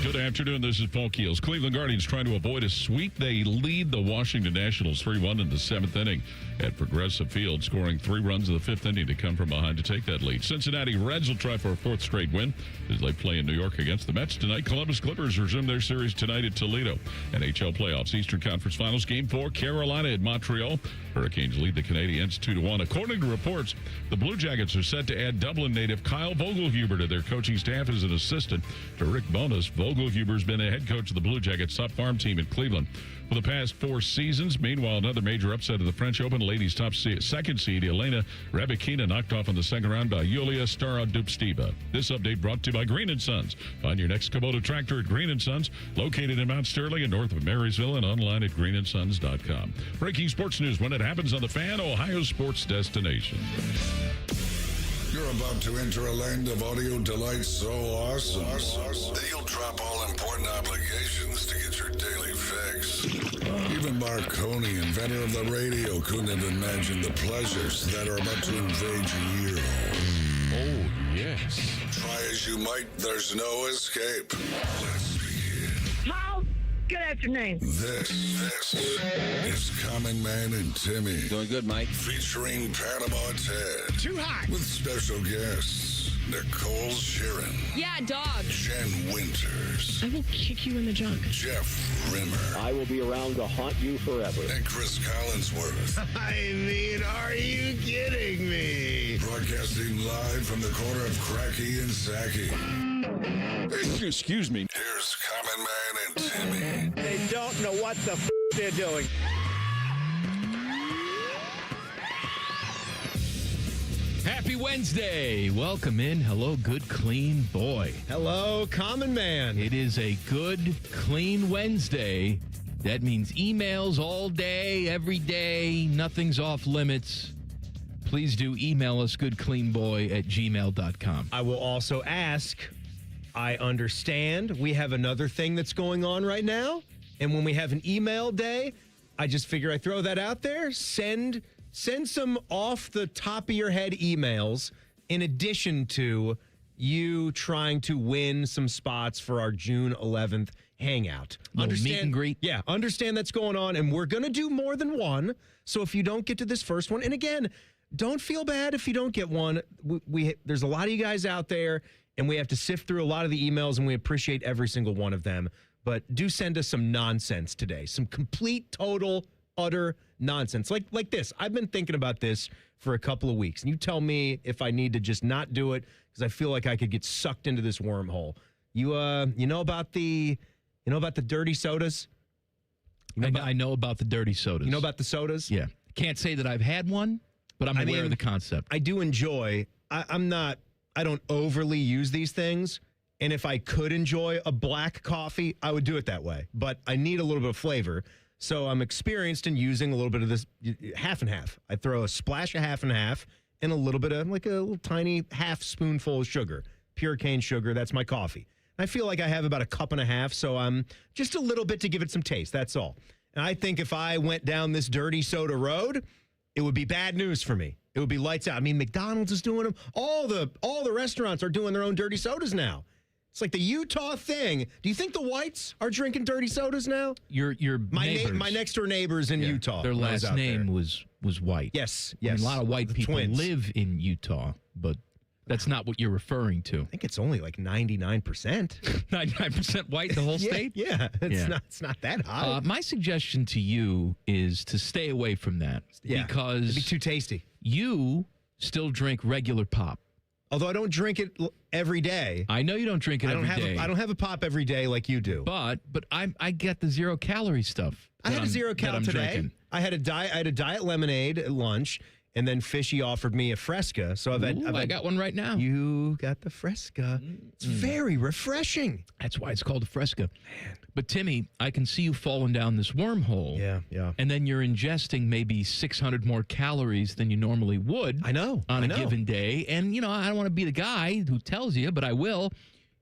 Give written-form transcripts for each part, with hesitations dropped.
Good afternoon. This is Paul Keels. Cleveland Guardians trying to avoid a sweep. They lead the Washington Nationals 3-1 in the seventh inning at Progressive Field, scoring 3 runs in the fifth inning to come from behind to take that lead. Cincinnati Reds will try for a 4th straight win as they play in New York against the Mets tonight. Columbus Clippers resume their series tonight at Toledo. NHL playoffs, Eastern Conference Finals, Game 4, Carolina at Montreal. Hurricanes lead the Canadiens 2-1. According to reports, the Blue Jackets are set to add Dublin native Kyle Vogelhuber to their coaching staff as an assistant to Rick Bowness. Vogelhuber's been a head coach of the Blue Jackets top farm team in Cleveland for the past 4 seasons. Meanwhile, another major upset of the French Open, ladies top second seed Elena Rybakina knocked off in the second round by Yulia Starodubtseva. This update brought to you by Green & Sons. Find your next Kubota tractor at Green & Sons, located in Mount Sterling and north of Marysville, and online at greenandsons.com. Breaking sports news when it happens on the Fan, Ohio sports destination. You're about to enter a land of audio delight so awesome that you'll drop all important obligations to get your daily fix. Even Marconi, inventor of the radio, couldn't have imagined the pleasures that are about to invade your ear hole. Oh, yes. Try as you might, there's no escape. Let's begin. Paul, good afternoon. This is Common Man and Timmy. Doing good, Mike. Featuring Panama Ted. Too hot. With special guests, Nicole Shearin. Yeah, dog. Jen Winters. I will kick you in the junk. Jeff Rimmer. I will be around to haunt you forever. And Chris Collinsworth. I mean, are you kidding me? Broadcasting live from the corner of Cracky and Sacky. Excuse me. Here's Common Man and Timmy. They don't know what the they're doing. Happy Wednesday. Welcome in. Hello, good, clean boy. Hello, common man. It is a good, clean Wednesday. That means emails all day, every day. Nothing's off limits. Please do email us, goodcleanboy@gmail.com. I will also ask, I understand we have another thing that's going on right now. And when we have an email day, I just figure I throw that out there. Send some off the top of your head emails in addition to you trying to win some spots for our June 11th hangout. Meet and greet. Yeah, understand that's going on, and we're going to do more than one. So if you don't get to this first one, and again, don't feel bad if you don't get one. There's a lot of you guys out there, and we have to sift through a lot of the emails, and we appreciate every single one of them. But do send us some nonsense today, some complete, total, utter nonsense. Like this. I've been thinking about this for a couple of weeks, and you tell me if I need to just not do it because I feel like I could get sucked into this wormhole. You know about the dirty sodas? I know about the dirty sodas. You know about the sodas? Yeah. Can't say that I've had one, but I'm aware of the concept. I do enjoy. I don't overly use these things. And if I could enjoy a black coffee, I would do it that way. But I need a little bit of flavor. So I'm experienced in using a little bit of this half and half. I throw a splash of half and half and a little bit of like a little tiny half spoonful of sugar, pure cane sugar. That's my coffee. I feel like I have about a cup and a half. So I'm just a little bit to give it some taste. That's all. And I think if I went down this dirty soda road, it would be bad news for me. It would be lights out. I mean, McDonald's is doing them. All the restaurants are doing their own dirty sodas now. It's like the Utah thing. Do you think the whites are drinking dirty sodas now? Your neighbors. My next door neighbors in Utah. Their last name was White. Yes. I mean, a lot of white people twins. live in Utah, but that's not what you're referring to. I think it's only like 99%. 99% white, the whole state? Yeah. It's not that high. My suggestion to you is to stay away from that because it'd be too tasty. You still drink regular pop. Although I don't drink it every day. I know you don't drink it every day. I don't have a pop every day like you do. But I get the 0 calorie stuff. I had a 0 cal today. Drinking. I had a diet lemonade at lunch, and then Fishy offered me a Fresca. So I got one right now. You got the Fresca. It's very refreshing. That's why it's called a Fresca. Man. But Timmy, I can see you falling down this wormhole. Yeah. And then you're ingesting maybe 600 more calories than you normally would. I know. On a given day. And, I don't want to be the guy who tells you, but I will.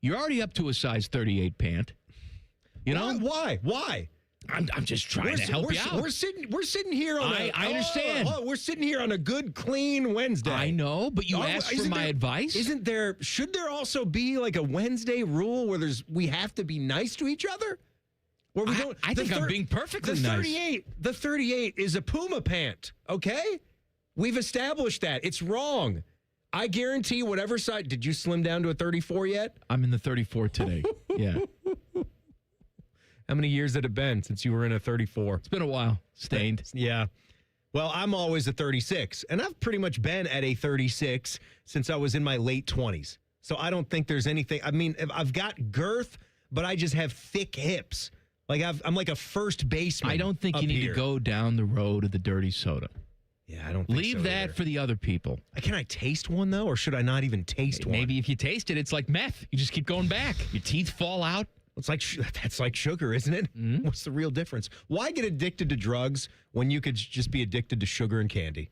You're already up to a size 38 pant. You know? Why? I'm just trying to help you out. We're sitting here on I understand. We're sitting here on a good, clean Wednesday. I know, but you asked for my advice. Should there also be like a Wednesday rule where we have to be nice to each other? Where we don't. I think I'm being perfectly nice. The 38 is a Puma pant, okay? We've established that. It's wrong. I guarantee whatever side. Did you slim down to a 34 yet? I'm in the 34 today. Yeah. How many years had it been since you were in a 34? It's been a while. Stained. Yeah. Well, I'm always a 36, and I've pretty much been at a 36 since I was in my late 20s. So I don't think there's anything. I mean, I've got girth, but I just have thick hips. Like I'm like a first baseman. I don't think you need to go down the road of the dirty soda. Yeah, I don't think Leave so that either. For the other people. Can I taste one, though, or should I not even taste one? Maybe if you taste it, it's like meth. You just keep going back. Your teeth fall out. It's like that's like sugar, isn't it? Mm-hmm. What's the real difference? Why get addicted to drugs when you could just be addicted to sugar and candy?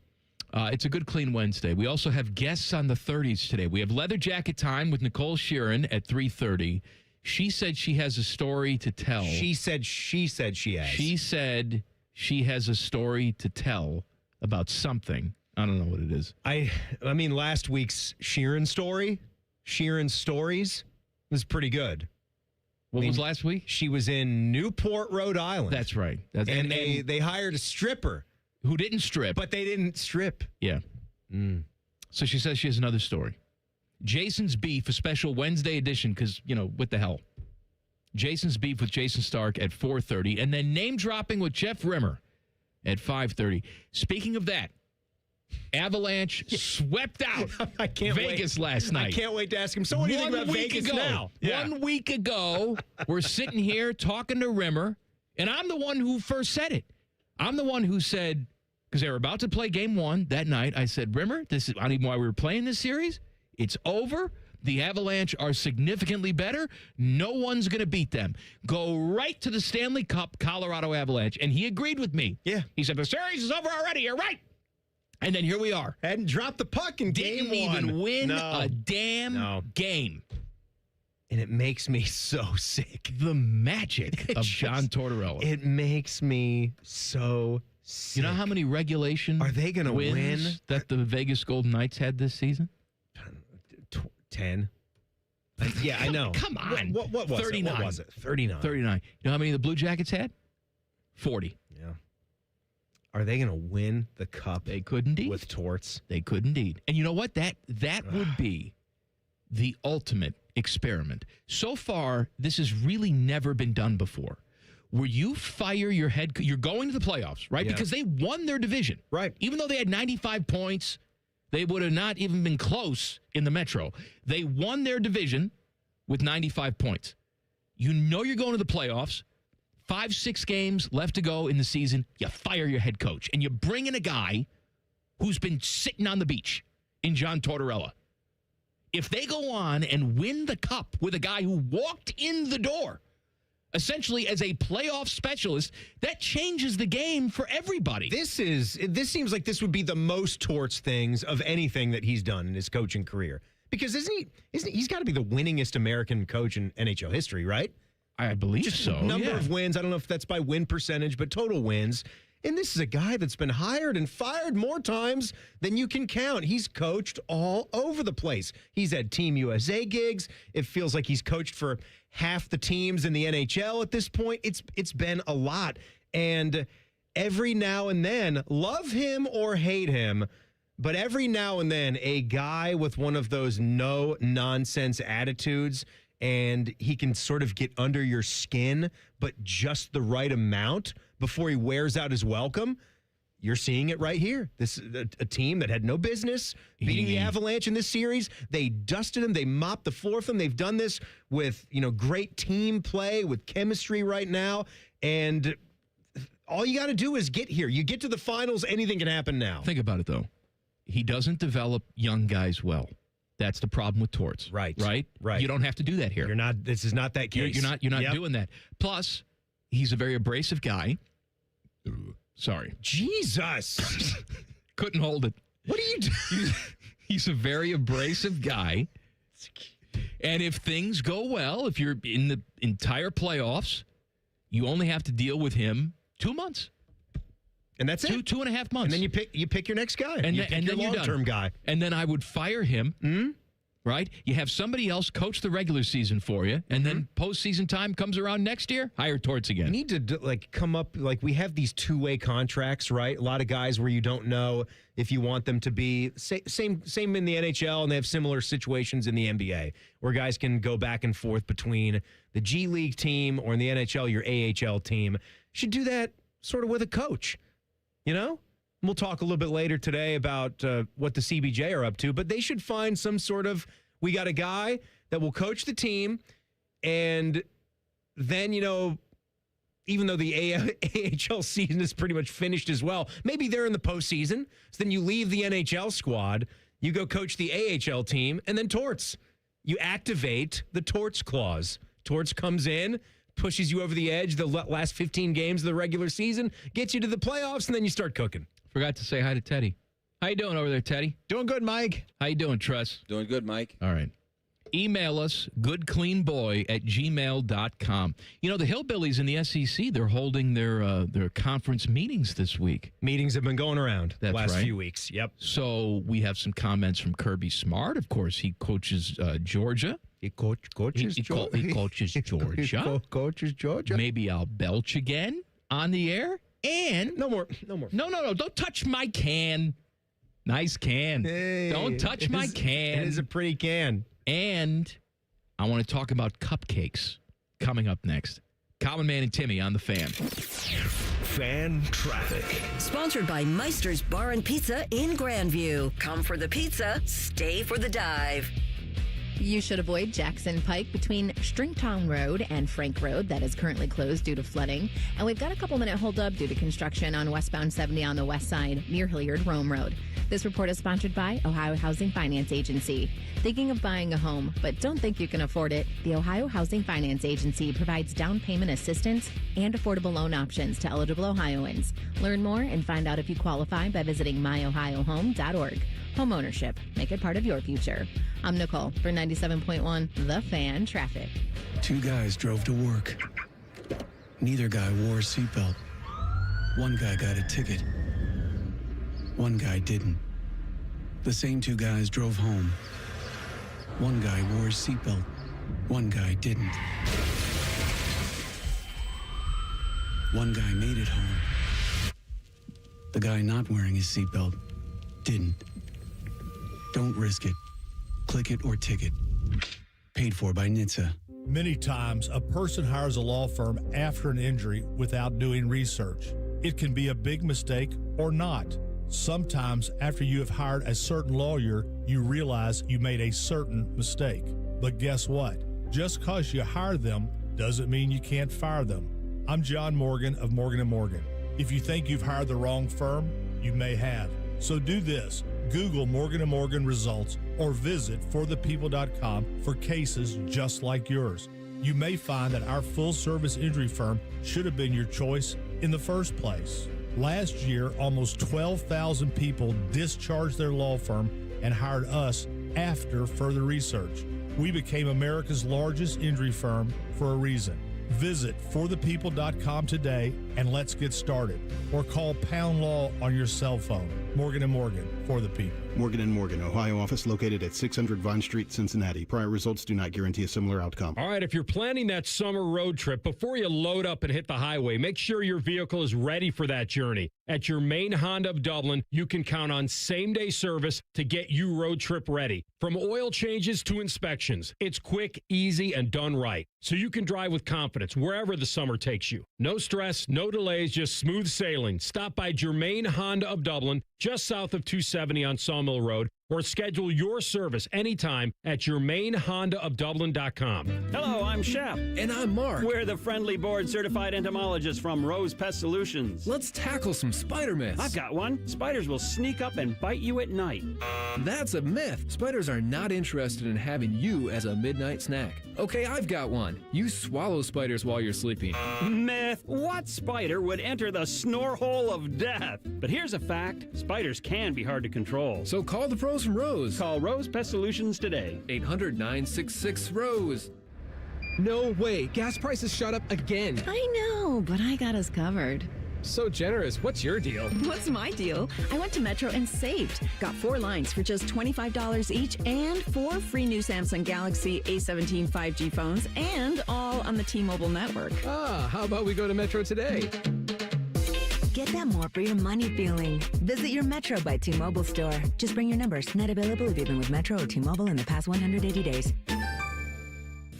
It's a good, clean Wednesday. We also have guests on the 30s today. We have Leather Jacket Time with Nicole Shearin at 3:30. She said she has a story to tell. She said she has. She said she has a story to tell about something. I don't know what it is. I mean, last week's Shearin Stories was pretty good. What was last week? She was in Newport, Rhode Island. That's right. And they hired a stripper. Who didn't strip. But they didn't strip. Yeah. So she says she has another story. Jayson's Beef, a special Wednesday edition, because, what the hell? Jayson's Beef with Jayson Stark at 4:30, and then name dropping with Jeff Rimmer at 5:30. Speaking of that, Avalanche swept out I can't Vegas last night. I can't wait to ask him. So what do you think about Vegas now? Yeah. 1 week ago, we're sitting here talking to Rimmer, and I'm the one who first said it. I'm the one who said, because they were about to play game one that night, I said, Rimmer, this is not even why we were playing this series. It's over. The Avalanche are significantly better. No one's going to beat them. Go right to the Stanley Cup, Colorado Avalanche. And he agreed with me. Yeah. He said, the series is over already. You're right. And then here we are. Hadn't dropped the puck in game one. Didn't even win a damn game. And it makes me so sick. The magic of John Tortorella. It makes me so sick. You know how many regulation are they going to win that the Vegas Golden Knights had this season? 10. Yeah, I know. Come on. What was 39. it? What was it? 39. 39. You know how many the Blue Jackets had? 40. Yeah. Are they going to win the cup? They could indeed. With Torts? They could indeed. And you know what? That would be the ultimate experiment. So far, this has really never been done before. Where you fire your head, you're going to the playoffs, right? Yeah. Because they won their division. Right. Even though they had 95 points, they would have not even been close in the Metro. They won their division with 95 points. You know you're going to the playoffs. 5-6 games left to go in the season. You fire your head coach. And you bring in a guy who's been sitting on the beach in John Tortorella. If they go on and win the cup with a guy who walked in the door, essentially as a playoff specialist, that changes the game for everybody. This seems like this would be the most Torts things of anything that he's done in his coaching career. Because he's got to be the winningest American coach in NHL history, right? I believe so. Number of wins. I don't know if that's by win percentage, but total wins. And this is a guy that's been hired and fired more times than you can count. He's coached all over the place. He's had Team USA gigs. It feels like he's coached for half the teams in the NHL at this point. It's been a lot. And every now and then, love him or hate him, but every now and then, a guy with one of those no-nonsense attitudes, and he can sort of get under your skin, but just the right amount before he wears out his welcome. You're seeing it right here. This is a team that had no business beating the Avalanche in this series. They dusted them. They mopped the floor for them. They've done this with, great team play, with chemistry right now. And all you got to do is get here. You get to the finals, anything can happen now. Think about it, though. He doesn't develop young guys well. That's the problem with Torts. Right. You don't have to do that here. This is not that case. You're not doing that. Plus, he's a very abrasive guy. Sorry. Jesus. Couldn't hold it. What are you doing? He's a very abrasive guy. And if things go well, if you're in the entire playoffs, You only have to deal with him 2 months. And that's it. 2.5 months. And then you pick your next guy. And you then, pick your long-term guy. And then I would fire him. Right? You have somebody else coach the regular season for you, and then postseason time comes around next year, hire Torts again. You need to come up, we have these two-way contracts, right? A lot of guys where you don't know if you want them to be same in the NHL, and they have similar situations in the NBA where guys can go back and forth between the G League team or in the NHL, your AHL team. Should do that sort of with a coach, you know? We'll talk a little bit later today about what the CBJ are up to, but they should find some sort of, we got a guy that will coach the team, and then, even though the AHL season is pretty much finished as well, maybe they're in the postseason, so then you leave the NHL squad, you go coach the AHL team, and then Torts. You activate the Torts clause. Torts comes in, pushes you over the edge the last 15 games of the regular season, gets you to the playoffs, and then you start cooking. Forgot to say hi to Teddy. How you doing over there, Teddy? Doing good, Mike. How you doing, Tress? Doing good, Mike. All right. Email us, goodcleanboy@gmail.com. The Hillbillies in the SEC, they're holding their conference meetings this week. Meetings have been going around the last right. few weeks. Yep. So we have some comments from Kirby Smart. Of course, he coaches Georgia. He coaches Georgia. He coaches Georgia. Coaches Georgia. Maybe I'll belch again on the air. And no more. No. Don't touch my can. Nice can. Hey, don't touch my can. It is a pretty can. And I want to talk about cupcakes coming up next. Common Man and Timmy on the Fan. Fan Traffic. Sponsored by Meister's Bar and Pizza in Grandview. Come for the pizza, stay for the dive. You should avoid Jackson Pike between Stringtown Road and Frank Road. That is currently closed due to flooding. And we've got a couple-minute holdup due to construction on westbound 70 on the west side near Hilliard Rome Road. This report is sponsored by Ohio Housing Finance Agency. Thinking of buying a home, but don't think you can afford it? The Ohio Housing Finance Agency provides down payment assistance and affordable loan options to eligible Ohioans. Learn more and find out if you qualify by visiting myohiohome.org. Homeownership. Make it part of your future. I'm Nicole for 97.1 The Fan Traffic. Two guys drove to work. Neither guy wore a seatbelt. One guy got a ticket. One guy didn't. The same two guys drove home. One guy wore his seatbelt. One guy didn't. One guy made it home. The guy not wearing his seatbelt didn't. Don't risk it. Click it or ticket. Paid for by NHTSA. Many times, a person hires a law firm after an injury without doing research. It can be a big mistake or not. Sometimes, after you have hired a certain lawyer, you realize you made a certain mistake. But guess what? Just because you hired them doesn't mean you can't fire them. I'm John Morgan of Morgan & Morgan. If you think you've hired the wrong firm, you may have. So do this. Google Morgan & Morgan results or visit forthepeople.com for cases just like yours. You may find that our full-service injury firm should have been your choice in the first place. Last year, almost 12,000 people discharged their law firm and hired us after further research. We became America's largest injury firm for a reason. Visit forthepeople.com today and let's get started. Or call Pound Law on your cell phone. Morgan & Morgan, for the people. Morgan & Morgan, Ohio office located at 600 Vine Street, Cincinnati. Prior results do not guarantee a similar outcome. All right, if you're planning that summer road trip, before you load up and hit the highway, make sure your vehicle is ready for that journey. At your main Honda of Dublin, you can count on same-day service to get you road trip ready. From oil changes to inspections, it's quick, easy, and done right. So you can drive with confidence wherever the summer takes you. No stress, no delays, just smooth sailing. Stop by Germain Honda of Dublin, just south of 270 on Sawmill Road, or schedule your service anytime at germainhondaofdublin.com. Hello, I'm Shep. And I'm Mark. We're the friendly board-certified entomologists from Rose Pest Solutions. Let's tackle some spider myths. I've got one. Spiders will sneak up and bite you at night. That's a myth. Spiders are not interested in having you as a midnight snack. Okay, I've got one. You swallow spiders while you're sleeping. Myth. What spider would enter the snore hole of death? But here's a fact. Spiders can be hard to control. So call the pros from Rose. Call Rose Pest Solutions today. 800-966-ROSE. No way. Gas prices shot up again. I know, but I got us covered. So generous. What's your deal? What's my deal? I went to Metro and saved. Got 4 lines for just $25 each and 4 free new Samsung Galaxy A17 5G phones, and all on the T-Mobile network. How about we go to Metro today? Get that more for your money feeling. Visit your Metro by T-Mobile store. Just bring your numbers. Net available if you've been with Metro or T-Mobile in the past 180 days.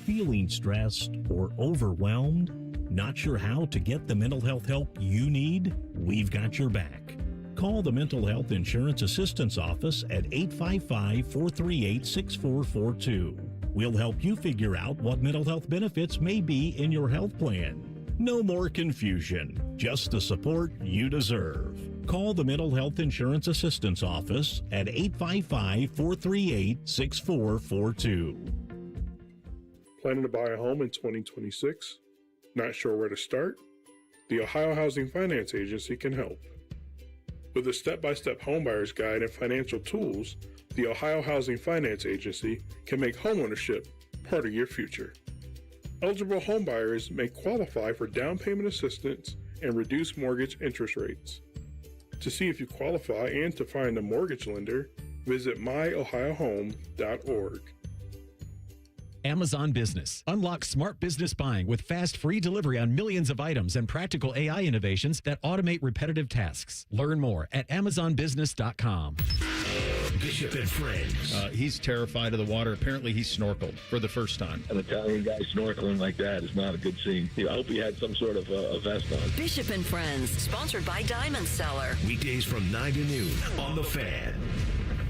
Feeling stressed or overwhelmed? Not sure how to get the mental health help you need? We've got your back. Call the Mental Health Insurance Assistance Office at 855-438-6442. We'll help you figure out what mental health benefits may be in your health plan. No more confusion, just the support you deserve. Call the Mental Health Insurance Assistance Office at 855-438-6442. Planning to buy a home in 2026? Not sure where to start? The Ohio Housing Finance Agency can help. With a step-by-step homebuyer's guide and financial tools, the Ohio Housing Finance Agency can make homeownership part of your future. Eligible homebuyers may qualify for down payment assistance and reduced mortgage interest rates. To see if you qualify and to find a mortgage lender, visit myohiohome.org. Amazon Business. Unlock smart business buying with fast, free delivery on millions of items and practical AI innovations that automate repetitive tasks. Learn more at amazonbusiness.com. Bishop and Friends. He's terrified of the water. Apparently, he snorkeled for the first time. An Italian guy snorkeling like that is not a good scene. I hope he had some sort of a vest on. Bishop and Friends, sponsored by Diamond Seller. Weekdays from 9 to noon on The Fan.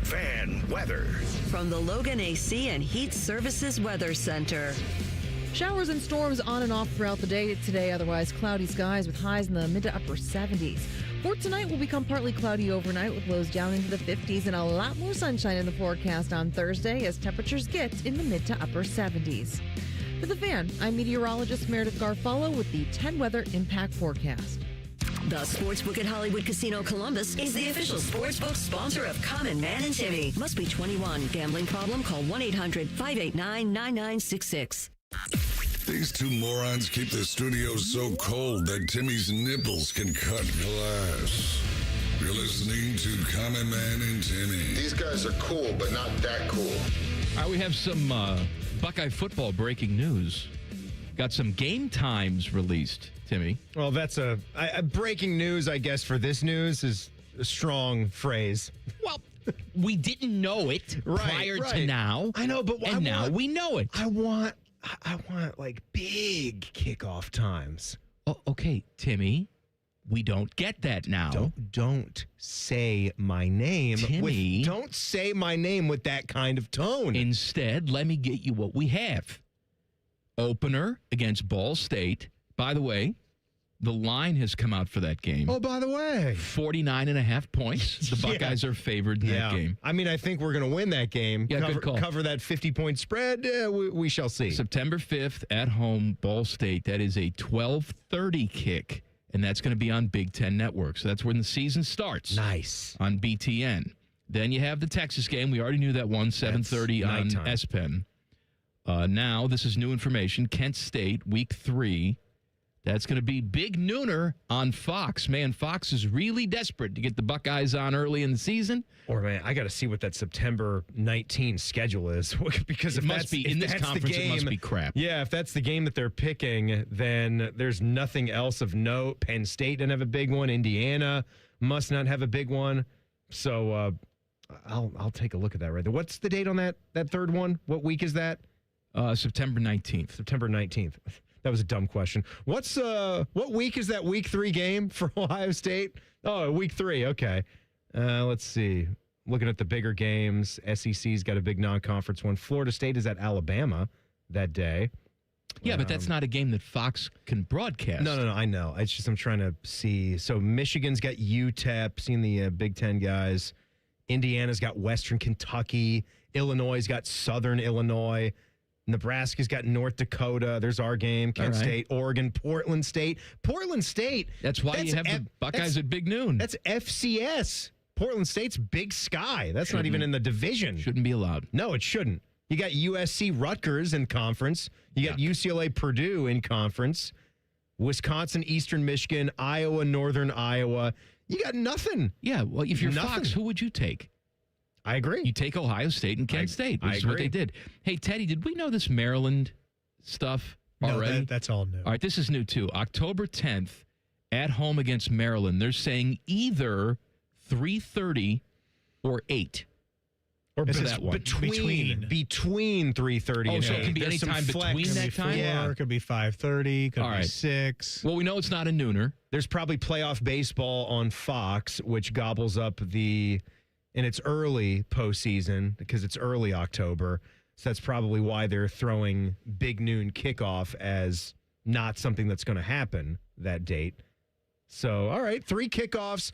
Fan weather. From the Logan AC and Heat Services Weather Center. Showers and storms on and off throughout the day today, otherwise cloudy skies with highs in the mid to upper 70s. For tonight will become partly cloudy overnight with lows down into the 50s and a lot more sunshine in the forecast on Thursday as temperatures get in the mid to upper 70s. For The Fan, I'm meteorologist Meredith Garfalo with the 10 Weather Impact Forecast. The Sportsbook at Hollywood Casino Columbus is the official sportsbook sponsor of Common Man and Timmy. Must be 21. Gambling problem? Call 1-800-589-9966. These two morons keep the studio so cold that Timmy's nipples can cut glass. You're listening to Common Man and Timmy. These guys are cool, but not that cool. All right, we have some Buckeye football breaking news. Got some game times released, Timmy. Well, that's a breaking news, I guess, for this news is a strong phrase. Well, we didn't know it prior to now. I know, but now we know it. I want like big kickoff times. Oh, okay, Timmy. We don't get that now. Don't say my name. Timmy. Don't say my name with that kind of tone. Instead, let me get you what we have. Opener against Ball State. By the way, the line has come out for that game. Oh, by the way. 49.5 points. The Buckeyes are favored in that game. I mean, I think we're going to win that game. Yeah, good call. Cover that 50-point spread. We shall see. September 5th at home, Ball State. That is a 12:30 kick, and that's going to be on Big Ten Network. So that's when the season starts. Nice. On BTN. Then you have the Texas game. We already knew that one, 7:30 on S-Pen. Now, this is new information. Kent State, week 3. That's going to be big nooner on Fox. Man, Fox is really desperate to get the Buckeyes on early in the season. Or, man, I got to see what that September 19 schedule is. Because it must be in this conference, it must be crap. Yeah, if that's the game that they're picking, then there's nothing else of note. Penn State didn't have a big one. Indiana must not have a big one. So I'll take a look at that right there. What's the date on that third one? What week is that? September 19th. September 19th. That was a dumb question. What week is that week 3 game for Ohio State? Oh, week 3. Okay. Let's see. Looking at the bigger games, SEC's got a big non-conference one. Florida State is at Alabama that day. Yeah, but that's not a game that Fox can broadcast. No, I know. It's just I'm trying to see. So Michigan's got UTEP, seeing the Big Ten guys. Indiana's got Western Kentucky. Illinois' got Southern Illinois. Nebraska's got North Dakota. There's our game. Kent State, Oregon, Portland State. Portland State. That's why you have the Buckeyes at big noon. That's FCS. Portland State's Big Sky. That's not even in the division. Shouldn't be allowed. No, it shouldn't. You got USC Rutgers in conference. You got UCLA Purdue in conference. Wisconsin, Eastern Michigan, Iowa, Northern Iowa. You got nothing. Yeah, well, if you're Nothing. Fox, who would you take? I agree. You take Ohio State and Kent State, which is what they did. Hey, Teddy, did we know this Maryland stuff already? No, that's all new. All right, this is new, too. October 10th, at home against Maryland, they're saying either 3:30 or 8. Or that one. between 3:30 and so 8. it can be any There's some time flex. between that time? Yeah. It could be 5:30, could All be right. 6. Well, we know it's not a nooner. There's probably playoff baseball on Fox, which gobbles up and it's early postseason because it's early October. So that's probably why they're throwing big noon kickoff as not something that's going to happen that date. So, all right, 3 kickoffs.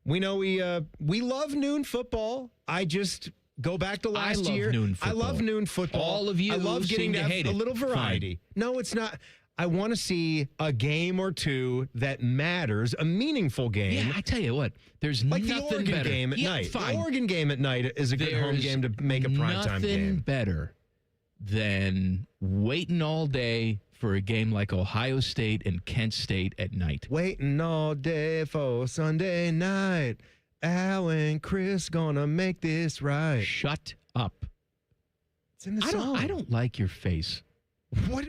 We know we love noon football. I just go back to last year. I love noon football. All of you I love getting seem to have hate a it. little variety. No, it's not. I want to see a game or two that matters, a meaningful game. Yeah, I tell you what, there's like nothing the Oregon better. game at night. Fine. The Oregon game at night is a good home game to make a primetime game. Nothing better than waiting all day for a game like Ohio State and Kent State at night. Waiting all day for Sunday night. Al and Chris gonna make this right. Shut up. It's in the song. I don't like your face. What?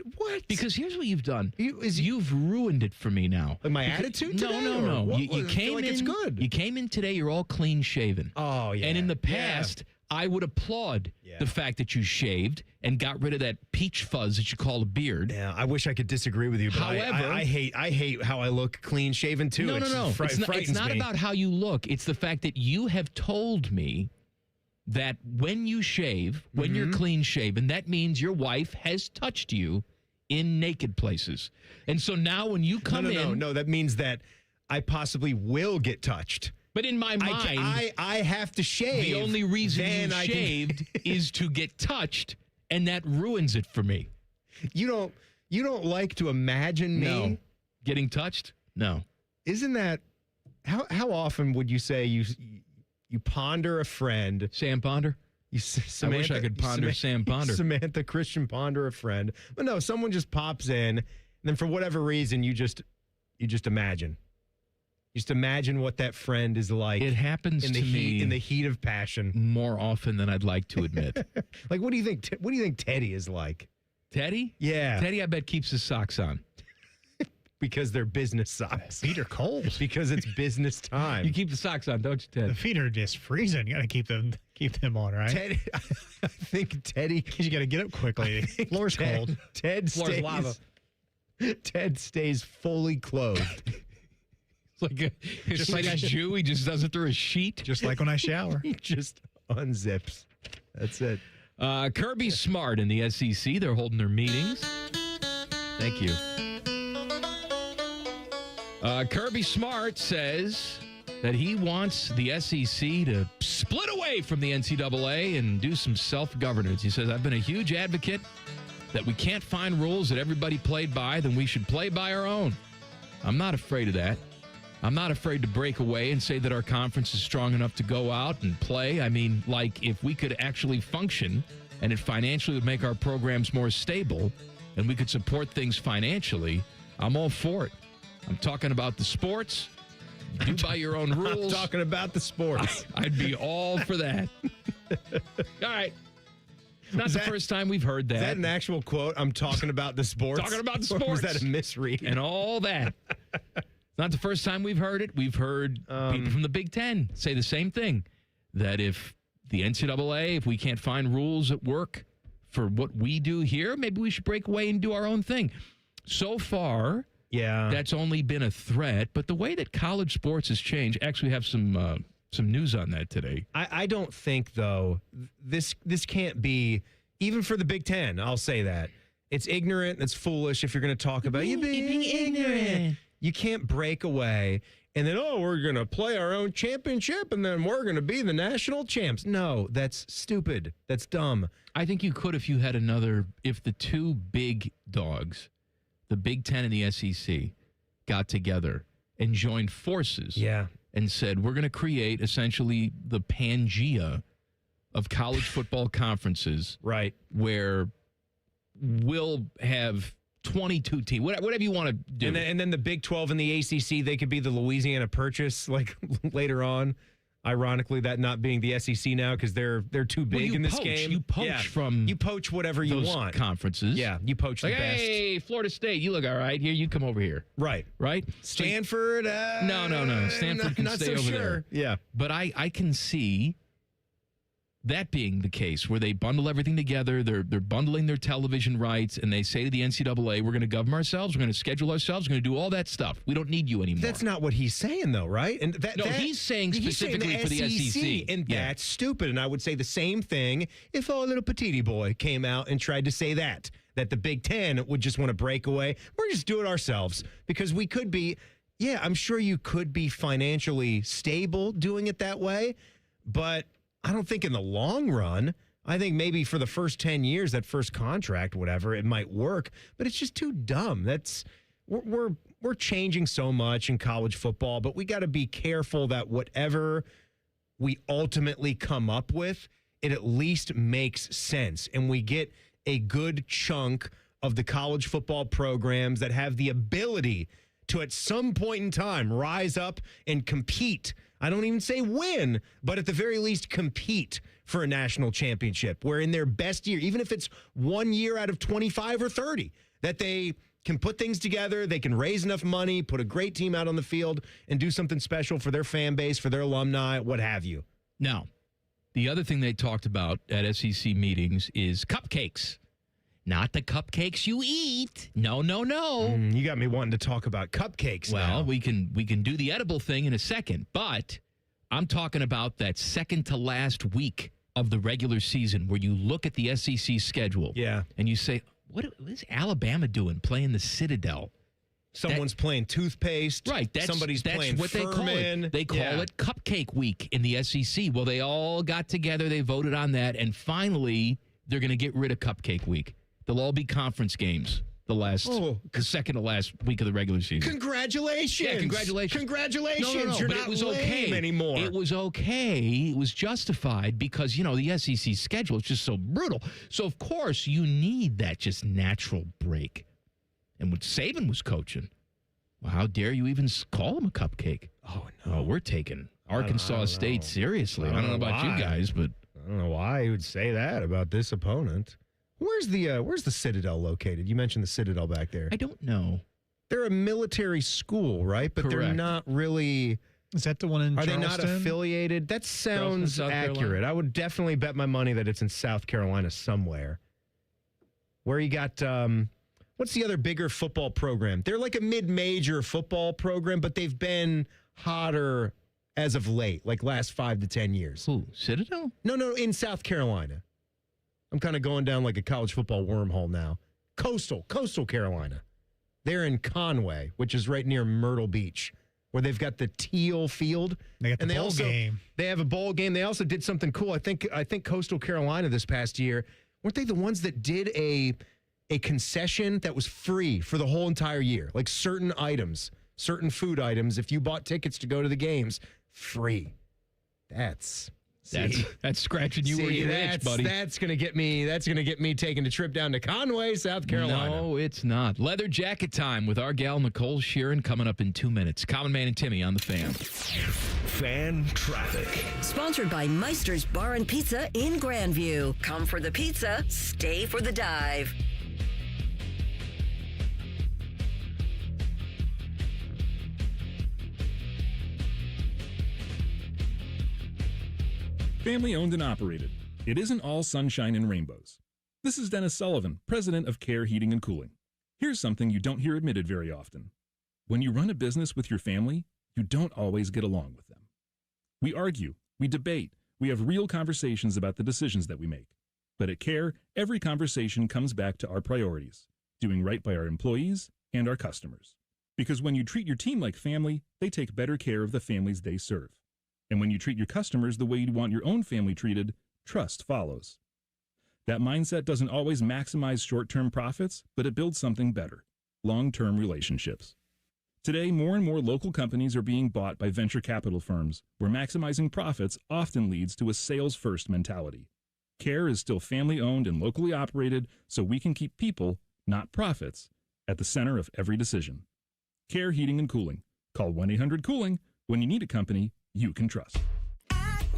Because here's what you've done. You've ruined it for me now. My attitude today? No. What? You I came feel like in. it's good. You came in today. You're all clean shaven. Oh yeah. And in the past, I would applaud the fact that you shaved and got rid of that peach fuzz that you call a beard. Yeah, I wish I could disagree with you, but However, I hate how I look clean shaven too. No. It's not about how you look. It's the fact that you have told me that when you shave, when you're clean shaven, that means your wife has touched you in naked places. And so now when you come in... No, that means that I possibly will get touched. But in my mind... I have to shave. The only reason you shaved is to get touched, and that ruins it for me. You don't like to imagine me... No. Getting touched? No. Isn't that... How often would you say you ponder a friend? Sam Ponder? I wish I could ponder Sam Ponder. Samantha Christian ponder a friend. But no, someone just pops in, and then for whatever reason, you just imagine. Just imagine what that friend is like. It happens in the to heat, me in the heat of passion more often than I'd like to admit. Like, what do you think? What do you think Teddy is like? Teddy? Yeah, Teddy, I bet keeps his socks on because they're business socks. Feet are cold because it's business time. You keep the socks on, don't you, Ted? The feet are just freezing. You got to keep them on, right? Teddy, I think Teddy. You got to get up quickly. Floor's cold. Floor's lava. Ted stays fully clothed. It's like a Jew. He just does it through a sheet. Just like when I shower. He just unzips. That's it. Kirby Smart in the SEC. They're holding their meetings. Thank you. Kirby Smart says that he wants the SEC to split away from the NCAA and do some self-governance. He says, I've been a huge advocate that we can't find rules that everybody played by, then we should play by our own. I'm not afraid of that. I'm not afraid to break away and say that our conference is strong enough to go out and play. I mean, like, if we could actually function and it financially would make our programs more stable and we could support things financially, I'm all for it. I'm talking about the sports. Do by your own rules. I'm talking about the sports. I'd be all for that. All right. Not the first time we've heard that. Is that an actual quote? I'm talking about the sports. Talking about the Or sports. was that a misread? And all that. Not the first time we've heard it. We've heard people from the Big Ten say the same thing. That if the NCAA, if we can't find rules that work for what we do here, maybe we should break away and do our own thing. So far, that's only been a threat. But the way that college sports has changed, actually we have some news on that today. I don't think, though, this can't be, even for the Big Ten, I'll say that. It's ignorant, it's foolish if you're going to talk about you being ignorant. You can't break away and then, we're going to play our own championship and then we're going to be the national champs. No, that's stupid. That's dumb. I think you could if you had if the two big dogs, the Big Ten and the SEC, got together and joined forces. Yeah. And said, we're going to create essentially the Pangea of college football conferences, right, where we'll have 22 teams, whatever you want to do. And then the Big 12 and the ACC, they could be the Louisiana Purchase, like later on. Ironically, that not being the SEC now because they're too big in this game. You poach from you poach whatever you want. Conferences. Yeah, you poach the best. Hey, Florida State, you look all right. Here, you come over here. Right. Stanford. No. Stanford can stay over there. Yeah, but I can see that being the case where they bundle everything together. They're bundling their television rights, and they say to the NCAA, "We're going to govern ourselves. We're going to schedule ourselves. We're going to do all that stuff. We don't need you anymore." That's not what he's saying, though, right? And he's saying specifically for the SEC, and that's stupid. And I would say the same thing if our little Petiti boy came out and tried to say that the Big Ten would just want to break away. We're just do it ourselves because we could be. Yeah, I'm sure you could be financially stable doing it that way, but I don't think in the long run. I think maybe for the first 10 years, that first contract, whatever, it might work, but it's just too dumb. We're changing so much in college football, but we got to be careful that whatever we ultimately come up with, it at least makes sense. And we get a good chunk of the college football programs that have the ability to at some point in time rise up and compete. I don't even say win, but at the very least compete for a national championship where in their best year, even if it's 1 year out of 25 or 30, that they can put things together, they can raise enough money, put a great team out on the field and do something special for their fan base, for their alumni, what have you. Now, the other thing they talked about at SEC meetings is cupcakes. Not the cupcakes you eat. No. You got me wanting to talk about cupcakes now. Well, we can do the edible thing in a second, but I'm talking about that second to last week of the regular season where you look at the SEC schedule and you say, what is Alabama doing playing the Citadel? Someone's playing toothpaste. Right. Somebody's playing what Furman. They call it Cupcake Week in the SEC. Well, they all got together. They voted on that. And finally, they're going to get rid of Cupcake Week. They'll all be conference games the second to last week of the regular season. Congratulations. Yeah, congratulations. Congratulations. No, You're but not it was lame okay anymore. It was okay. It was justified because, the SEC schedule is just so brutal. So, of course, you need that just natural break. And when Saban was coaching, well, how dare you even call him a cupcake? Oh, no. Oh, we're taking Arkansas State seriously. I don't know about you guys, but I don't know why he would say that about this opponent. Where's the Citadel located? You mentioned the Citadel back there. I don't know. They're a military school, right? But Correct. they're not really. Is that the one in Are Charleston? they not affiliated? That sounds accurate. Carolina? I would definitely bet my money that it's in South Carolina somewhere. Where you got, what's the other bigger football program? They're like a mid-major football program, but they've been hotter as of late, like last 5 to 10 years. Who, Citadel? No, in South Carolina. I'm kind of going down like a college football wormhole now. Coastal Carolina. They're in Conway, which is right near Myrtle Beach, where they've got the teal field. They got the bowl game. They have a bowl game. They also did something cool. I think Coastal Carolina this past year, weren't they the ones that did a concession that was free for the whole entire year? Like certain items, certain food items, if you bought tickets to go to the games, free. That's scratching you where you itch, buddy. That's gonna get me taking a trip down to Conway, South Carolina. No, it's not. Leather jacket time with our gal Nicole Shearin coming up in 2 minutes. Common Man and Timmy on the Fan. Fan traffic. Sponsored by Meister's Bar and Pizza in Grandview. Come for the pizza, stay for the dive. Family owned and operated. It isn't all sunshine and rainbows. This is Dennis Sullivan, president of Care Heating and Cooling. Here's something you don't hear admitted very often. When you run a business with your family, you don't always get along with them. We argue, we debate, we have real conversations about the decisions that we make. But at Care, every conversation comes back to our priorities, doing right by our employees and our customers. Because when you treat your team like family, they take better care of the families they serve. And when you treat your customers the way you'd want your own family treated, trust follows. That mindset doesn't always maximize short-term profits, but it builds something better, long-term relationships. Today, more and more local companies are being bought by venture capital firms, where maximizing profits often leads to a sales-first mentality. Care is still family-owned and locally operated, so we can keep people, not profits, at the center of every decision. Care Heating and Cooling. Call 1-800-COOLING when you need a company you can trust.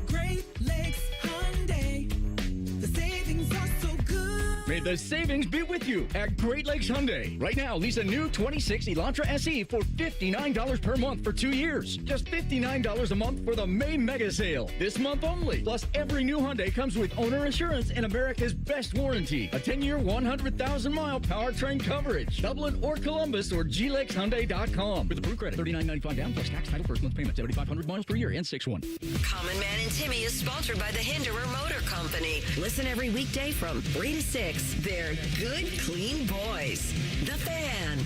Great Lakes Hyundai. The savings are so good. May the savings be with you at Great Lakes Hyundai. Right now, lease a new 26 Elantra SE for $59 per month for 2 years. Just $59 a month for the May Mega Sale. This month only. Plus, every new Hyundai comes with owner insurance and America's best warranty. A 10-year, 100,000-mile powertrain coverage. Dublin or Columbus or glexhyundai.com. With approved credit, $39.95 down plus tax, title, first month payment, 7,500 miles per year, and 6-1. Common Man and Timmy is sponsored by the Hinderer Motor Company. Listen every weekday from 3 to 6. They're good, clean boys. The Fan.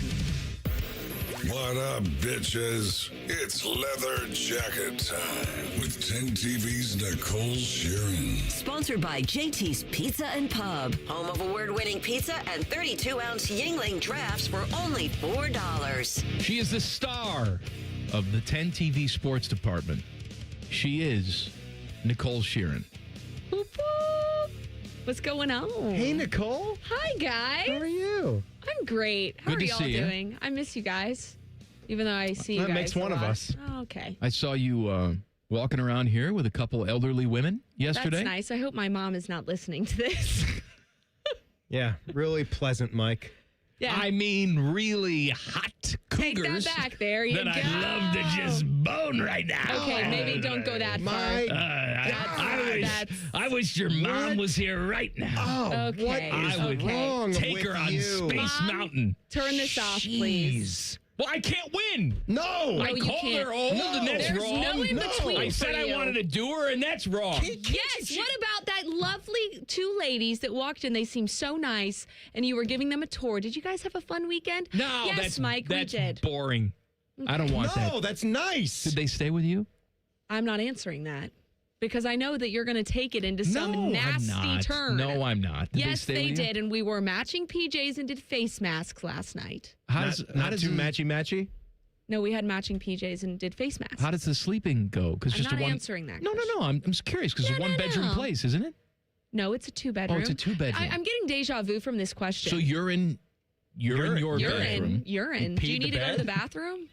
What up, bitches? It's leather jacket time with 10TV's Nicole Shearin. Sponsored by JT's Pizza and Pub. Home of award-winning pizza and 32-ounce Yingling drafts for only $4. She is the star of the 10 TV sports department. She is Nicole Shearin. Boop, boop. What's going on? Hey, Nicole. Hi, guys. How are you? I'm great. How Good are to y'all see you. doing? I miss you guys, even though I see you That guys makes a one of lot. us. Oh, okay. I saw you walking around here with a couple elderly women yesterday. That's nice. I hope my mom is not listening to this. Yeah, really pleasant, Mike. Yeah. I mean, really hot Take cougars that back. There you that go. I'd love to just bone right now. Okay, maybe don't go that far. I wish your mom was here right now. Oh, Okay. what is I would wrong take with her on you? Space Mom, Mountain. Turn this off, please. Well, I can't win. No. I you called can't. her old, No. and that's There's wrong. no in between I for said I you. wanted to do her, and that's wrong. Yes. What about that lovely two ladies that walked in? They seemed so nice, and you were giving them a tour. Did you guys have a fun weekend? No, yes, that's Mike, that's we did. boring. I don't want that. No, that's nice. Did they stay with you? I'm not answering that because I know that you're going to take it into some nasty I'm not. turn. No, I'm not. Did Yes, stay they with you? did, and we wore matching PJs and did face masks last night. How does too matchy-matchy? No, we had matching PJs and did face masks. How does the sleeping go? Because I'm just not a one. answering that. No. I'm just curious because it's a one-bedroom place, isn't it? No, it's a two-bedroom. Oh, it's a two-bedroom. I'm getting deja vu from this question. So you're in your bedroom. Urine. You Do you peed need the to go to bed? the bathroom?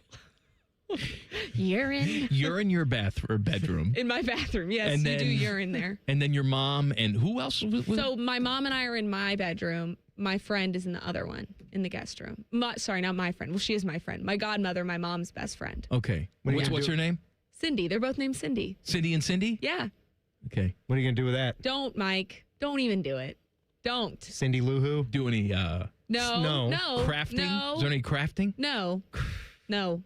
Urine. You're in your bedroom. In my bathroom, yes. And you do then- urine there. And then your mom and who else? So my mom and I are in my bedroom. My friend is in the other one, in the guest room. Sorry, not my friend. Well, she is my friend. My godmother, my mom's best friend. Okay. What's her name? Cindy. They're both named Cindy. Cindy and Cindy? Yeah. Okay. What are you going to do with that? Don't, Mike. Don't even do it. Don't. Cindy Lou Who? Do any No. crafting? No. Is there any crafting? No. No.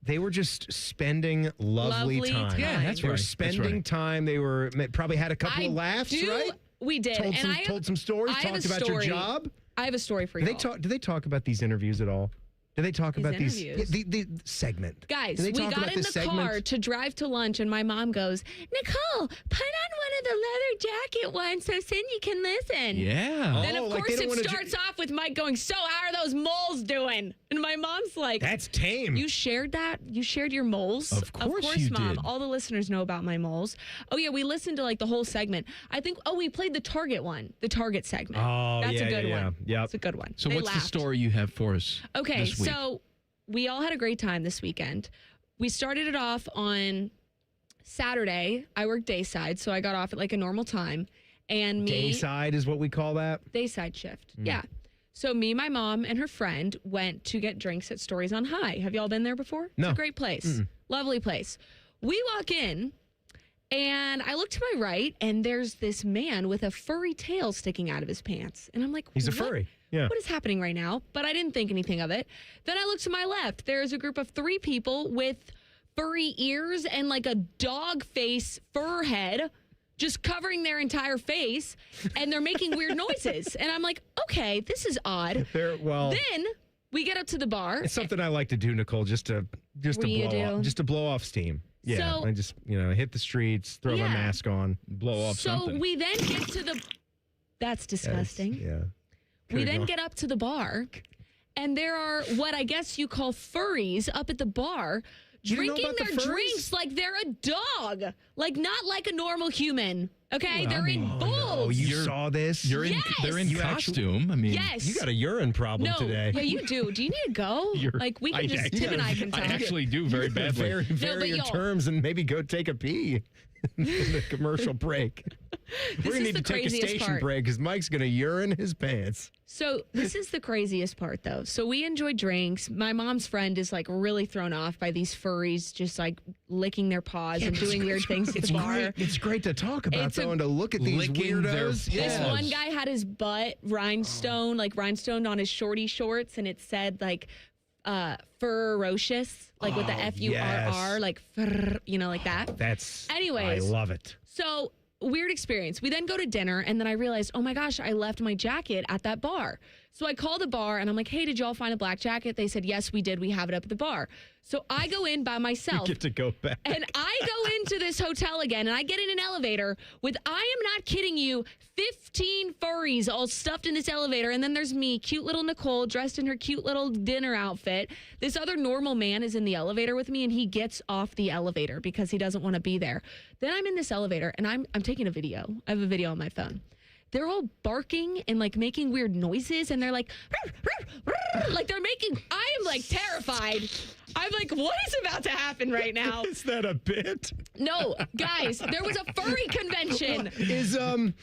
They were just spending lovely time. Yeah, that's They were right. spending time. They were probably had a couple of laughs, right? We did. Told some stories. I have Talked a about your story. job. I have a story for you. Do they talk about these interviews at all? Do they talk about these interviews? the segment? Guys, Do they we talk got about in this the car segment? to drive to lunch, and my mom goes, Nicole, put on one of the leather jacket ones so Cindy can listen. Yeah. Then, of Oh, like course, they don't it wanna starts off with Mike going, so how are those moles doing? And my mom's like, That's tame. You shared that? You shared your moles? Of course you Mom. did. All the listeners know about my moles. Oh, yeah, we listened to like the whole segment. I think, we played the Target one, the Target segment. Oh, That's a good yeah. one. Yep. That's a good one. So They what's the laughed. story you have for us Okay, this week? so we all had a great time this weekend. We started it off on Saturday. I worked dayside, so I got off at like a normal time. And Dayside is what we call that. Dayside shift, yeah. So me, my mom, and her friend went to get drinks at Stories on High. Have y'all been there before? No. It's a great place. Lovely place. We walk in, and I look to my right, and there's this man with a furry tail sticking out of his pants. And I'm like, He's a "What? furry. Yeah. What is happening right now?" But I didn't think anything of it. Then I look to my left. There's a group of 3 people with furry ears and like a dog face fur head just covering their entire face, and they're making weird noises. And I'm like, okay, this is odd. Then we get up to the bar. It's something I like to do, Nicole, just to blow off steam. Yeah, So- I just hit the streets, throw my Yeah. mask on, blow off So something. we then get to the. That's disgusting. Yeah. We Could've then gone- get up to the bar, and there are what I guess you call furries up at the bar drinking their drinks like they're a dog, like not like a normal human. Okay, they're in bowls. Oh, you saw this? They're in costume. I mean, yes. You got a urine problem today. Yeah, you do. Do you need to go? Like we can Tim and I can talk. I actually do very badly. Vary your terms and maybe go take a pee in the commercial break. We're going to need to take a station break because Mike's going to urine his pants. So this is the craziest part, though. So we enjoy drinks. My mom's friend is like really thrown off by these furries just like licking their paws and doing weird things at the bar. It's great to talk about, though, and to look at these weirdos. This one guy had his butt rhinestoned on his shorty shorts, and it said like ferocious, like with the F-U-R-R, like like that. Anyways, I love it. So weird experience. We then go to dinner, and then I realized, oh my gosh, I left my jacket at that bar. So I call the bar, and I'm like, hey, did y'all find a black jacket? They said, yes, we did. We have it up at the bar. So I go in by myself. You get to go back. And I go into this hotel again, and I get in an elevator with, I am not kidding you, 15 furries all stuffed in this elevator. And then there's me, cute little Nicole, dressed in her cute little dinner outfit. This other normal man is in the elevator with me, and he gets off the elevator because he doesn't want to be there. Then I'm in this elevator, and I'm taking a video. I have a video on my phone. They're all barking and like making weird noises, and they're like, like they're making. I am like terrified. I'm like, what is about to happen right now? Is that a bit? No, guys, there was a furry convention.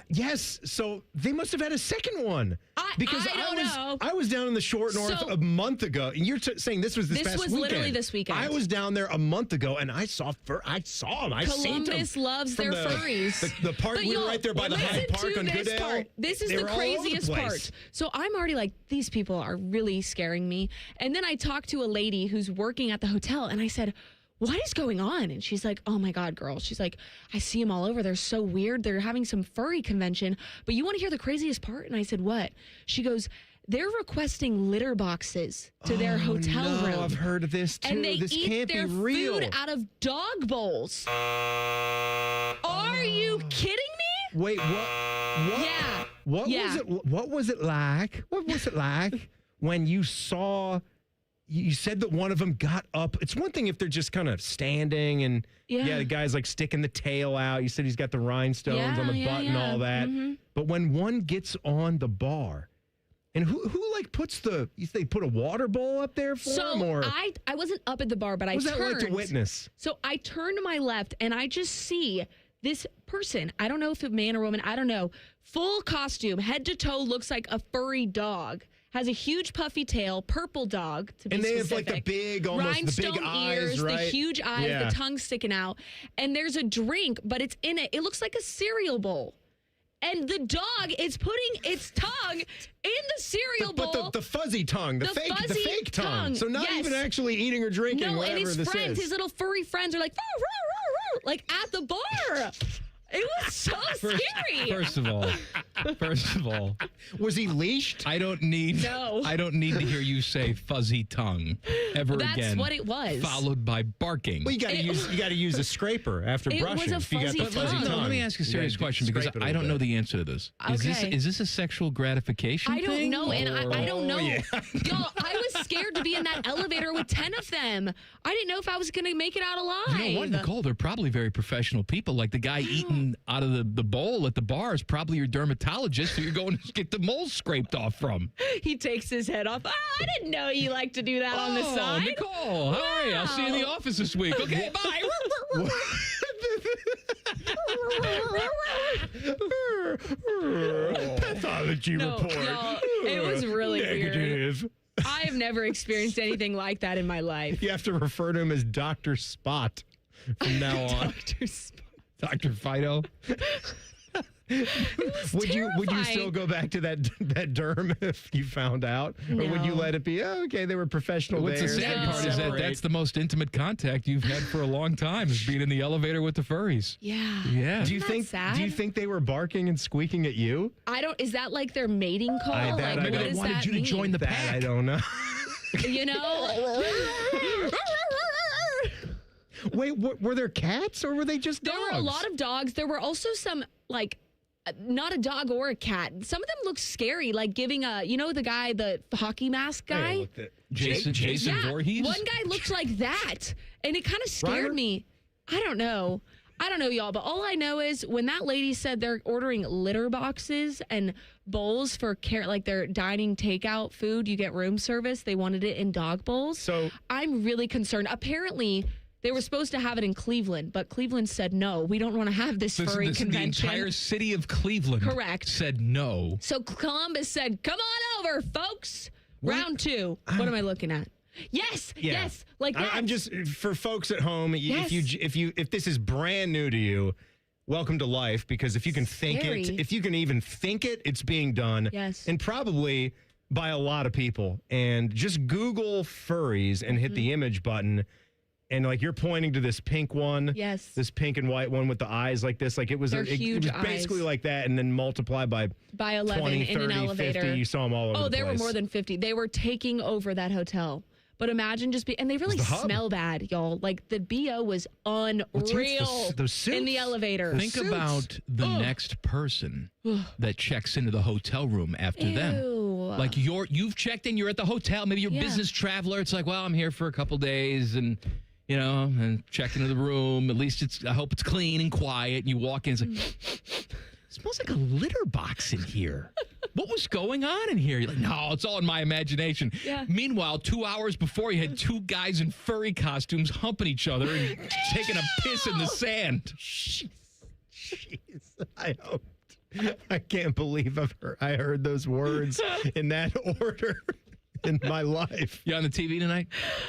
Yes, so they must have had a second one. Because I don't know. I was down in the short north a month ago, and you're saying this was this past weekend. This was literally this weekend. I was down there a month ago, and I saw them. I seen them. Columbus loves their furries. The park, we were right there by the Hyde Park on Goodale. This is the craziest part. So I'm already like, these people are really scaring me. And then I talked to a lady who's working at the hotel, and I said, what is going on? And she's like, oh my God, girl. She's like, I see them all over. They're so weird. They're having some furry convention. But you want to hear the craziest part? And I said, what? She goes, they're requesting litter boxes to their hotel room. I've heard of this too. And they this eat can't their be real. food out of dog bowls. Are you kidding me? Wait, what? Yeah. What was it like? What was it like when you saw? You said that one of them got up. It's one thing if they're just kind of standing and the guy's like sticking the tail out. You said he's got the rhinestones on the butt and all that. Mm-hmm. But when one gets on the bar, and who like puts they put a water bowl up there for him? Or I wasn't up at the bar, but I turned. What was that like to witness? So I turned to my left, and I just see this person. I don't know if a man or woman. I don't know. Full costume, head to toe, looks like a furry dog. Has a huge puffy tail, purple dog, to be specific. And they have like the big, almost rhinestone the big ears, eyes, right? the huge eyes, the tongue sticking out. And there's a drink, but it's in it. It looks like a cereal bowl. And the dog is putting its tongue in the cereal bowl. But the fuzzy tongue, the fake tongue. So not even actually eating or drinking, no, whatever and his this friends, is. his little furry friends are like, like at the bar. It was so scary. First of all, was he leashed? I don't need to hear you say fuzzy tongue ever again. That's what it was. Followed by barking. Well, you got to use a scraper after brushing. Was a fuzzy tongue. No, let me ask you a serious question because I don't know the answer to this. Okay. Is this a sexual gratification I don't thing? know, and I don't know. Yeah. Y'all, I was scared to be in that elevator with 10 of them. I didn't know if I was going to make it out alive. You know what, Nicole? They're probably very professional people. Like the guy eating out of the bowl at the bar is probably your dermatologist who you're going to get the moles scraped off from. He takes his head off. I didn't know you like to do that on the side. Nicole, hi. I'll see you in the office this week. Okay, bye. Pathology report. Y'all, it was really negative. Weird. I have never experienced anything like that in my life. You have to refer to him as Dr. Spot from now on. Dr. Spot. Dr. Fido. Would you still go back to that derm if you found out, or would you let it be? Oh, okay, they were professional. What's the sad part is that's the most intimate contact you've had for a long time is being in the elevator with the furries. Yeah. Do you think they were barking and squeaking at you? Is that like their mating call? Maybe they wanted you to join the pack. I don't know. You know. Wait, were there cats or were they just dogs? There were a lot of dogs. There were also some like not a dog or a cat. Some of them look scary, like giving the guy, the hockey mask guy. Jason Voorhees? One guy looked like that, and it kind of scared me. I don't know, y'all, but all I know is when that lady said they're ordering litter boxes and bowls for like their dining takeout food, you get room service. They wanted it in dog bowls. So I'm really concerned. Apparently, they were supposed to have it in Cleveland, but Cleveland said no. We don't want to have this furry convention. The entire city of Cleveland, correct, said no. So Columbus said, "Come on over, folks." Round 2. What am I looking at? Yes, like that. I'm just for folks at home. If this is brand new to you, welcome to life. Because if you can think it, if you can even think it, it's being done. Yes, and probably by a lot of people. And just Google furries and hit the image button. And like you're pointing to this pink one, this pink and white one with the eyes like this, like it was huge it was basically like that, and then multiply by 11 20, in 30, an elevator. 50. You saw them all over. Oh, the there place. were more than 50. They were taking over that hotel. But imagine and they really smell bad, y'all. Like the BO was unreal in the elevator. Think about the next person that checks into the hotel room after them. Like you've checked in, you're at the hotel, maybe you're a business traveler. It's like, well, I'm here for a couple days and and check into the room. At least I hope it's clean and quiet. And you walk in, it's like, smells like a litter box in here. What was going on in here? You're like, no, it's all in my imagination. Yeah. Meanwhile, 2 hours before, you had 2 guys in furry costumes humping each other and taking a piss in the sand. Jeez. I can't believe I heard those words in that order. In my life. You on the TV tonight?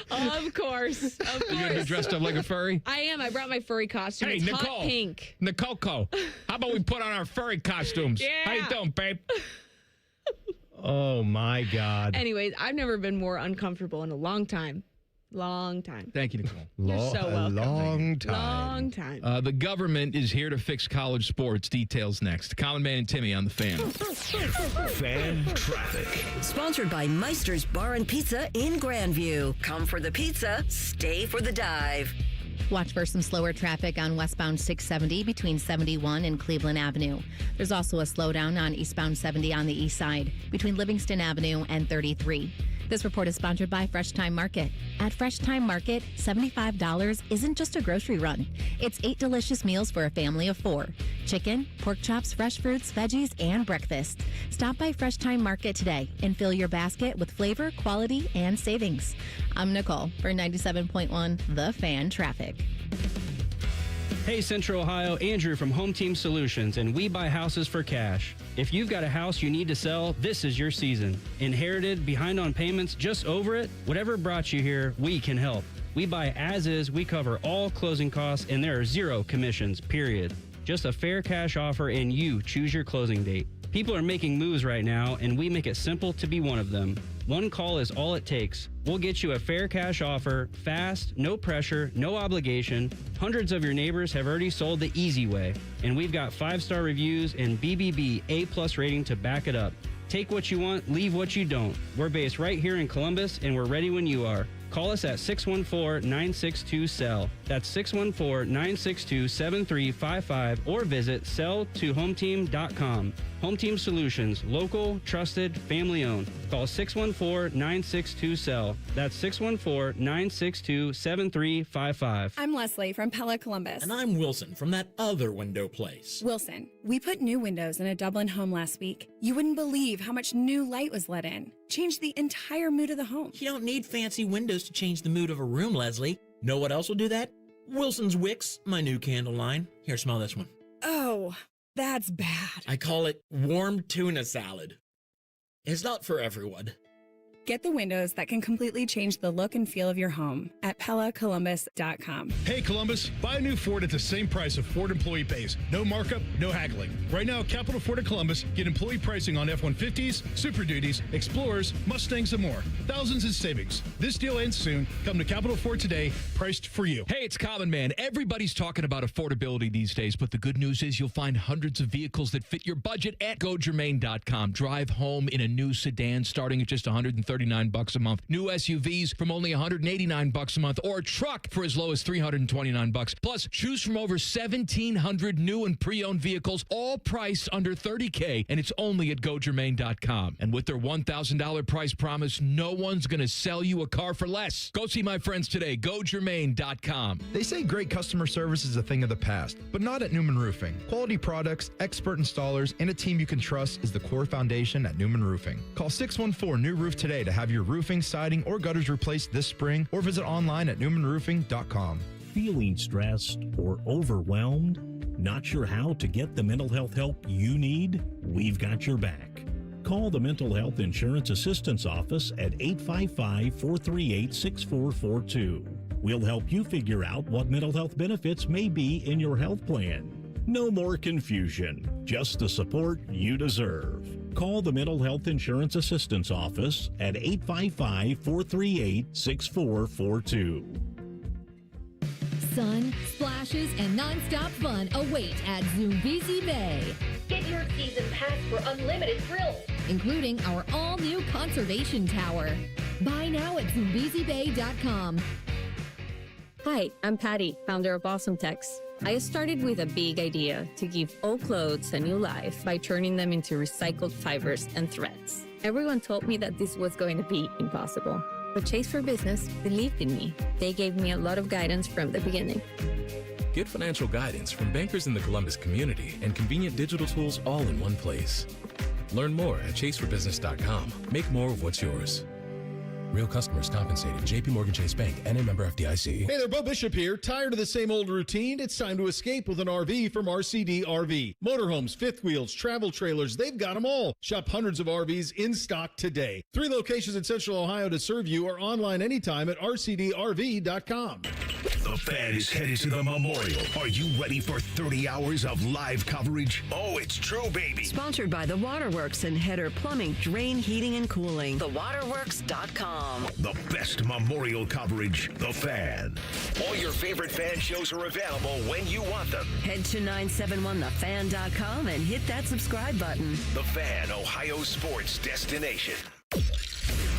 Of course. You gonna be dressed up like a furry? I am. I brought my furry costume. Hey, it's Nicole. hot pink. Nicole, how about we put on our furry costumes? Yeah. How you doing, babe? Oh, my God. Anyways, I've never been more uncomfortable in a long time. Long time. Thank you, Nicole. You're so welcome. Long time. Long time. The government is here to fix college sports. Details next. Common Man and Timmy on the Fan. Fan traffic. Sponsored by Meister's Bar and Pizza in Grandview. Come for the pizza, stay for the dive. Watch for some slower traffic on westbound 670 between 71 and Cleveland Avenue. There's also a slowdown on eastbound 70 on the east side between Livingston Avenue and 33. This report is sponsored by Fresh Time Market. At Fresh Time Market, $75 isn't just a grocery run. It's 8 delicious meals for a family of 4. Chicken, pork chops, fresh fruits, veggies, and breakfast. Stop by Fresh Time Market today and fill your basket with flavor, quality, and savings. I'm Nicole for 97.1 The Fan Traffic. Hey Central Ohio, Andrew from Home Team Solutions, and we buy houses for cash. If you've got a house you need to sell, this is your season. Inherited, behind on payments, just over it? Whatever brought you here, we can help. We buy as is, we cover all closing costs, and there are 0 commissions, period. Just a fair cash offer and you choose your closing date. People are making moves right now, and we make it simple to be one of them. One call is all it takes. We'll get you a fair cash offer, fast, no pressure, no obligation. Hundreds of your neighbors have already sold the easy way, and we've got 5-star reviews and BBB A+ rating to back it up. Take what you want, leave what you don't. We're based right here in Columbus, and we're ready when you are. Call us at 614-962-SELL. That's 614-962-7355 or visit selltohometeam.com. Home Team Solutions, local, trusted, family owned. Call 614-962-SELL. That's 614-962-7355. I'm Leslie from Pella Columbus. And I'm Wilson from that other window place. Wilson, we put new windows in a Dublin home last week. You wouldn't believe how much new light was let in. Changed the entire mood of the home. You don't need fancy windows to change the mood of a room, Leslie. Know what else will do that? Wilson's Wicks, my new candle line. Here, smell this one. Oh, that's bad. I call it warm tuna salad. It's not for everyone. Get the windows that can completely change the look and feel of your home at PellaColumbus.com. Hey, Columbus, buy a new Ford at the same price of Ford employee pays. No markup, no haggling. Right now, Capital Ford at Columbus, get employee pricing on F-150s, Super Duties, Explorers, Mustangs, and more. Thousands in savings. This deal ends soon. Come to Capital Ford today, priced for you. Hey, it's Common Man. Everybody's talking about affordability these days, but the good news is you'll find hundreds of vehicles that fit your budget at GoGermain.com. Drive home in a new sedan starting at just $130 $139 a month. New SUVs from only $189 a month, or a truck for as low as $329. Plus, choose from over 1,700 new and pre-owned vehicles, all priced under $30K, and it's only at GoGermain.com. And with their $1,000 price promise, no one's going to sell you a car for less. Go see my friends today. GoGermain.com. They say great customer service is a thing of the past, but not at Newman Roofing. Quality products, expert installers, and a team you can trust is the core foundation at Newman Roofing. Call 614-NEW-ROOF today to have your roofing, siding, or gutters replaced this spring, or visit online at newmanroofing.com. Feeling stressed or overwhelmed? Not sure how to get the mental health help you need? We've got your back. Call the Mental Health Insurance Assistance Office at 855-438-6442. We'll help you figure out what mental health benefits may be in your health plan. No more confusion, just the support you deserve. Call the Mental Health Insurance Assistance Office at 855-438-6442. Sun, splashes, and nonstop fun await at Zoombezi Bay. Get your season pass for unlimited thrills, including our all-new conservation tower. Buy now at ZoombeziBay.com. Hi, I'm Patty, founder of Awesome Tex. I started with a big idea to give old clothes a new life by turning them into recycled fibers and threads. Everyone told me that this was going to be impossible, but Chase for Business believed in me. They gave me a lot of guidance from the beginning. Get financial guidance from bankers in the Columbus community and convenient digital tools all in one place. Learn more at chaseforbusiness.com. Make more of what's yours. Real customers compensated. JP Morgan Chase Bank, N.A. member FDIC. Hey there, Bo Bishop here. Tired of the same old routine? It's time to escape with an RV from RCD RV. Motorhomes, fifth wheels, travel trailers, they've got them all. Shop hundreds of RVs in stock today. 3 locations in Central Ohio to serve you, or online anytime at rcdrv.com. The Fan is headed to the Memorial. Are you ready for 30 hours of live coverage? Oh, it's true, baby. Sponsored by The Waterworks and Header Plumbing, Drain, Heating, and Cooling. TheWaterworks.com. The best Memorial coverage, The Fan. All your favorite fan shows are available when you want them. Head to 971thefan.com and hit that subscribe button. The Fan, Ohio sports destination.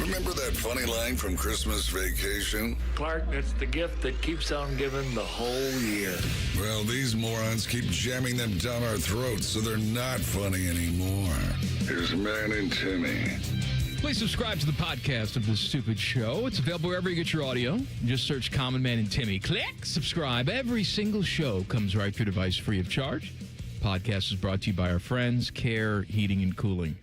Remember that funny line from Christmas Vacation? Clark, it's the gift that keeps on giving the whole year. Well, these morons keep jamming them down our throats, so they're not funny anymore. Here's Man and Timmy. Please subscribe to the podcast of This Stupid Show. It's available wherever you get your audio. Just search Common Man and Timmy. Click subscribe. Every single show comes right to your device free of charge. Podcast is brought to you by our friends, Care Heating and Cooling.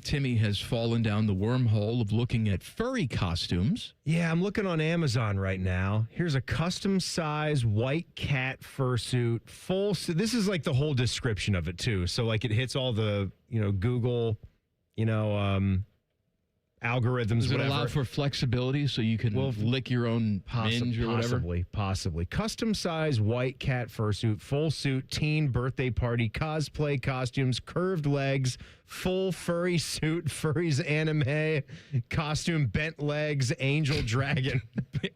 Timmy has fallen down the wormhole of looking at furry costumes. Yeah, I'm looking on Amazon right now. Here's a custom-size white cat fursuit, full. This is like the whole description of it too. So like it hits all the Google, algorithms. Does it whatever. allow for flexibility so you can lick your own minge or whatever? Possibly. Custom-size white cat fursuit, full suit, teen birthday party, cosplay costumes, curved legs, full furry suit, furries anime, costume, bent legs, angel dragon.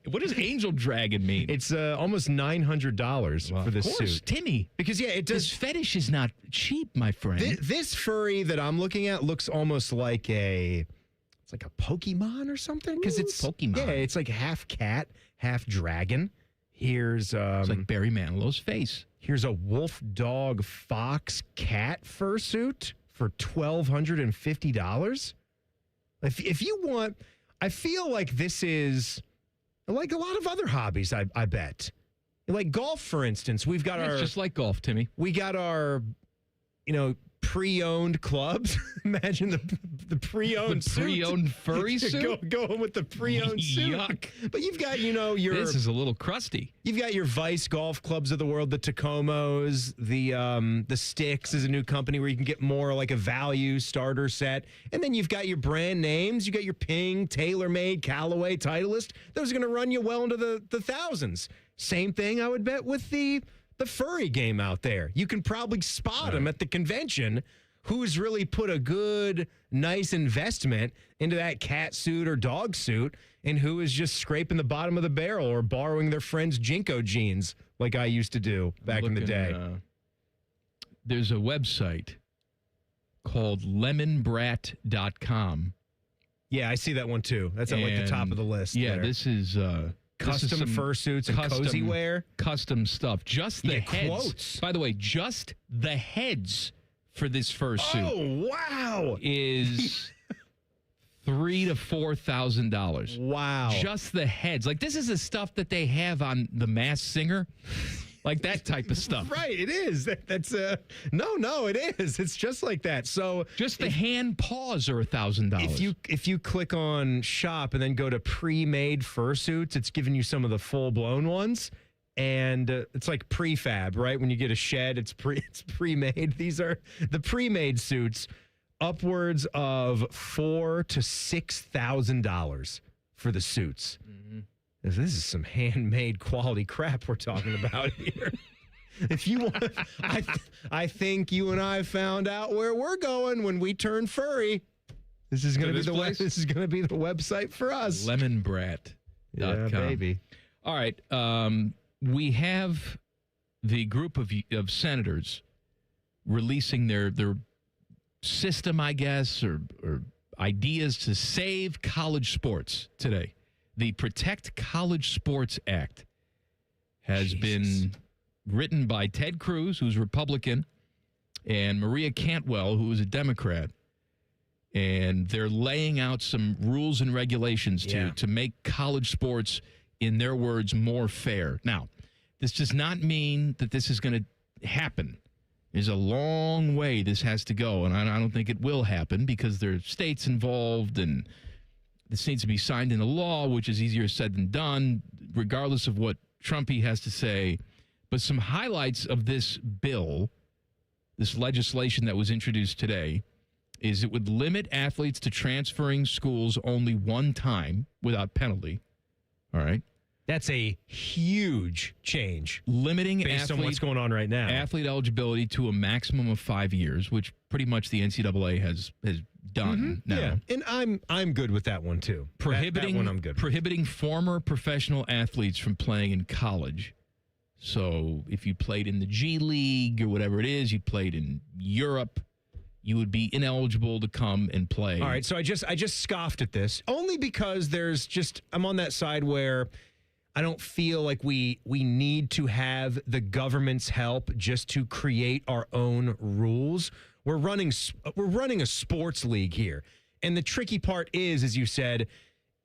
What does angel dragon mean? It's almost $900 for this of course, suit. Timmy. Because, yeah, it does. This fetish is not cheap, my friend. This furry that I'm looking at looks almost like a Pokemon or something. Because it's Pokemon. Yeah, it's like half cat, half dragon. Here's it's like Barry Manilow's face. Here's a wolf, dog, fox, cat fursuit for $1,250. If you want, I feel like this is like a lot of other hobbies. I bet, like golf, for instance. We've got It's just like golf, Timmy. We got our, pre-owned clubs. Imagine the pre-owned suit. Pre-owned furry suit? Going with the pre-owned suit. Yuck. But you've got, your... This is a little crusty. You've got your Vice golf clubs of the world, the Tacomos, the Sticks is a new company where you can get more like a value starter set. And then you've got your brand names. You got your Ping, TaylorMade, Callaway, Titleist. Those are going to run you well into the thousands. Same thing, I would bet, with the furry game out there. You can probably spot them at the convention who's really put a good, nice investment into that cat suit or dog suit and who is just scraping the bottom of the barrel or borrowing their friend's Jinko jeans like I used to do back in the day. There's a website called lemonbrat.com. Yeah, I see that one too. That's at like the top of the list. Yeah, there. this is Custom some fursuits and cozy wear. Custom stuff. Just the heads. Quotes. By the way, just the heads for this fursuit. Oh, wow. Is $3,000 to $4,000. Wow. Just the heads. Like, this is the stuff that they have on The Masked Singer. Like that type of stuff. Right, it is. That's no, it is. It's just like that. So just the hand paws are $1,000. If you click on shop and then go to pre-made fursuits, it's giving you some of the full-blown ones. And it's like prefab, right? When you get a shed, it's pre-made. These are the pre-made suits, upwards of $4,000 to $6,000 for the suits. Mm-hmm. This is some handmade quality crap we're talking about here. If you want, I think you and I found out where we're going when we turn furry. This is going to be this is going to be the website for us. Lemonbrat.com. Yeah, baby. All right. We have the group of senators releasing their system, I guess, or ideas to save college sports today. The Protect College Sports Act has been written by Ted Cruz, who's Republican, and Maria Cantwell, who is a Democrat. And they're laying out some rules and regulations to make college sports, in their words, more fair. Now, this does not mean that this is going to happen. There's a long way this has to go, and I don't think it will happen because there are states involved, and this needs to be signed into law, which is easier said than done, regardless of what Trumpy has to say. But some highlights of this bill, this legislation that was introduced today, is it would limit athletes to transferring schools only one time without penalty. All right. That's a huge change. Limiting based on what's going on right now. Athlete eligibility to a maximum of 5 years, which pretty much the NCAA has done now. Yeah. And I'm good with that one too. Prohibiting that one I'm good with. Prohibiting former professional athletes from playing in college. So if you played in the G League or whatever it is, you played in Europe, you would be ineligible to come and play. All right, so I just scoffed at this only because I'm on that side where I don't feel like we need to have the government's help just to create our own rules. We're running a sports league here. And the tricky part is, as you said,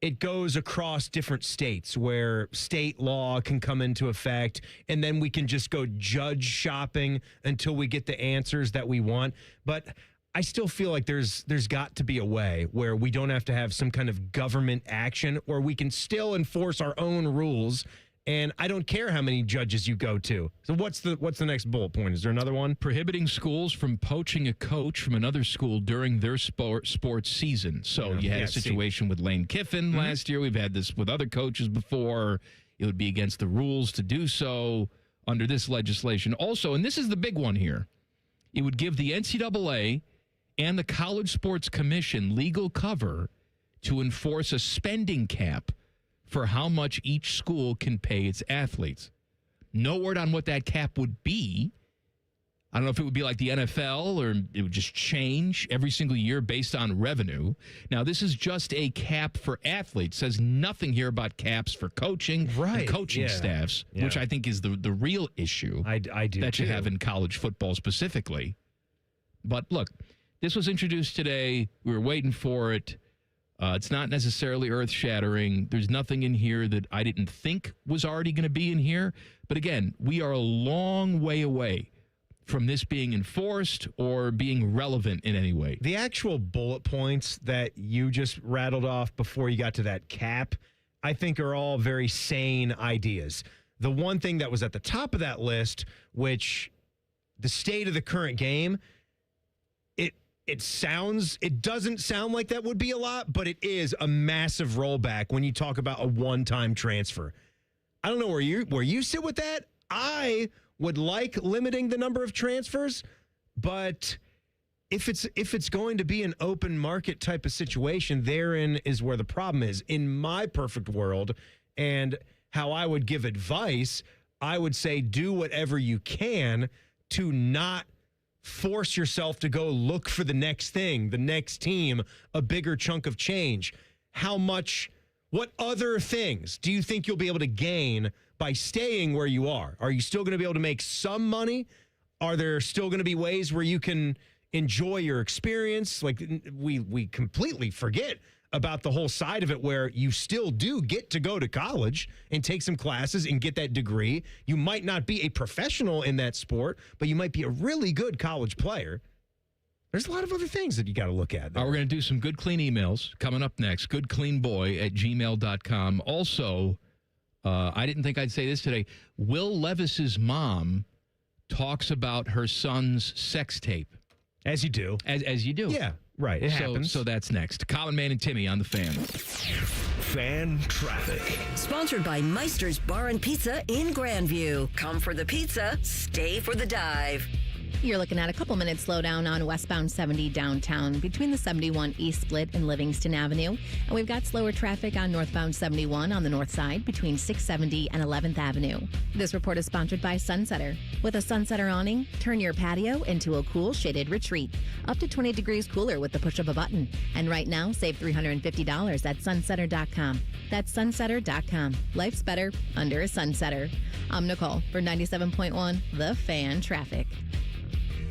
it goes across different states where state law can come into effect, and then we can just go judge shopping until we get the answers that we want. But I still feel like there's got to be a way where we don't have to have some kind of government action, where we can still enforce our own rules. And I don't care how many judges you go to. So what's the next bullet point? Is there another one? Prohibiting schools from poaching a coach from another school during their sports season. So you had a situation with Lane Kiffin last year. We've had this with other coaches before. It would be against the rules to do so under this legislation. Also, and this is the big one here, it would give the NCAA and the College Sports Commission legal cover to enforce a spending cap for how much each school can pay its athletes. No word on what that cap would be. I don't know if it would be like the NFL or it would just change every single year based on revenue. Now, this is just a cap for athletes. It says nothing here about caps for coaching and coaching staffs, which I think is the real issue I do that you have in college football specifically. But look, this was introduced today. We were waiting for it. It's not necessarily earth-shattering. There's nothing in here that I didn't think was already going to be in here. But again, we are a long way away from this being enforced or being relevant in any way. The actual bullet points that you just rattled off before you got to that cap, I think are all very sane ideas. The one thing that was at the top of that list, which the state of the current game, it doesn't sound like that would be a lot, but it is a massive rollback when you talk about a one-time transfer. I don't know where you sit with that. I would like limiting the number of transfers, but if it's going to be an open market type of situation, therein is where the problem is. In my perfect world, and how I would give advice, I would say do whatever you can to not force yourself to go look for the next thing, the next team, a bigger chunk of change? What other things do you think you'll be able to gain by staying where you are? Are you still going to be able to make some money? Are there still going to be ways where you can enjoy your experience? Like, we completely forget about the whole side of it where you still do get to go to college and take some classes and get that degree. You might not be a professional in that sport, but you might be a really good college player. There's a lot of other things that you got to look at. We're going to do some good, clean emails coming up next. goodcleanboy@gmail.com. Also, I didn't think I'd say this today. Will Levis's mom talks about her son's sex tape. As you do. As you do. Yeah, right. It happens. So that's next. Common Man and Timmy on the Fan. Fan traffic. Sponsored by Meister's Bar and Pizza in Grandview. Come for the pizza, stay for the dive. You're looking at a couple minutes slowdown on westbound 70 downtown between the 71 East Split and Livingston Avenue. And we've got slower traffic on northbound 71 on the north side between 670 and 11th Avenue. This report is sponsored by Sunsetter. With a Sunsetter awning, turn your patio into a cool shaded retreat. Up to 20 degrees cooler with the push of a button. And right now, save $350 at sunsetter.com. That's sunsetter.com. Life's better under a Sunsetter. I'm Nicole for 97.1 The Fan Traffic.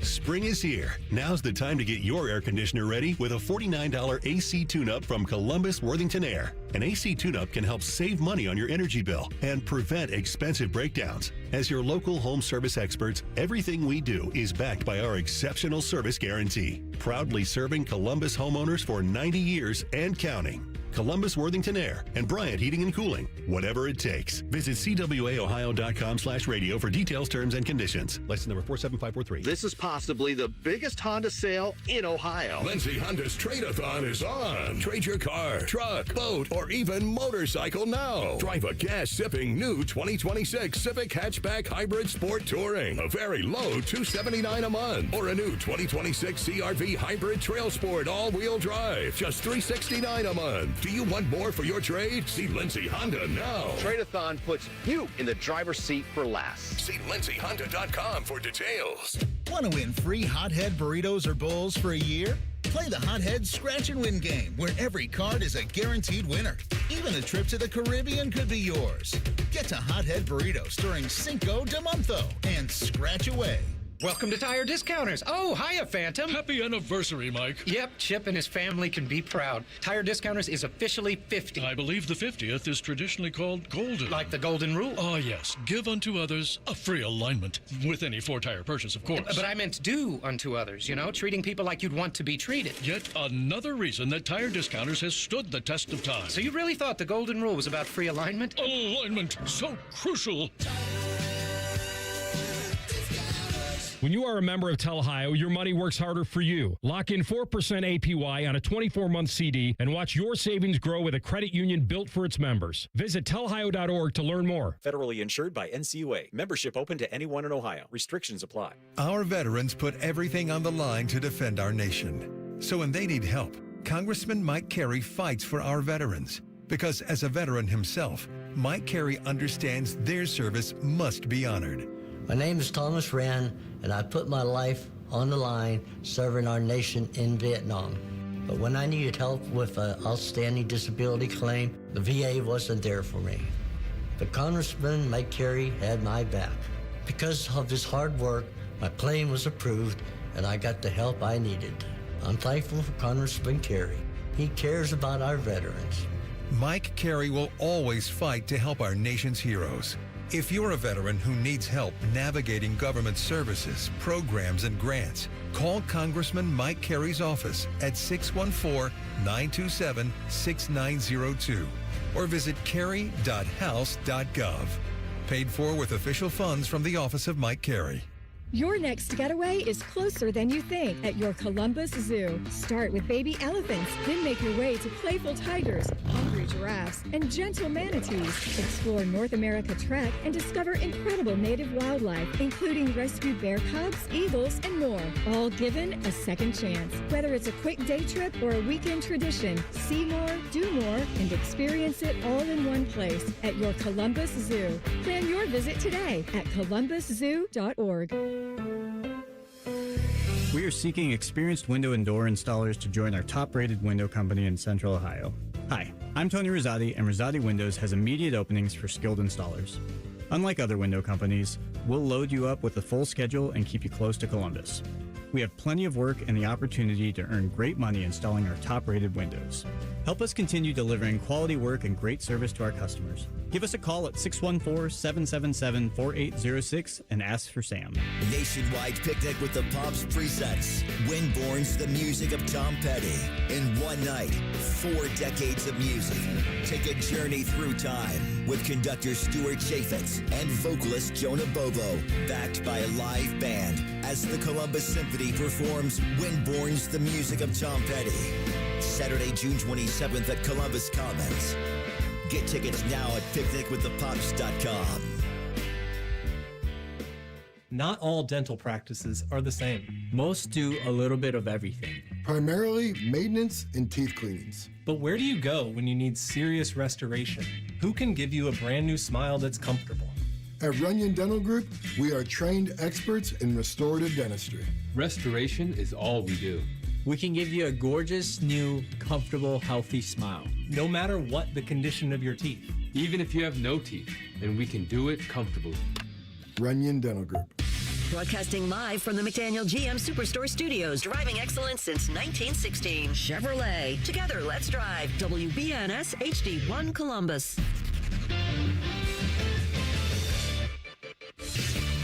Spring is here. Now's the time to get your air conditioner ready with a $49 AC tune-up from Columbus Worthington Air. An AC tune-up can help save money on your energy bill and prevent expensive breakdowns. As your local home service experts, everything we do is backed by our exceptional service guarantee. Proudly serving Columbus homeowners for 90 years and counting. Columbus Worthington Air and Bryant Heating and Cooling. Whatever it takes. Visit cwaohio.com/radio for details, terms, and conditions. License number 47543. This is possibly the biggest Honda sale in Ohio. Lindsay Honda's Trade-a-thon is on. Trade your car, truck, boat, or even motorcycle now. Drive a gas-sipping new 2026 Civic Hatchback Hybrid Sport Touring. A very low $279 a month. Or a new 2026 CRV Hybrid Trail Sport all-wheel drive. Just $369 a month. Do you want more for your trade? See Lindsay Honda now. Trade-a-thon puts you in the driver's seat for less. See lindsayhonda.com for details. Want to win free Hothead burritos or bowls for a year? Play the Hothead Scratch and Win game, where every card is a guaranteed winner. Even a trip to the Caribbean could be yours. Get to Hothead Burritos during Cinco de Monto and scratch away. Welcome to Tire Discounters. Oh, hiya, Phantom. Happy anniversary, Mike. Yep, Chip and his family can be proud. Tire Discounters is officially 50. I believe the 50th is traditionally called golden. Like the golden rule? Ah, yes. Give unto others a free alignment. With any four-tire purchase, of course. But I meant do unto others, you know, treating people like you'd want to be treated. Yet another reason that Tire Discounters has stood the test of time. So you really thought the golden rule was about free alignment? Alignment, so crucial. When you are a member of Tel-Ohio, your money works harder for you. Lock in 4% APY on a 24-month CD and watch your savings grow with a credit union built for its members. Visit telohio.org to learn more. Federally insured by NCUA. Membership open to anyone in Ohio. Restrictions apply. Our veterans put everything on the line to defend our nation. So when they need help, Congressman Mike Carey fights for our veterans. Because as a veteran himself, Mike Carey understands their service must be honored. My name is Thomas Rand, and I put my life on the line serving our nation in Vietnam. But when I needed help with an outstanding disability claim, the VA wasn't there for me. But Congressman Mike Carey had my back. Because of his hard work, my claim was approved, and I got the help I needed. I'm thankful for Congressman Carey. He cares about our veterans. Mike Carey will always fight to help our nation's heroes. If you're a veteran who needs help navigating government services, programs, and grants, call Congressman Mike Carey's office at 614-927-6902 or visit carey.house.gov. Paid for with official funds from the Office of Mike Carey. Your next getaway is closer than you think at your Columbus Zoo. Start with baby elephants, then make your way to playful tigers, hungry giraffes, and gentle manatees. Explore North America Trek and discover incredible native wildlife, including rescued bear cubs, eagles, and more, all given a second chance. Whether it's a quick day trip or a weekend tradition, see more, do more, and experience it all in one place at your Columbus Zoo. Plan your visit today at columbuszoo.org. We are seeking experienced window and door installers to join our top-rated window company in Central Ohio. Hi, I'm Tony Rosati, and Rosati Windows has immediate openings for skilled installers. Unlike other window companies, we'll load you up with a full schedule and keep you close to Columbus. We have plenty of work and the opportunity to earn great money installing our top-rated windows. Help us continue delivering quality work and great service to our customers. Give us a call at 614-777-4806 and ask for Sam. Nationwide picnic with the Pops presents Windborne's The Music of Tom Petty. In one night, 4 decades of music. Take a journey through time with conductor Stuart Chaffetz and vocalist Jonah Bobo, backed by a live band as the Columbus Symphony performs Windborne's The Music of Tom Petty. Saturday, June 27th at Columbus Commons. Get tickets now at picnicwiththepops.com. Not all dental practices are the same. Most do a little bit of everything. Primarily maintenance and teeth cleanings. But where do you go when you need serious restoration? Who can give you a brand new smile that's comfortable? At Runyon Dental Group, we are trained experts in restorative dentistry. Restoration is all we do. We can give you a gorgeous, new, comfortable, healthy smile, no matter what the condition of your teeth. Even if you have no teeth, and we can do it comfortably. Runyon Dental Group. Broadcasting live from the McDaniel GM Superstore Studios, driving excellence since 1916. Chevrolet. Together, let's drive. WBNS HD1 Columbus.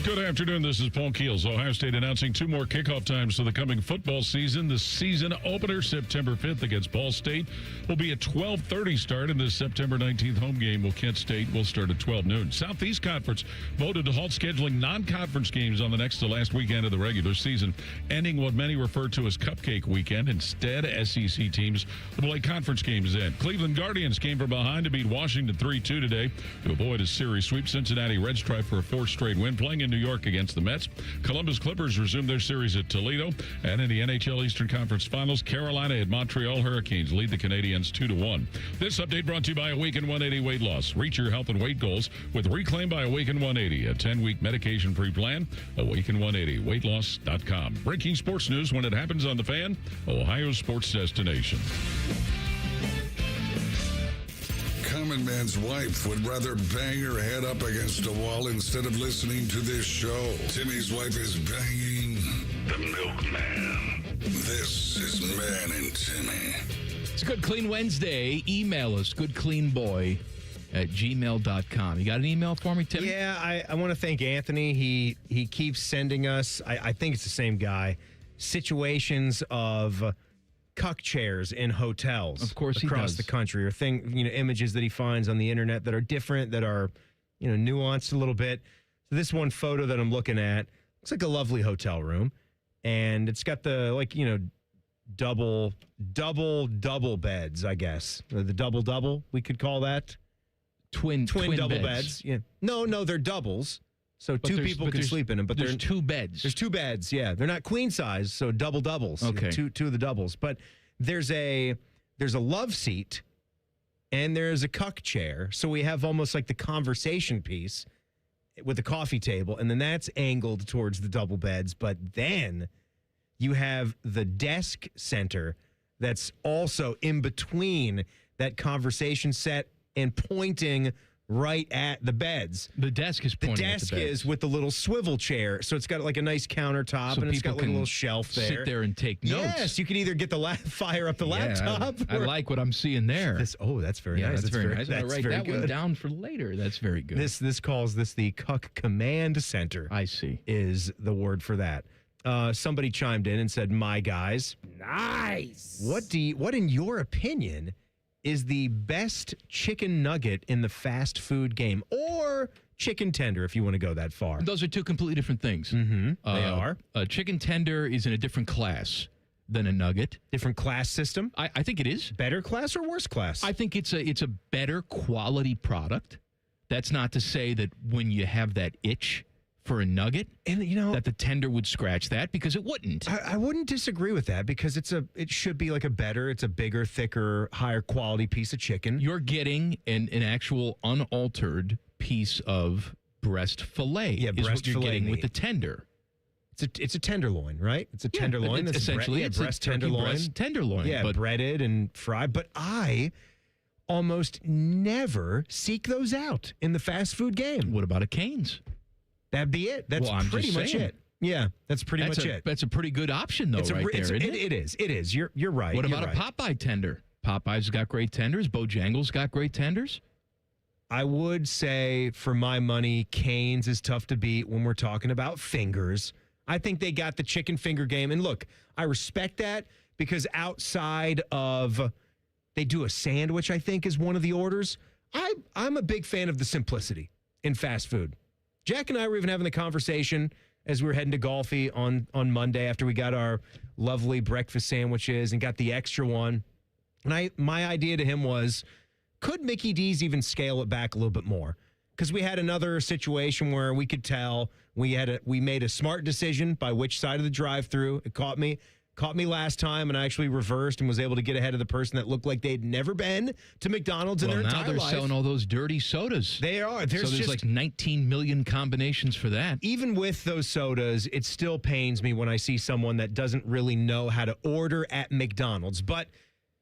Good afternoon. This is Paul Keels. Ohio State announcing 2 more kickoff times for the coming football season. The season opener, September 5th against Ball State, will be a 12:30 start, and the September 19th home game will Kent State will start at 12 noon. Southeast Conference voted to halt scheduling non-conference games on the next to last weekend of the regular season, ending what many refer to as Cupcake Weekend. Instead, SEC teams will play conference games then. Cleveland Guardians came from behind to beat Washington 3-2 today to avoid a series sweep. Cincinnati Reds try for a 4th straight win, playing in New York against the Mets. Columbus Clippers resume their series at Toledo. And in the NHL Eastern Conference Finals, Carolina at Montreal Hurricanes lead the Canadiens 2-1. This update brought to you by Awaken 180 Weight Loss. Reach your health and weight goals with Reclaim by Awaken 180, a 10-week medication-free plan. Awaken 180, weightloss.com. Breaking sports news when it happens on The Fan, Ohio's sports destination. Common Man's wife would rather bang her head up against a wall instead of listening to this show. Timmy's wife is banging the milkman. This is Man and Timmy. It's a Good Clean Wednesday. Email us, goodcleanboy@gmail.com. You got an email for me, Tim? Yeah, I want to thank Anthony. He keeps sending us, I think it's the same guy, situations of cuck chairs in hotels, of course, across the country, or images that he finds on the internet that are different, that are nuanced a little bit. So this one photo that I'm looking at looks like a lovely hotel room, and it's got the double beds, I guess. The double we could call that twin double beds. Yeah, no, they're doubles. So two people can sleep in them, but there's 2 beds. There's 2 beds, yeah. They're not queen size, so doubles. Okay. Two of the doubles. But there's a love seat and there's a cuck chair. So we have almost like the conversation piece with the coffee table, and then that's angled towards the double beds. But then you have the desk center that's also in between that conversation set and pointing right at the beds. The desk is pointing at the beds. The desk is with the little swivel chair. So it's got like a nice countertop, and it's got like a little shelf there. Sit there and take notes. Yes, you can either get fire up the laptop. I like what I'm seeing there. That's very nice. That's very nice. That's write very that good. one down for later. That's very good. This calls this the Cuck Command Center. I see. Is the word for that. Somebody chimed in and said, "My guys, nice. What in your opinion is the best chicken nugget in the fast food game, or chicken tender, if you want to go that far?" Those are 2 completely different things. Mm-hmm. They are. A chicken tender is in a different class than a nugget. Different class system? I think it is. Better class or worse class? I think it's a better quality product. That's not to say that when you have that itch for a nugget, and that the tender would scratch that, because it wouldn't. I wouldn't disagree with that, because it should be like it's a bigger, thicker, higher quality piece of chicken. You're getting an actual unaltered piece of breast fillet. Yeah, is breast what you're fillet getting meat with the tender. It's a tenderloin, right? It's a tenderloin. It's essentially it's breast tenderloin. Breast tenderloin. Yeah, breaded and fried. But I almost never seek those out in the fast food game. What about a Cane's? That'd be it. That's pretty much it. Yeah, that's pretty much it. That's a pretty good option, though, right there, isn't it? It is. It is. You're right. What about a Popeye tender? Popeye's got great tenders. Bojangles got great tenders. I would say, for my money, Cane's is tough to beat when we're talking about fingers. I think they got the chicken finger game. And look, I respect that because outside of they do a sandwich, I think, is one of the orders. I'm a big fan of the simplicity in fast food. Jack and I were even having the conversation as we were heading to Golfy on Monday after we got our lovely breakfast sandwiches and got the extra one. And my idea to him was, could Mickey D's even scale it back a little bit more? Because we had another situation where we could tell we made a smart decision by which side of the drive-through. It caught me last time, and I actually reversed and was able to get ahead of the person that looked like they'd never been to McDonald's in their entire life. Now they're selling all those dirty sodas. They are. There's like 19 million combinations for that. Even with those sodas, it still pains me when I see someone that doesn't really know how to order at McDonald's. But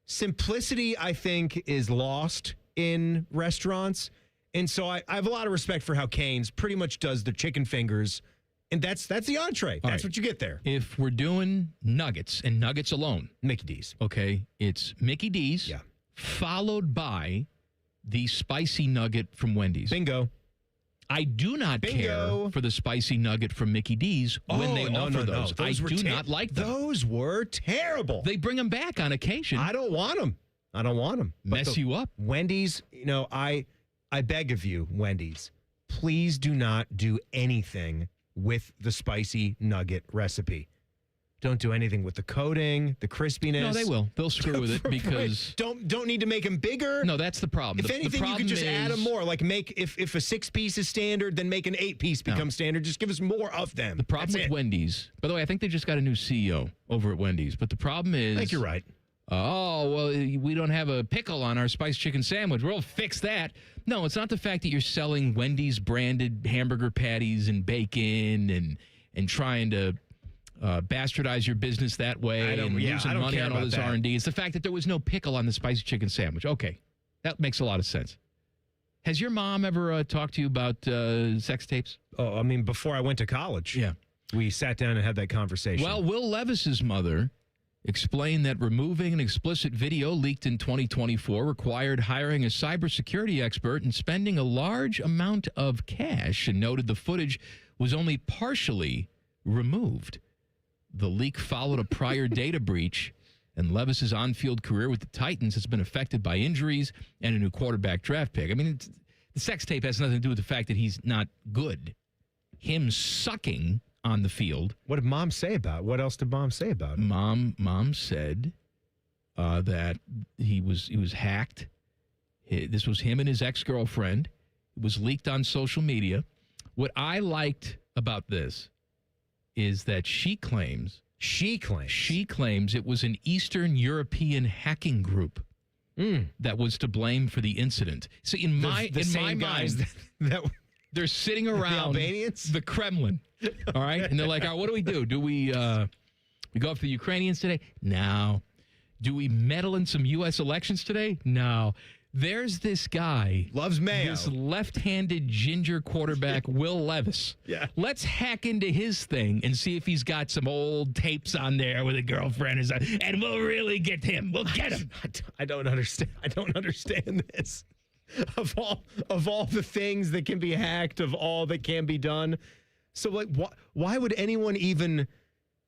simplicity, I think, is lost in restaurants. And so I have a lot of respect for how Cane's pretty much does the chicken fingers. And that's the entree. That's what you get there. If we're doing nuggets and nuggets alone. Mickey D's. Okay. It's Mickey D's. Yeah. Followed by the spicy nugget from Wendy's. Bingo. I do not care for the spicy nugget from Mickey D's when they offer those. I do not like them. Those were terrible. They bring them back on occasion. I don't want them. Mess you up. Wendy's, I beg of you, Wendy's, please do not do anything with the spicy nugget recipe. Don't do anything with the coating, the crispiness. No, they will. They'll screw with it because don't need to make them bigger. No, that's the problem. If anything, you could just add them more. Like if a 6-piece is standard, then make an 8-piece become standard. Just give us more of them. The problem with Wendy's, by the way, I think they just got a new CEO over at Wendy's. But the problem is, I think you're right. Oh, well, we don't have a pickle on our spiced chicken sandwich. We'll fix that. No, it's not the fact that you're selling Wendy's branded hamburger patties and bacon and trying to bastardize your business that way and losing money on all this R&D. It's the fact that there was no pickle on the spicy chicken sandwich. Okay, that makes a lot of sense. Has your mom ever talked to you about sex tapes? Oh, I mean, before I went to college. Yeah. We sat down and had that conversation. Well, Will Levis's mother explained that removing an explicit video leaked in 2024 required hiring a cybersecurity expert and spending a large amount of cash, and noted the footage was only partially removed. The leak followed a prior data breach, and Levis's on-field career with the Titans has been affected by injuries and a new quarterback draft pick. I mean, the sex tape has nothing to do with the fact that he's not good. Him sucking on the field. What did Mom say about it? What else did Mom say about it? Mom said that he was hacked. This was him and his ex-girlfriend. It was leaked on social media. What I liked about this is that she claims it was an Eastern European hacking group that was to blame for the incident. So in my mind, they're sitting around the Albanians, the Kremlin. All right. And they're like, all right, what do we do? Do we go after the Ukrainians today? No. Do we meddle in some U.S. elections today? No. There's this guy. Loves mayo. This left-handed ginger quarterback, Will Levis. Yeah. Let's hack into his thing and see if he's got some old tapes on there with a girlfriend. And we'll really get him. We'll get him. I don't understand. I don't understand this. Of all the things that can be hacked, of all that can be done. So, like, why would anyone even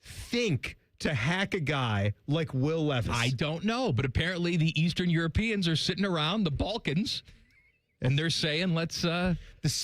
think to hack a guy like Will Levis? I don't know, but apparently the Eastern Europeans are sitting around the Balkans, and they're saying, let's hack this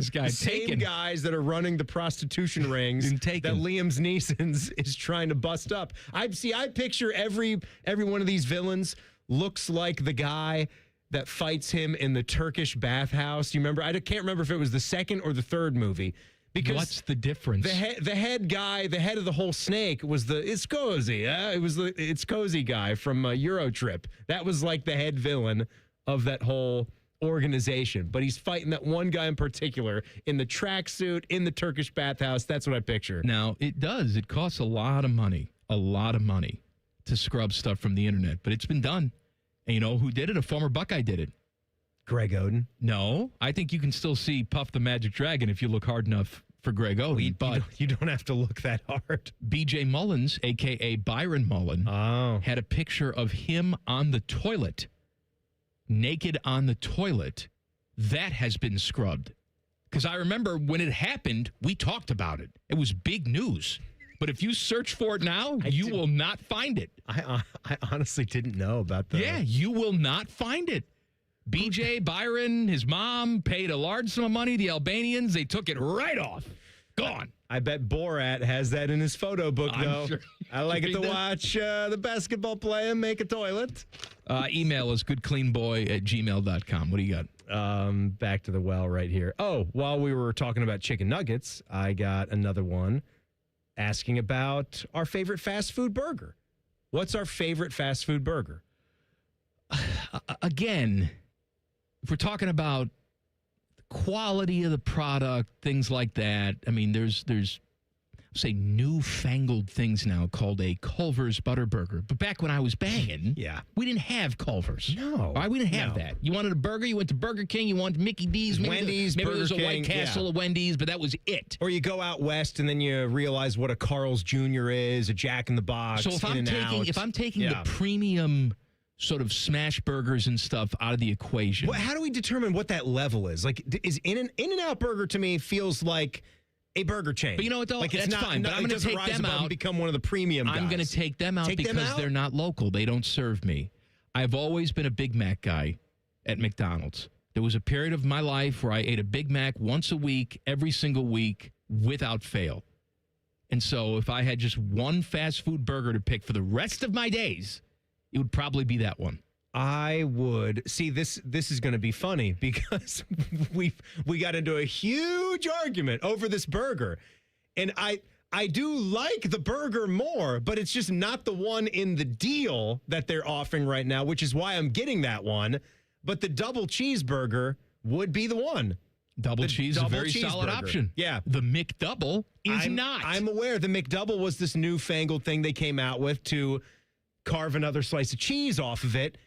guy. The same guys that are running the prostitution rings that Liam Neeson's is trying to bust up. I picture every one of these villains looks like the guy that fights him in the Turkish bathhouse. You remember? I can't remember if it was the second or the third movie. Because what's the difference? The head guy, the head of the whole snake was It's Cozy. It was the It's Cozy guy from Euro Trip. That was like the head villain of that whole organization, but he's fighting that one guy in particular in the tracksuit, in the Turkish bathhouse. That's what I picture. Now, it does. It costs a lot of money to scrub stuff from the internet, but it's been done. And you know who did it? A former Buckeye did it. Greg Oden? No. I think you can still see Puff the Magic Dragon if you look hard enough for Greg Oden. But you don't have to look that hard. BJ Mullins, a.k.a. Byron Mullen, had a picture of him on the toilet, naked on the toilet. That has been scrubbed. Because I remember when it happened, we talked about it. It was big news. But if you search for it now, you will not find it. I honestly didn't know about that. Yeah, you will not find it. BJ, Byron, his mom paid a large sum of money. The Albanians, they took it right off. Gone. I bet Borat has that in his photo book, though. Sure. I like it to watch the basketball player make a toilet. Email us goodcleanboy@gmail.com. What do you got? Back to the well right here. Oh, while we were talking about chicken nuggets, I got another one asking about our favorite fast food burger. What's our favorite fast food burger? Again, if we're talking about the quality of the product, things like that, I mean, there's say newfangled things now called a Culver's Butter Burger. But back when I was banging, we didn't have Culver's. No. We didn't have that. You wanted a burger, you went to Burger King, you wanted Mickey D's, Wendy's, maybe Burger there was a King, White Castle, a Wendy's, but that was it. Or you go out west and then you realize what a Carl's Jr. is, a Jack in the Box, So if I'm taking the premium sort of smash burgers and stuff out of the equation. Well, how do we determine what that level is? Like, is In-N-Out Burger to me feels like a burger chain. But you know what, though? Like that's fine. But I'm going to take them out and become one of the premium guys. I'm going to take them out because they're not local. They don't serve me. I've always been a Big Mac guy at McDonald's. There was a period of my life where I ate a Big Mac once a week, every single week, without fail. And so if I had just one fast food burger to pick for the rest of my days, it would probably be that one. I would see this is going to be funny because we got into a huge argument over this burger. And I do like the burger more, but it's just not the one in the deal that they're offering right now, which is why I'm getting that one. But the double cheeseburger would be the one. Double cheese is a very solid option. Yeah. The McDouble is not. I'm aware the McDouble was this newfangled thing they came out with to carve another slice of cheese off of it.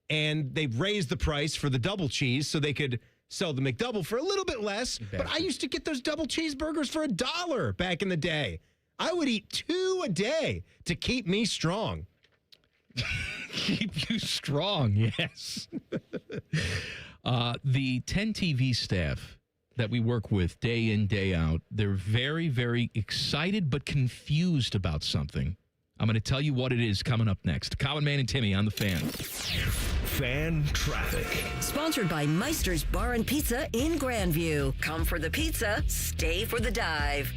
And they raised the price for the double cheese so they could sell the McDouble for a little bit less. But I used to get those double cheeseburgers for $1 back in the day. I would eat 2 a day to keep me strong. Keep you strong, yes. The 10 TV staff that we work with day in, day out, they're very, very excited but confused about something. I'm going to tell you what it is coming up next. Common Man and Timmy on the Fan. Fan Traffic. Sponsored by Meister's Bar and Pizza in Grandview. Come for the pizza, stay for the dive.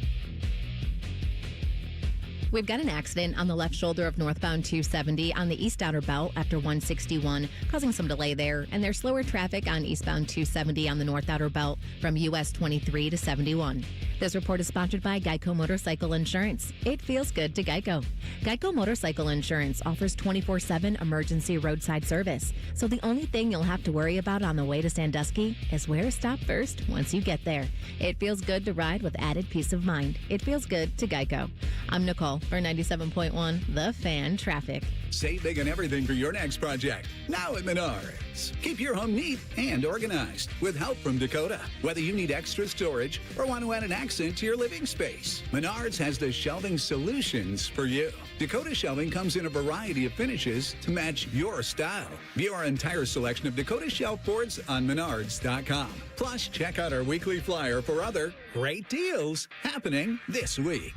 We've got an accident on the left shoulder of northbound 270 on the east outer belt after 161, causing some delay there. And there's slower traffic on eastbound 270 on the north outer belt from US 23 to 71. This report is sponsored by Geico Motorcycle Insurance. It feels good to Geico. Geico Motorcycle Insurance offers 24/7 emergency roadside service. So the only thing you'll have to worry about on the way to Sandusky is where to stop first once you get there. It feels good to ride with added peace of mind. It feels good to Geico. I'm Nicole for 97.1 The Fan Traffic. Save big on everything for your next project. Now at Menards. Keep your home neat and organized with help from Dakota. Whether you need extra storage or want to add an accent to your living space, Menards has the shelving solutions for you. Dakota shelving comes in a variety of finishes to match your style. View our entire selection of Dakota shelf boards on Menards.com. Plus, check out our weekly flyer for other great deals happening this week.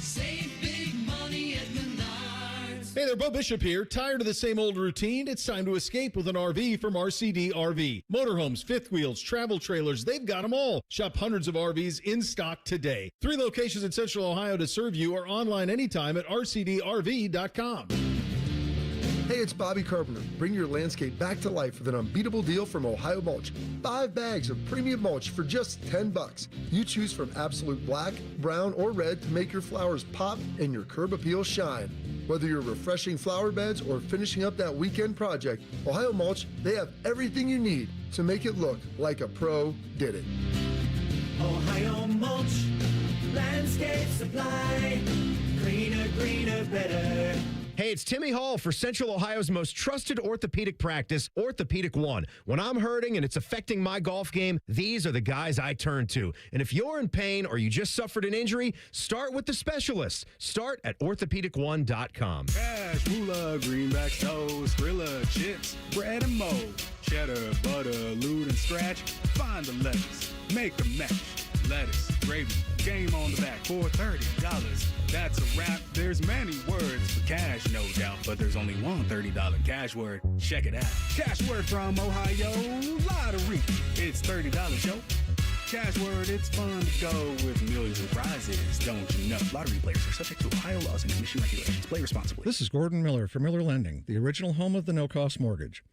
Save big money at Menards. Hey there, Bo Bishop here. Tired of the same old routine? It's time to escape with an RV from RCD RV. Motorhomes, fifth wheels, travel trailers, they've got them all. Shop hundreds of RVs in stock today. 3 locations in Central Ohio to serve you or online anytime at rcdrv.com. Hey, it's Bobby Carpenter. Bring your landscape back to life with an unbeatable deal from Ohio Mulch. 5 bags of premium mulch for just $10. You choose from absolute black, brown, or red to make your flowers pop and your curb appeal shine. Whether you're refreshing flower beds or finishing up that weekend project, Ohio Mulch, they have everything you need to make it look like a pro did it. Ohio Mulch, landscape supply, greener, greener, better. Hey, it's Timmy Hall for Central Ohio's most trusted orthopedic practice, Orthopedic One. When I'm hurting and it's affecting my golf game, these are the guys I turn to. And if you're in pain or you just suffered an injury, start with the specialists. Start at orthopedic1.com. Cash, moolah, greenbacks, toast, Grilla, chips, bread and mold, cheddar, butter, lewd and scratch. Find the lettuce, make a match. Lettuce, gravy, game on the back for $30. That's a wrap. There's many words for cash, no doubt, but there's only one $30 cash word. Check it out. Cash word from Ohio Lottery. It's $30, yo. Cash word, it's fun to go with millions of prizes, don't you know? Lottery players are subject to Ohio laws and commission regulations. Play responsibly. This is Gordon Miller for Miller Lending, the original home of the no-cost mortgage.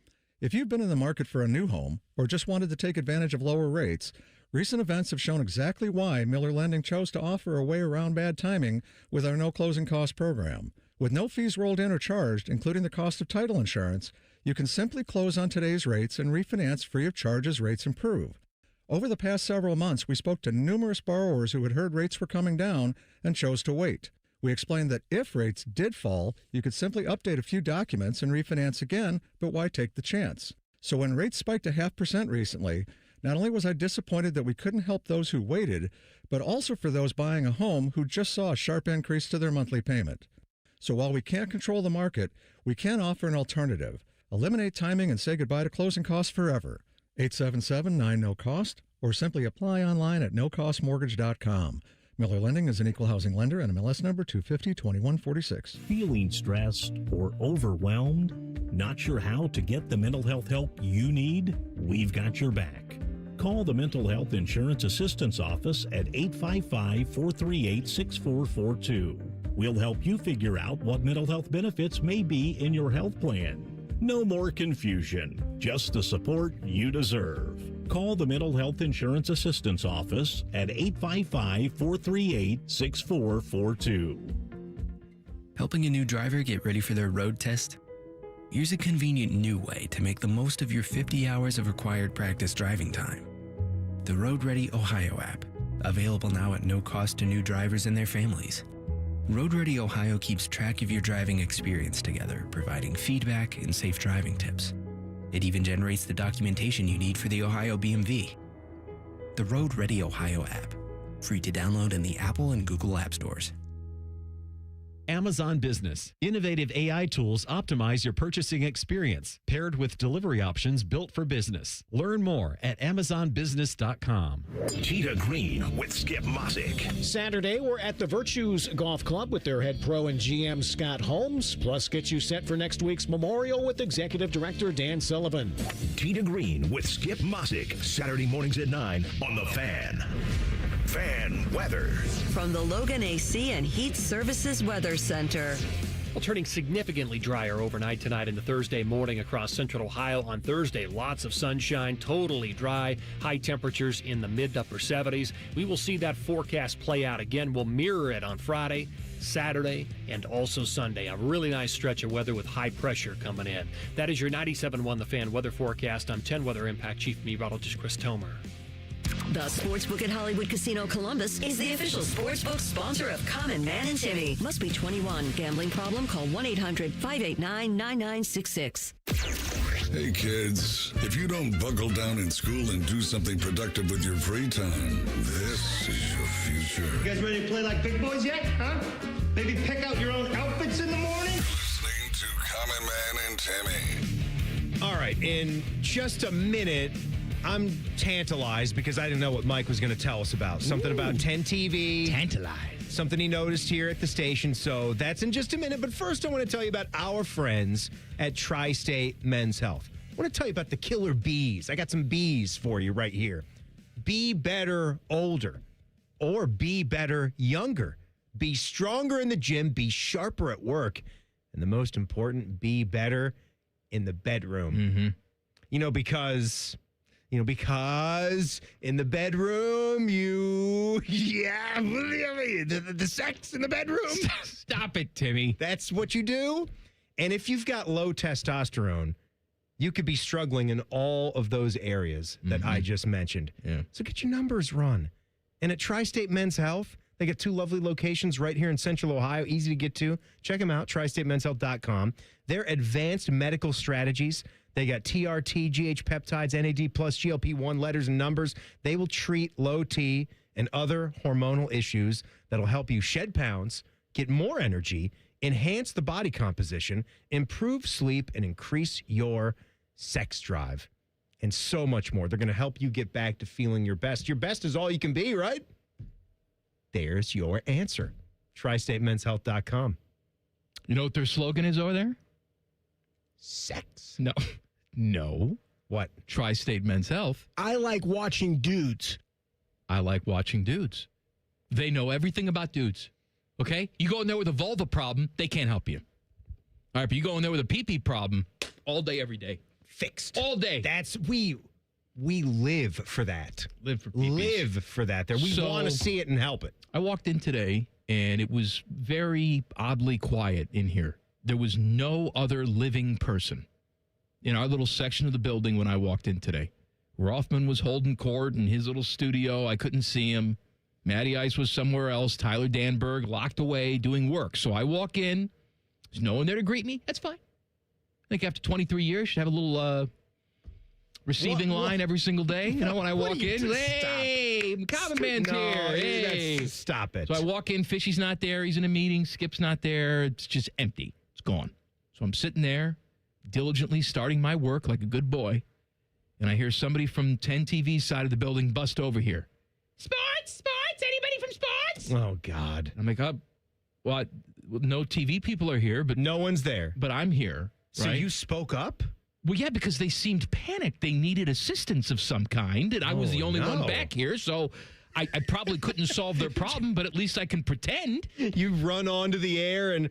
If you've been in the market for a new home or just wanted to take advantage of lower rates, recent events have shown exactly why Miller Lending chose to offer a way around bad timing with our no closing cost program. With no fees rolled in or charged, including the cost of title insurance, you can simply close on today's rates and refinance free of charge as rates improve. Over the past several months, we spoke to numerous borrowers who had heard rates were coming down and chose to wait. We explained that if rates did fall, you could simply update a few documents and refinance again, but why take the chance? So when rates spiked a 0.5% recently, not only was I disappointed that we couldn't help those who waited, but also for those buying a home who just saw a sharp increase to their monthly payment. So while we can't control the market, we can offer an alternative. Eliminate timing and say goodbye to closing costs forever. 877-9-NO-COST, or simply apply online at nocostmortgage.com. Miller Lending is an equal housing lender and MLS number 250-2146. Feeling stressed or overwhelmed? Not sure how to get the mental health help you need? We've got your back. Call the Mental Health Insurance Assistance Office at 855-438-6442. We'll help you figure out what mental health benefits may be in your health plan. No more confusion, just the support you deserve. Call the Mental Health Insurance Assistance Office at 855-438-6442. Helping a new driver get ready for their road test? Here's a convenient new way to make the most of your 50 hours of required practice driving time. The Road Ready Ohio app, available now at no cost to new drivers and their families. Road Ready Ohio keeps track of your driving experience together, providing feedback and safe driving tips. It even generates the documentation you need for the Ohio BMV. The Road Ready Ohio app, free to download in the Apple and Google App Stores. Amazon Business. Innovative AI tools optimize your purchasing experience, paired with delivery options built for business. Learn more at amazonbusiness.com. Cheetah Green with Skip Mosick. Saturday, we're at the Virtues Golf Club with their head pro and GM Scott Holmes. Plus, get you set for next week's Memorial with Executive Director Dan Sullivan. Cheetah Green with Skip Mosick. Saturday mornings at 9 on The Fan. Fan weather. From the Logan AC and Heat Services Weather Center. Well, turning significantly drier overnight tonight into Thursday morning across central Ohio. On Thursday, lots of sunshine, totally dry, high temperatures in the mid to upper 70s. We will see that forecast play out again. We'll mirror it on Friday, Saturday, and also Sunday. A really nice stretch of weather with high pressure coming in. That is your 97.1 The Fan weather forecast. I'm 10 Weather Impact Chief Meteorologist Chris Tomer. The Sportsbook at Hollywood Casino Columbus is the official sportsbook sponsor of Common Man and Timmy. Must be 21. Gambling problem? Call 1-800-589-9966. Hey kids, if you don't buckle down in school and do something productive with your free time, this is your future. You guys ready to play like big boys yet, huh? Maybe pick out your own outfits in the morning? Listening to Common Man and Timmy. All right, in just a minute, I'm tantalized because I didn't know what Mike was going to tell us about. Something about 10 TV. Tantalized. Something he noticed here at the station. So that's in just a minute. But first, I want to tell you about our friends at Tri-State Men's Health. I want to tell you about the killer bees. I got some bees for you right here. Be better older or be better younger. Be stronger in the gym. Be sharper at work. And the most important, be better in the bedroom. Mm-hmm. You know, because Because in the bedroom, the sex in the bedroom. Stop it, Timmy. That's what you do. And if you've got low testosterone, you could be struggling in all of those areas that I just mentioned. Yeah. So get your numbers run. And at Tri-State Men's Health, they got 2 lovely locations right here in Central Ohio, easy to get to. Check them out, tristatemenshealth.com. Their advanced medical strategies. They got TRT, GH peptides, NAD+, GLP-1 letters and numbers. They will treat low T and other hormonal issues that'll help you shed pounds, get more energy, enhance the body composition, improve sleep, and increase your sex drive, and so much more. They're going to help you get back to feeling your best. Your best is all you can be, right? There's your answer. TriStateMen'sHealth.com. You know what their slogan is over there? Sex. No. What? Tri-State Men's Health. I like watching dudes. I like watching dudes. They know everything about dudes. Okay? You go in there with a vulva problem, they can't help you. All right, but you go in there with a pee-pee problem all day, every day. Fixed. All day. That's we live for that. Live for pee-pees. Live for that. We want to see it and help it. I walked in today, and it was very oddly quiet in here. There was no other living person in our little section of the building when I walked in today. Rothman was holding court in his little studio. I couldn't see him. Matty Ice was somewhere else. Tyler Danberg locked away doing work. So I walk in. There's no one there to greet me. That's fine. I think after 23 years, should have a little receiving line every single day. You know, when I walk in, hey, Common Man's here. Hey. Stop it. So I walk in, Fishy's not there. He's in a meeting. Skip's not there. It's just empty. It's gone. So I'm sitting there, diligently starting my work like a good boy, and I hear somebody from 10 TV's side of the building bust over here. Sports? Anybody from sports? Oh, God. I'm like, well, no TV people are here, but no one's there. But I'm here. So right? you spoke up? Well, yeah, because they seemed panicked. They needed assistance of some kind, and I was the only one back here, so I probably couldn't solve their problem, but at least I can pretend. You run onto the air and,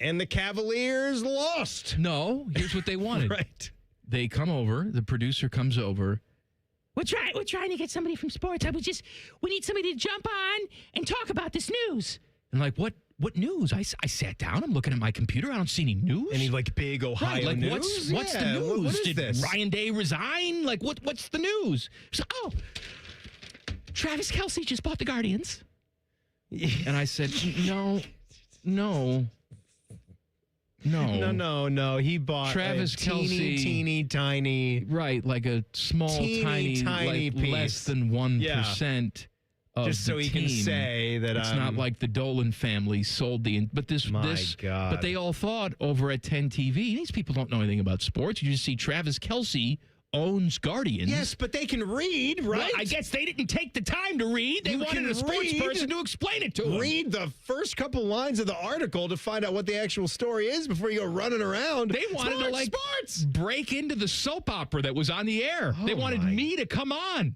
and the Cavaliers lost. No, here's what they wanted. Right. They come over, the producer comes over. We're trying to get somebody from sports. We need somebody to jump on and talk about this news. And like, what news? I sat down. I'm looking at my computer. I don't see any news. Any like big Ohio like news? What's the news? What is Did this? Ryan Day resign? Like what's the news? So, Travis Kelce just bought the Guardians. And I said, no. He bought Travis Kelce, teeny tiny, right? Like a small, tiny like piece. Less than 1% of just so the he team. can say that it's not like the Dolan family sold the. But God. But they all thought over at 10 TV. These people don't know anything about sports. You just see Travis Kelce owns Guardians. Yes, but they can read, right? Well, I guess they didn't take the time to read. They wanted a sports person to explain it to them. Read the first couple lines of the article to find out what the actual story is before you go running around. They wanted to sports. Break into the soap opera that was on the air. They wanted me to come on.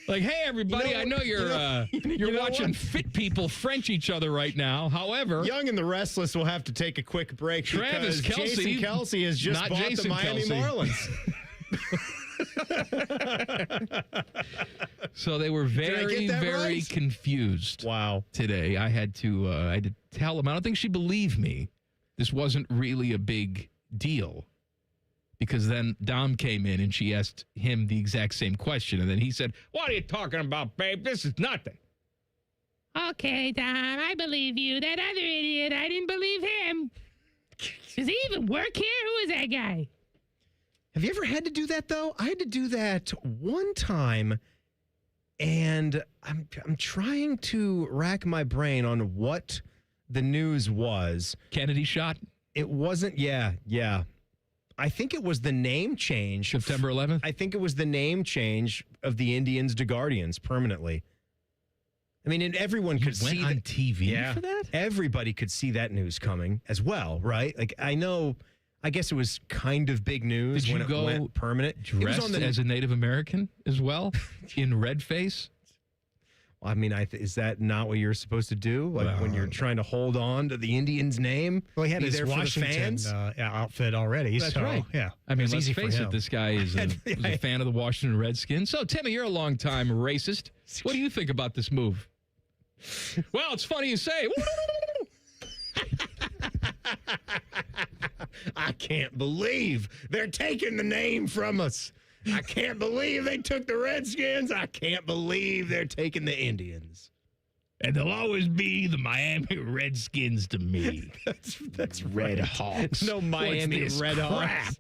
Like, hey, everybody, I know you're watching fit people French each other right now. However, Young and the Restless will have to take a quick break Travis because Jayson Kelce has just bought Jayson the Miami Marlins. So they were very confused. Wow. Today I had to tell them. I don't think she believed me. This wasn't really a big deal. Because then Dom came in and she asked him the exact same question. And then he said, "What are you talking about, babe? This is nothing." Okay, Dom, I believe you. That other idiot, I didn't believe him. Does he even work here? Who is that guy? Have you ever had to do that, though? I had to do that one time, and I'm trying to rack my brain on what the news was. Kennedy shot? It wasn't, yeah. I think it was the name change. September 11th? I think it was the name change of the Indians to Guardians permanently. I mean, and everyone could see on TV for that? Everybody could see that news coming as well, right? Like, I guess it was kind of big news when it went permanent. Dressed as a Native American as well, in red face? I mean, is that not what you're supposed to do? Like when you're trying to hold on to the Indians' name? Well, he had be his there for the Washington fans? outfit already. That's so, right. Yeah. I mean, It's let's easy for face him. it, this guy is a fan of the Washington Redskins. So, Timmy, you're a longtime racist. What do you think about this move? Well, it's funny you say. I can't believe they're taking the name from us. I can't believe they took the Redskins. I can't believe they're taking the Indians. And they'll always be the Miami Redskins to me. That's Red right. Hawks. No Miami What's this Red crap? Hawks.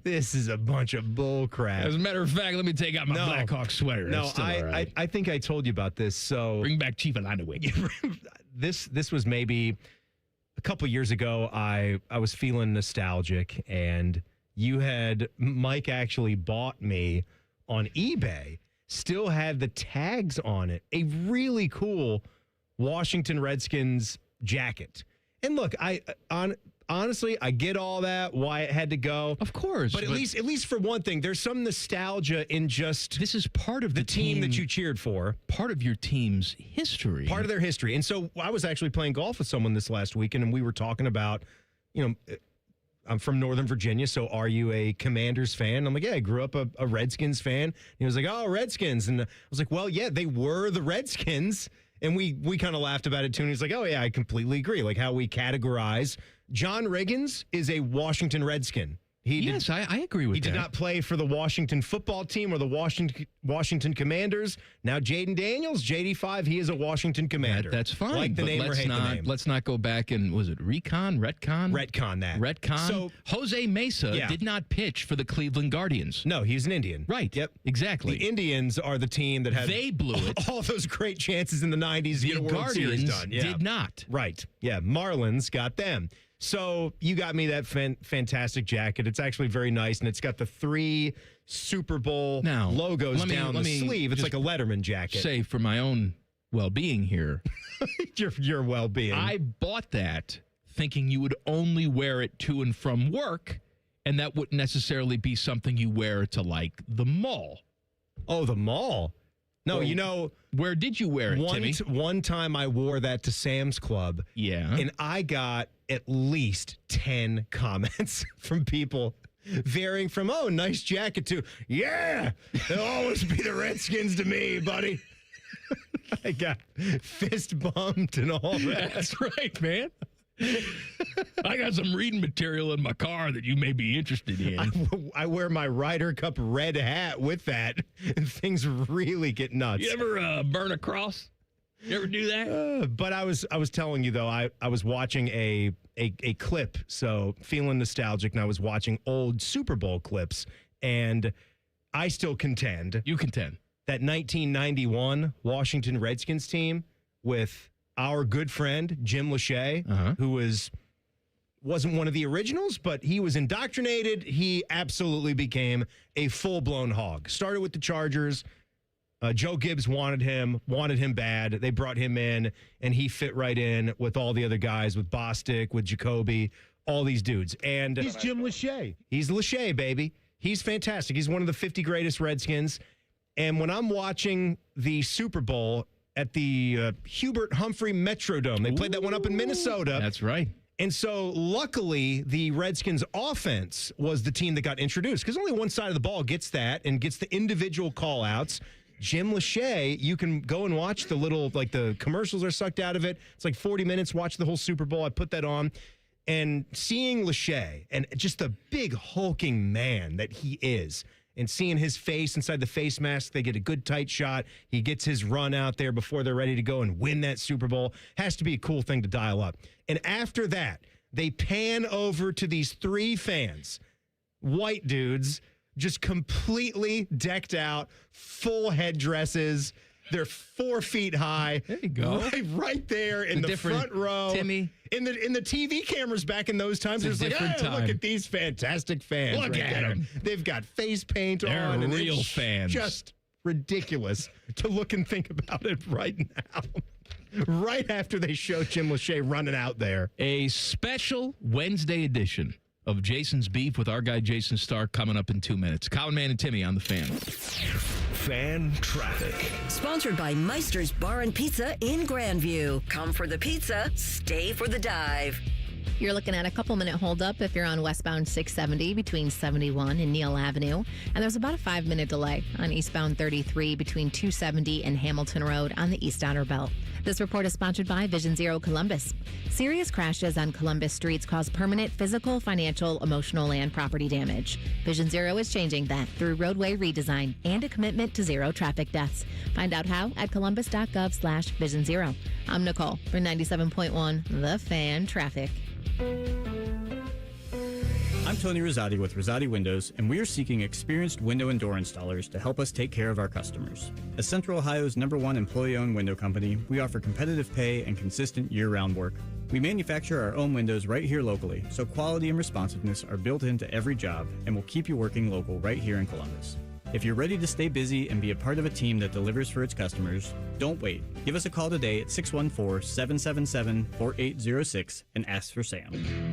This is a bunch of bull crap. As a matter of fact, let me take out my No. Black Hawk sweater. No, That's still all right. I think I told you about this. So Bring back Chief Alanowicz. this was maybe a couple years ago. I was feeling nostalgic, and Mike actually bought me on eBay. Still had the tags on it. A really cool Washington Redskins jacket. And look, honestly, I get all that, why it had to go. Of course. But at least for one thing, there's some nostalgia in just this is part of the team that you cheered for. Part of your team's history. Part of their history. And so I was actually playing golf with someone this last weekend, and we were talking about, I'm from Northern Virginia, so are you a Commanders fan? I'm like, yeah, I grew up a Redskins fan. And he was like, oh, Redskins. And I was like, well, yeah, they were the Redskins. And we kind of laughed about it, too. And he's like, oh, yeah, I completely agree. Like how we categorize. John Riggins is a Washington Redskin. I agree with that. He did not play for the Washington football team or the Washington Commanders. Now, Jaden Daniels, JD5, he is a Washington Commander. That's fine. Like the name or hate the name. Let's not go back and, was it Retcon that. So Jose Mesa did not pitch for the Cleveland Guardians. No, he's an Indian. Right. Yep. Exactly. The Indians are the team that had they blew it. All those great chances in the 90s to get a World Series done. Yeah. Did not. Right. Yeah. Marlins got them. So you got me that fantastic jacket. It's actually very nice, and it's got the 3 Super Bowl logos down the sleeve. It's like a Letterman jacket. Say for my own well-being here. your well-being. I bought that thinking you would only wear it to and from work, and that wouldn't necessarily be something you wear to, like, the mall. Oh, the mall? No, where did you wear it, Timmy? One time I wore that to Sam's Club. Yeah. And I got at least 10 comments from people varying from, oh, nice jacket, to, yeah, they'll always be the Redskins to me, buddy. I got fist bumped and all that. That's right, man. I got some reading material in my car that you may be interested in. I wear my Ryder Cup red hat with that, and things really get nuts. You ever burn a cross? You ever do that? But I was telling you, though, I was watching a clip, so feeling nostalgic, and I was watching old Super Bowl clips, and I still contend. You contend. That 1991 Washington Redskins team with our good friend, Jim Lachey, who wasn't one of the originals, but he was indoctrinated. He absolutely became a full-blown hog. Started with the Chargers. Joe Gibbs wanted him bad. They brought him in, and he fit right in with all the other guys, with Bostic, with Jacoby, all these dudes. And he's Jim Lachey. He's Lachey, baby. He's fantastic. He's one of the 50 greatest Redskins. And when I'm watching the Super Bowl at the Hubert Humphrey Metrodome, they played that one up in Minnesota. That's right. And so, luckily, the Redskins offense was the team that got introduced, because only one side of the ball gets that and gets the individual call-outs. Jim Lachey, you can go and watch the little, like, the commercials are sucked out of it. It's like 40 minutes, watch the whole Super Bowl. I put that on. And seeing Lachey and just the big hulking man that he is, and seeing his face inside the face mask, they get a good tight shot. He gets his run out there before they're ready to go and win that Super Bowl. Has to be a cool thing to dial up. And after that, they pan over to these 3 fans, white dudes, just completely decked out, full headdresses. They're 4 feet high. There you go. Right there in the front row. Timmy. In the TV cameras back in those times, it was like, hey, look at these fantastic fans. Look right at there. them. They've got face paint They're on. And real it's fans. Just ridiculous to look and think about it right now. Right after they show Jim Lachey running out there. A special Wednesday edition of Jason's beef with our guy Jayson Stark coming up in 2 minutes. Colin, Man, and Timmy on the Fan. Fan traffic. Sponsored by Meister's Bar and Pizza in Grandview. Come for the pizza, stay for the dive. You're looking at a couple-minute holdup if you're on westbound 670 between 71 and Neal Avenue. And there's about a 5-minute delay on eastbound 33 between 270 and Hamilton Road on the East Outer Belt. This report is sponsored by Vision Zero Columbus. Serious crashes on Columbus streets cause permanent physical, financial, emotional, and property damage. Vision Zero is changing that through roadway redesign and a commitment to zero traffic deaths. Find out how at columbus.gov/Vision Zero. I'm Nicole for 97.1 The Fan Traffic. I'm Tony Rosati with Rosati Windows, and we are seeking experienced window and door installers to help us take care of our customers. As Central Ohio's #1 employee-owned window company, we offer competitive pay and consistent year-round work. We manufacture our own windows right here locally, so quality and responsiveness are built into every job, and will keep you working local right here in Columbus. If you're ready to stay busy and be a part of a team that delivers for its customers, don't wait. Give us a call today at 614-777-4806 and ask for Sam.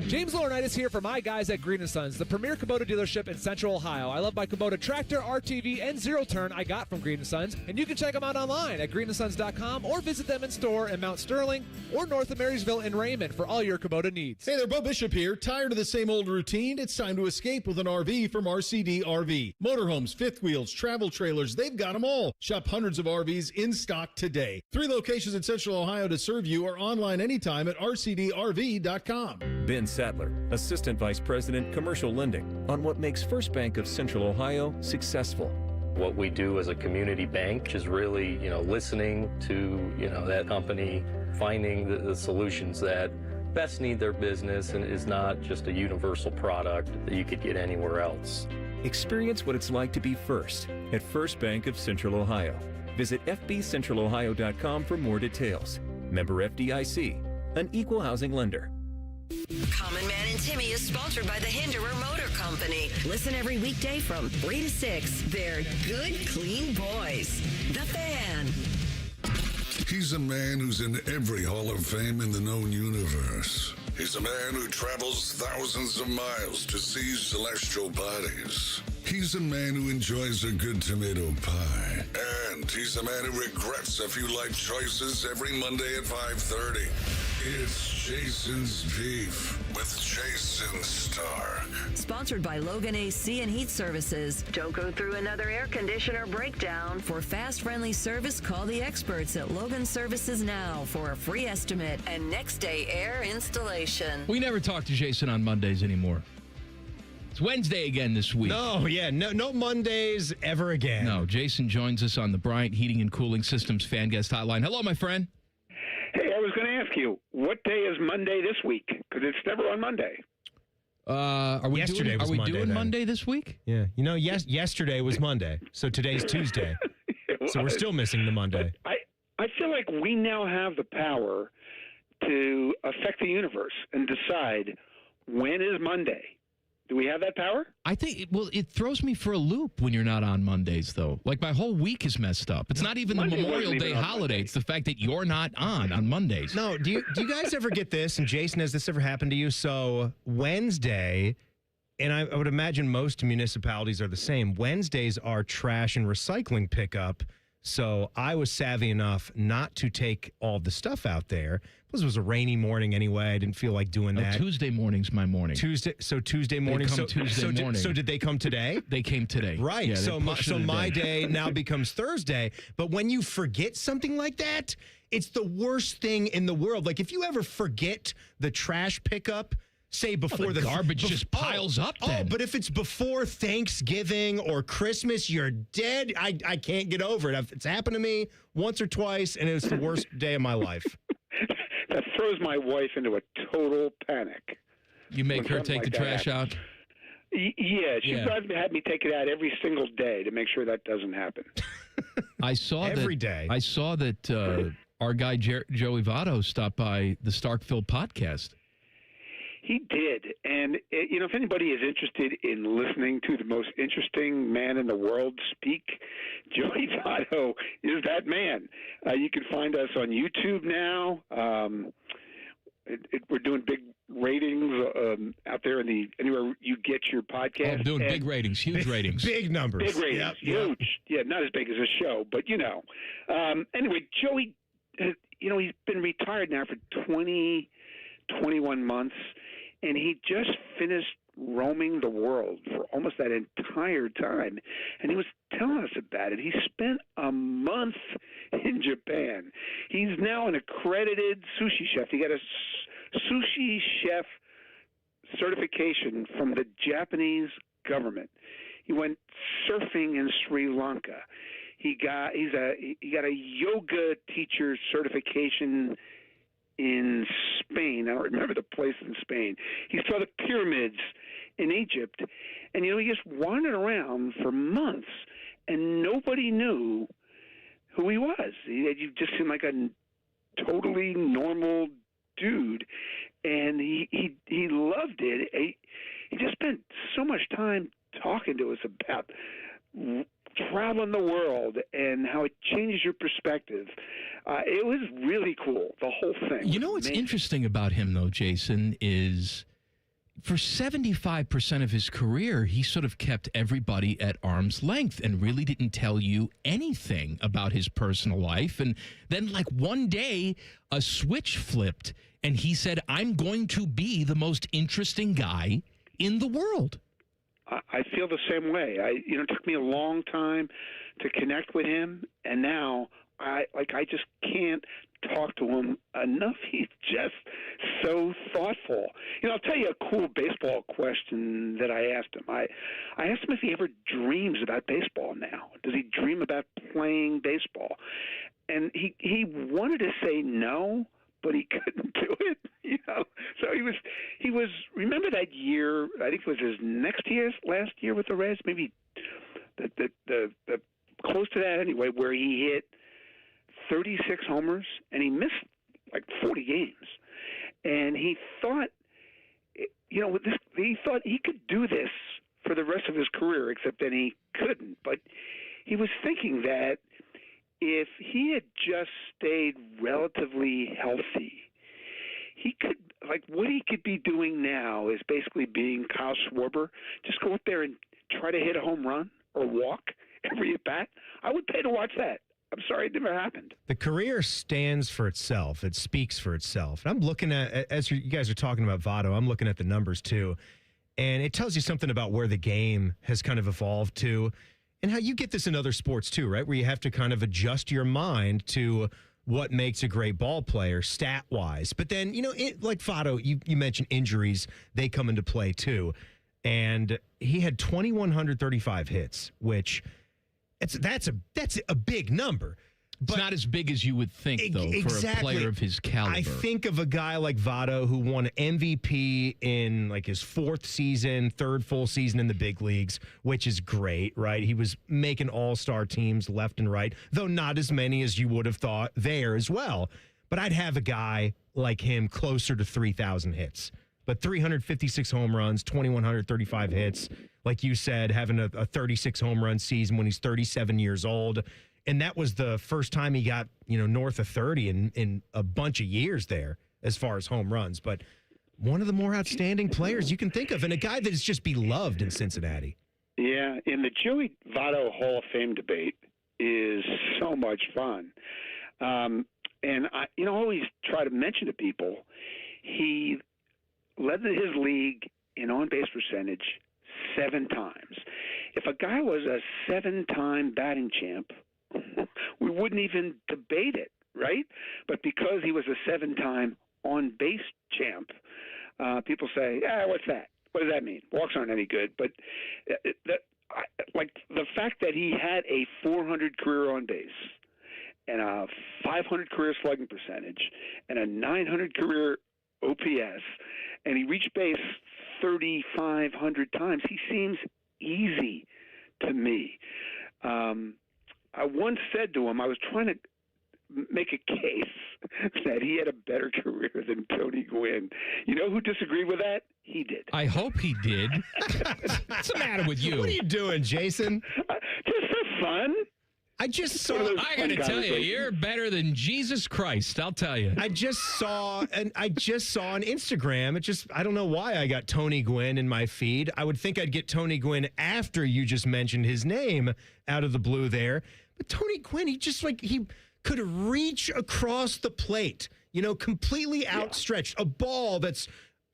James Laurinaitis here for my guys at Green & Sons, the premier Kubota dealership in Central Ohio. I love my Kubota tractor, RTV, and zero-turn I got from Green & Sons, and you can check them out online at greenandsons.com or visit them in store in Mount Sterling or north of Marysville in Raymond for all your Kubota needs. Hey there, Bo Bishop here. Tired of the same old routine? It's time to escape with an RV from RCD RV. Motorhomes, fifth wheels, travel trailers, they've got them all. Shop hundreds of RVs in stock today. 3 locations in Central Ohio to serve you, or online anytime at rcdrv.com. Ben Sattler, Assistant Vice President, Commercial Lending, on what makes First Bank of Central Ohio successful. What we do as a community bank is really, listening to, that company, finding the solutions that best need their business and is not just a universal product that you could get anywhere else. Experience what it's like to be first at First Bank of Central Ohio. Visit fbcentralohio.com for more details. Member FDIC, an equal housing lender. Common Man and Timmy is sponsored by the Hinderer Motor Company. Listen every weekday from 3 to 6. They're good, clean boys. The Fan. He's a man who's in every Hall of Fame in the known universe. He's a man who travels thousands of miles to see celestial bodies. He's a man who enjoys a good tomato pie. And he's a man who regrets a few life choices every Monday at 5:30. It's Jason's Beef with Jayson Stark. Sponsored by Logan AC and Heat Services. Don't go through another air conditioner breakdown. For fast, friendly service, call the experts at Logan Services now for a free estimate and next day air installation. We never talk to Jayson on Mondays anymore. It's Wednesday again this week. No Mondays ever again. No, Jayson joins us on the Bryant Heating and Cooling Systems Fan Guest Hotline. Hello, my friend. Hey, I was going to ask you, what day is Monday this week? Because it's never on Monday. Are we doing Monday this week? Yeah. Yesterday was Monday, so today's Tuesday. So we're still missing the Monday. I feel like we now have the power to affect the universe and decide when is Monday. Do we have that power? I think, it throws me for a loop when you're not on Mondays, though. Like, my whole week is messed up. It's not even Monday the Memorial Day holiday. It's the fact that you're not on Mondays. No, do you guys ever get this? And Jayson, has this ever happened to you? So Wednesday, and I would imagine most municipalities are the same, Wednesdays are trash and recycling pickup. So I was savvy enough not to take all the stuff out there. Plus, it was a rainy morning anyway. I didn't feel like doing that. Tuesday morning's my morning. Tuesday morning. Tuesday morning. So did they come today? They came today. Right. Yeah, so my day now becomes Thursday. But when you forget something like that, it's the worst thing in the world. Like, if you ever forget the trash pickup, say before the garbage just piles up then. But if it's before Thanksgiving or Christmas, you're dead. I can't get over it. It's happened to me once or twice, and it was the worst day of my life. That throws my wife into a total panic. You make her take the trash out? Yeah, she's had me take it out every single day to make sure that doesn't happen. I saw every day. I saw that our guy Joey Votto stopped by the Starkville podcast. He did. And, if anybody is interested in listening to the most interesting man in the world speak, Joey Votto is that man. You can find us on YouTube now. We're doing ratings out there anywhere you get your podcast. Oh, doing big ratings, huge ratings. Big numbers. Big ratings, huge. Yeah, not as big as a show, but Anyway, Joey, he's been retired now for 21 months, and he just finished roaming the world for almost that entire time. And he was telling us about it. He spent a month in Japan. He's now an accredited sushi chef. He got a sushi chef certification from the Japanese government. He went surfing in Sri Lanka. He got a yoga teacher certification in Spain. I don't remember the place in Spain. He saw the pyramids in Egypt. And, he just wandered around for months, and nobody knew who he was. He just seemed like a totally normal dude, and he loved it. He just spent so much time talking to us about traveling the world and how it changes your perspective. It was really cool, the whole thing. You know what's interesting about him, though, Jayson, is for 75% of his career, he sort of kept everybody at arm's length and really didn't tell you anything about his personal life. And then, one day, a switch flipped, and he said, I'm going to be the most interesting guy in the world. I feel the same way. It took me a long time to connect with him, and now I just can't talk to him enough. He's just so thoughtful. I'll tell you a cool baseball question that I asked him. I asked him if he ever dreams about baseball now. Does he dream about playing baseball? And he wanted to say no, but he couldn't do it. So he was. Remember that year? I think it was his last year with the Reds, maybe the close to that anyway, where he hit 36 homers and he missed 40 games, and he thought, he thought he could do this for the rest of his career, except then he couldn't. But he was thinking that if he had just stayed relatively healthy, he could, what he could be doing now is basically being Kyle Schwarber. Just go up there and try to hit a home run or walk every at bat. I would pay to watch that. I'm sorry, it never happened. The career stands for itself. It speaks for itself. And I'm looking at, as you guys are talking about Votto, I'm looking at the numbers too. And it tells you something about where the game has kind of evolved to, and how you get this in other sports too, right? Where you have to kind of adjust your mind to what makes a great ball player stat-wise. But then, like Votto, you mentioned injuries. They come into play too. And he had 2,135 hits, which that's a big number. But it's not as big as you would think, though, for a player of his caliber. I think of a guy like Votto who won MVP in his fourth season, third full season in the big leagues, which is great, right? He was making all-star teams left and right, though not as many as you would have thought there as well. But I'd have a guy like him closer to 3,000 hits. But 356 home runs, 2,135 hits, like you said, having a 36 home run season when he's 37 years old. And that was the first time he got, north of 30 in a bunch of years there as far as home runs. But one of the more outstanding players you can think of, and a guy that is just beloved in Cincinnati. Yeah, and the Joey Votto Hall of Fame debate is so much fun. And I always try to mention to people, he led his league in on-base percentage 7 times. If a guy was a 7-time batting champ, we wouldn't even debate it, right? But because he was a 7-time on-base champ, people say, what's that? What does that mean? Walks aren't any good. But the fact that he had a 400 career on base and a 500 career slugging percentage and a 900 career OPS, and he reached base 3,500 times, he seems easy to me. I once said to him, I was trying to make a case that he had a better career than Tony Gwynn. You know who disagreed with that? He did. I hope he did. What's the matter with you? What are you doing, Jayson? Just for fun. I just saw. I got to tell you, you're better than Jesus Christ. I'll tell you. I just saw on Instagram. I don't know why I got Tony Gwynn in my feed. I would think I'd get Tony Gwynn after you just mentioned his name out of the blue there. But Tony Gwynn, he could reach across the plate, completely outstretched, a ball that's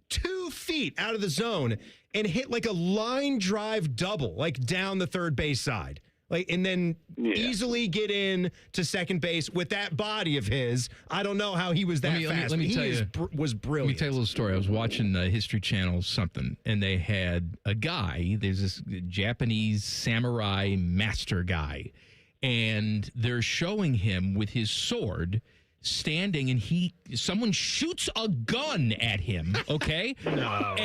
2 feet out of the zone and hit like a line drive double, like down the third base side. And then easily get in to second base with that body of his. I don't know how he was that fast. Let me tell you, was brilliant. Let me tell you a little story. I was watching History Channel something, and they had a guy. There's this Japanese samurai master guy, and they're showing him with his sword standing, and someone shoots a gun at him, okay? No.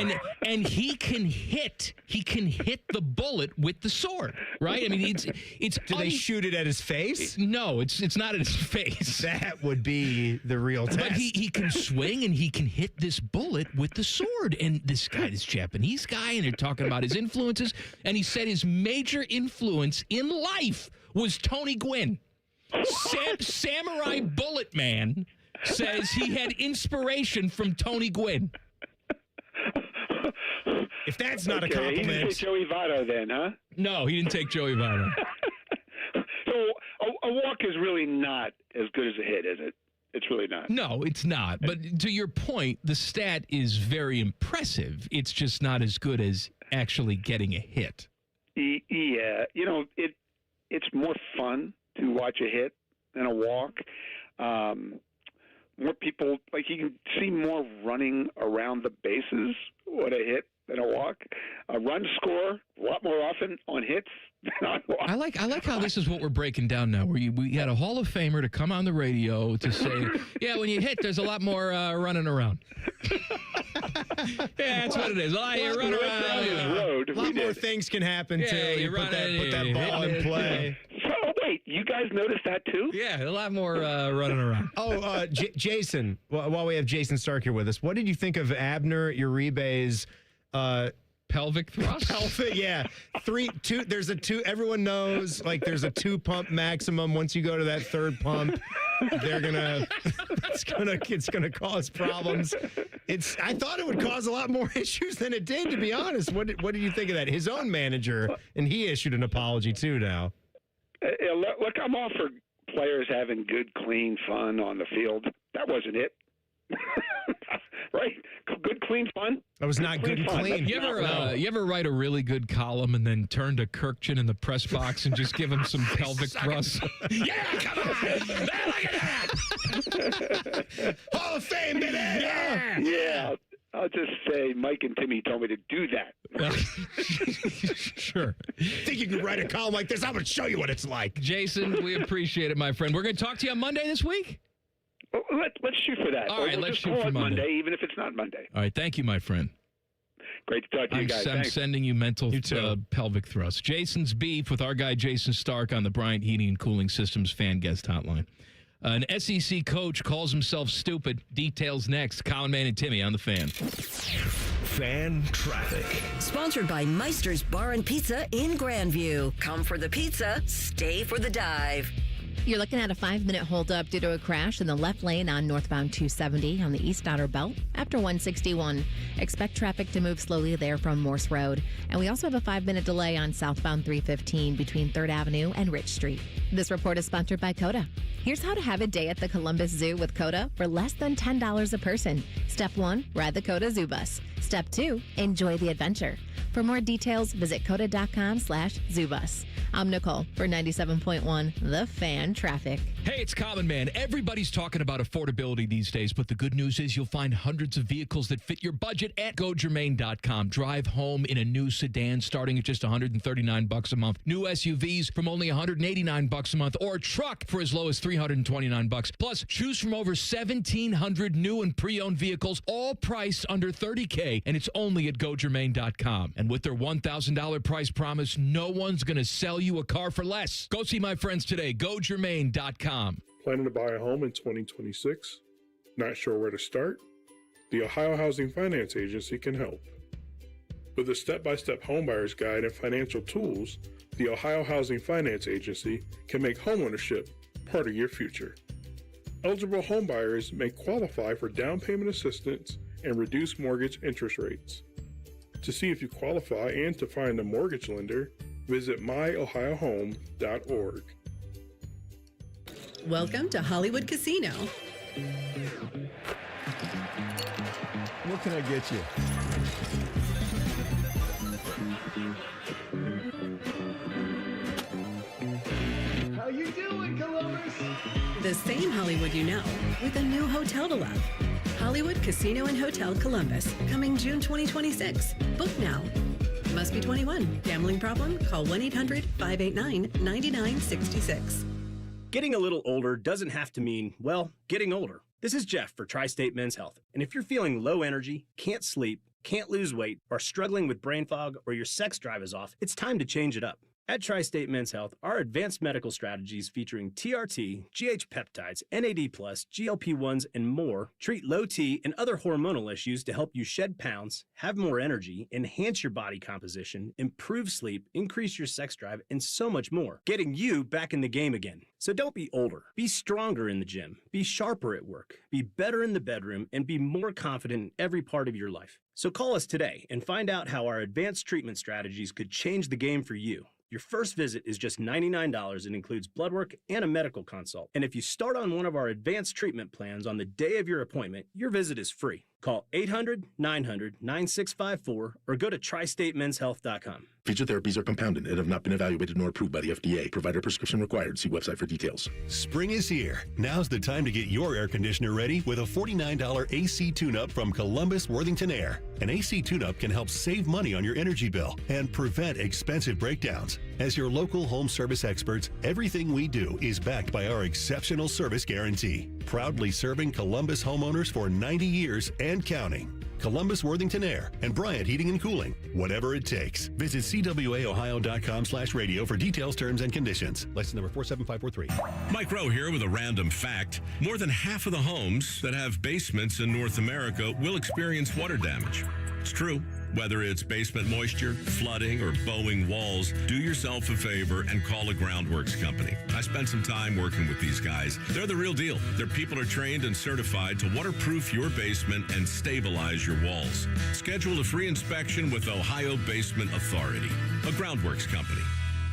And he can hit the bullet with the sword, right? I mean, it's Do they shoot it at his face? No, it's not at his face. That would be the real test. But he can swing and he can hit this bullet with the sword. And this Japanese guy, and they're talking about his influences, and he said his major influence in life was Tony Gwynn. Samurai Bullet Man says he had inspiration from Tony Gwynn. If that's not a compliment. He didn't take Joey Votto then, huh? No, he didn't take Joey Votto. So a walk is really not as good as a hit, is it? It's really not. No, it's not. But to your point, the stat is very impressive. It's just not as good as actually getting a hit. Yeah. It's more fun to watch a hit than a walk. More people, you can see more running around the bases on a hit than a walk. Runs score a lot more often on hits than on walks. I like how this is what we're breaking down now. Where we had a Hall of Famer to come on the radio to say, yeah, when you hit, there's a lot more running around. Yeah, that's what it is. You run around. A lot more things can happen, too. You put that ball in play. So, wait, you guys noticed that, too? Yeah, a lot more running around. Oh, Jayson, while we have Jayson Stark here with us, what did you think of Abner Uribe's pelvic thrust? Yeah. 3, 2, there's a 2, everyone knows, there's a 2 pump maximum. Once you go to that 3rd pump, it's gonna cause problems. I thought it would cause a lot more issues than it did, to be honest. What did you think of that? His own manager, and he issued an apology too now. Look, I'm all for players having good, clean fun on the field. That wasn't it. Right? Good, clean fun? That was not good and clean. You ever write a really good column and then turn to Kirkchin in the press box and just give him some pelvic thrust? Yeah, come on! Look at that! Hall of Fame, baby! Yeah. I'll just say Mike and Timmy told me to do that. Sure. Think you can write a column like this? I'm going to show you what it's like. Jayson, we appreciate it, my friend. We're going to talk to you on Monday this week? Well, let's shoot for that. All right, let's just shoot call for it Monday. even if it's not Monday. All right, thank you, my friend. Great to talk to you guys. I'm sending you mental pelvic thrust. Jayson's beef with our guy Jayson Stark on the Bryant Heating and Cooling Systems fan guest hotline. An SEC coach calls himself stupid. Details next. Colin, Man, and Timmy on the Fan. Fan traffic. Sponsored by Meister's Bar and Pizza in Grandview. Come for the pizza, stay for the dive. You're looking at a 5-minute holdup due to a crash in the left lane on northbound 270 on the East Outer Belt after 161. Expect traffic to move slowly there from Morse Road. And we also have a 5-minute delay on southbound 315 between 3rd Avenue and Rich Street. This report is sponsored by Coda. Here's how to have a day at the Columbus Zoo with Coda for less than $10 a person. Step 1, ride the Coda Zoo Bus. Step 2, enjoy the adventure. For more details, visit coda.com/zoobus. I'm Nicole for 97.1 The Fan Traffic. Hey, it's Common Man. Everybody's talking about affordability these days, but the good news is you'll find hundreds of vehicles that fit your budget at GoGermain.com. Drive home in a new sedan starting at just $139 a month. New SUVs from only $189 a month, or a truck for as low as $329. Plus, choose from over 1,700 new and pre-owned vehicles, all priced under $30K, and it's only at GoGermain.com. And with their $1,000 price promise, no one's going to sell you a car for less. Go see my friends today. GoGermain.com. Planning to buy a home in 2026? Not sure where to start? The Ohio Housing Finance Agency can help. With a step-by-step homebuyer's guide and financial tools, the Ohio Housing Finance Agency can make homeownership part of your future. Eligible homebuyers may qualify for down payment assistance and reduced mortgage interest rates. To see if you qualify and to find a mortgage lender, visit myohiohome.org. Welcome to Hollywood Casino. What can I get you? How you doing, Columbus? The same Hollywood you know, with a new hotel to love. Hollywood Casino and Hotel Columbus, coming June 2026. Book now. Must be 21. Gambling problem? Call 1-800-589-9966. Getting a little older doesn't have to mean, well, getting older. This is Jeff for Tri-State Men's Health. And if you're feeling low energy, can't sleep, can't lose weight, are struggling with brain fog, or your sex drive is off, it's time to change it up. At Tri-State Men's Health, our advanced medical strategies featuring TRT, GH peptides, NAD+, GLP-1s, and more treat low T and other hormonal issues to help you shed pounds, have more energy, enhance your body composition, improve sleep, increase your sex drive, and so much more, getting you back in the game again. So don't be older. Be stronger in the gym. Be sharper at work. Be better in the bedroom, and be more confident in every part of your life. So call us today and find out how our advanced treatment strategies could change the game for you. Your first visit is just $99 and includes blood work and a medical consult. And if you start on one of our advanced treatment plans on the day of your appointment, your visit is free. Call 800-900-9654 or go to tristatemenshealth.com. Feature therapies are compounded and have not been evaluated nor approved by the FDA. Provider prescription required. See website for details. Spring is here. Now's the time to get your air conditioner ready with a $49 AC tune-up from Columbus Worthington Air. An AC tune-up can help save money on your energy bill and prevent expensive breakdowns. As your local home service experts, everything we do is backed by our exceptional service guarantee. Proudly serving Columbus homeowners for 90 years and counting. Columbus Worthington Air and Bryant Heating and Cooling. Whatever it takes. Visit cwaohio.com/radio for details, terms, and conditions. License number 47543. Mike Rowe here with a random fact. More than half of the homes that have basements in North America will experience water damage. It's true. Whether it's basement moisture, flooding, or bowing walls, do yourself a favor and call a groundworks company. I spent some time working with these guys. They're the real deal. Their people are trained and certified to waterproof your basement and stabilize your walls. Schedule a free inspection with Ohio Basement Authority, a groundworks company.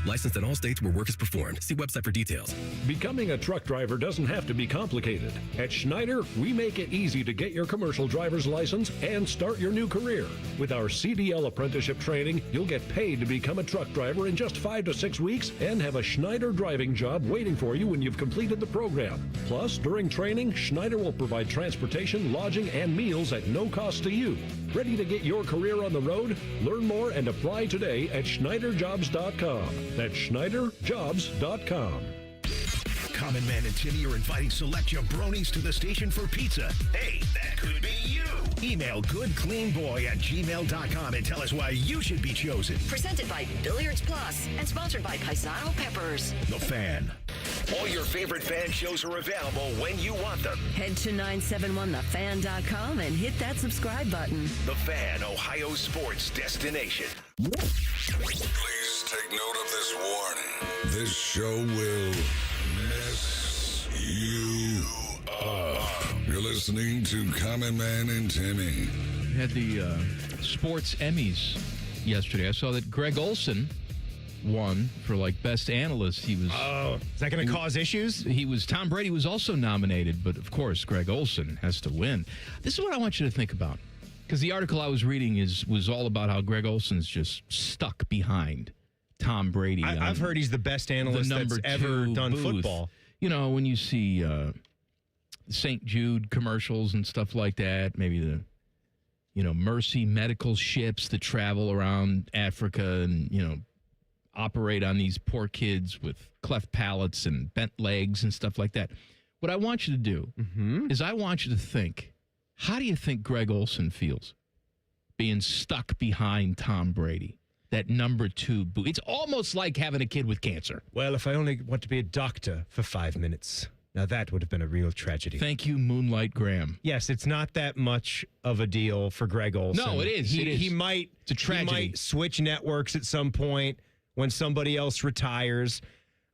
Licensed in all states where work is performed. See website for details. Becoming a truck driver doesn't have to be complicated. At Schneider, we make it easy to get your commercial driver's license and start your new career. With our CDL apprenticeship training, you'll get paid to become a truck driver in just 5 to 6 weeks and have a Schneider driving job waiting for you when you've completed the program. Plus, during training, Schneider will provide transportation, lodging, and meals at no cost to you. Ready to get your career on the road? Learn more and apply today at SchneiderJobs.com. That's SchneiderJobs.com. Common Man and Timmy are inviting select jabronis to the station for pizza. Hey, that could be you. Email goodcleanboy@gmail.com and tell us why you should be chosen. Presented by Billiards Plus and sponsored by Paisano Peppers. The Fan. All your favorite fan shows are available when you want them. Head to 971thefan.com and hit that subscribe button. The Fan, Ohio sports destination. Please take note of this warning. This show will mess you up. You're listening to Common Man and Timmy. We had the sports Emmys yesterday. I saw that Greg Olson won for like best analyst. He was. Oh, is that going to cause issues? He was. Tom Brady was also nominated, but of course, Greg Olson has to win. This is what I want you to think about, because the article I was reading was all about how Greg Olson's just stuck behind Tom Brady. I've heard he's the best analyst that's ever done booth. football. You know, when you see St. Jude commercials and stuff like that, maybe the, Mercy medical ships that travel around Africa and, operate on these poor kids with cleft palates and bent legs and stuff like that. What I want you to do is I want you to think, how do you think Greg Olson feels being stuck behind Tom Brady? That number 2 boot. It's almost like having a kid with cancer. Well, if I only want to be a doctor for 5 minutes. Now, that would have been a real tragedy. Thank you, Moonlight Graham. Yes, it's not that much of a deal for Greg Olsen. No, it is. He might, it's a tragedy. He might switch networks at some point when somebody else retires.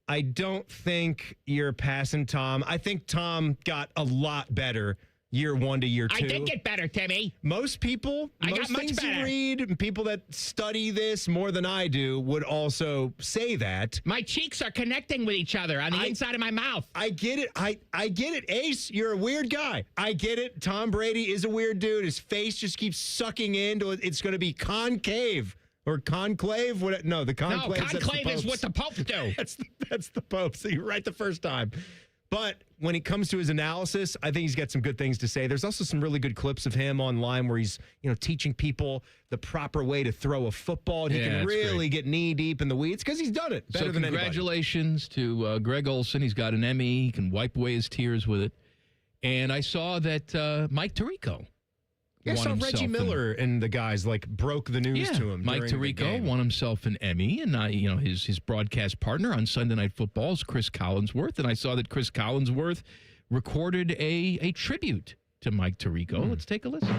I don't think you're passing Tom. I think Tom got a lot better year 1 to year 2. I did get better, Timmy. Most people, got much things better. you read, and people that study this more than I do would also say that. My cheeks are connecting with each other on the inside of my mouth. I get it. I get it, Ace. You're a weird guy. I get it. Tom Brady is a weird dude. His face just keeps sucking into it. It's going to be concave. Or conclave? What? No, the conclave. No, conclave is what the Pope do. That's the Pope. So you're right the first time. But when it comes to his analysis, I think he's got some good things to say. There's also some really good clips of him online where he's, teaching people the proper way to throw a football. And he can really get knee deep in the weeds because he's done it better than anybody. Congratulations to Greg Olsen. He's got an Emmy. He can wipe away his tears with it. And I saw that Mike Tirico. I saw Reggie Miller and the guys broke the news to him. Mike Tirico won himself an Emmy, and his broadcast partner on Sunday Night Football is Chris Collinsworth, and I saw that Chris Collinsworth recorded a tribute to Mike Tirico. Let's take a listen.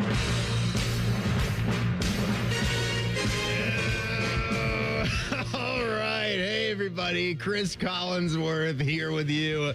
All right, hey everybody, Chris Collinsworth here with you.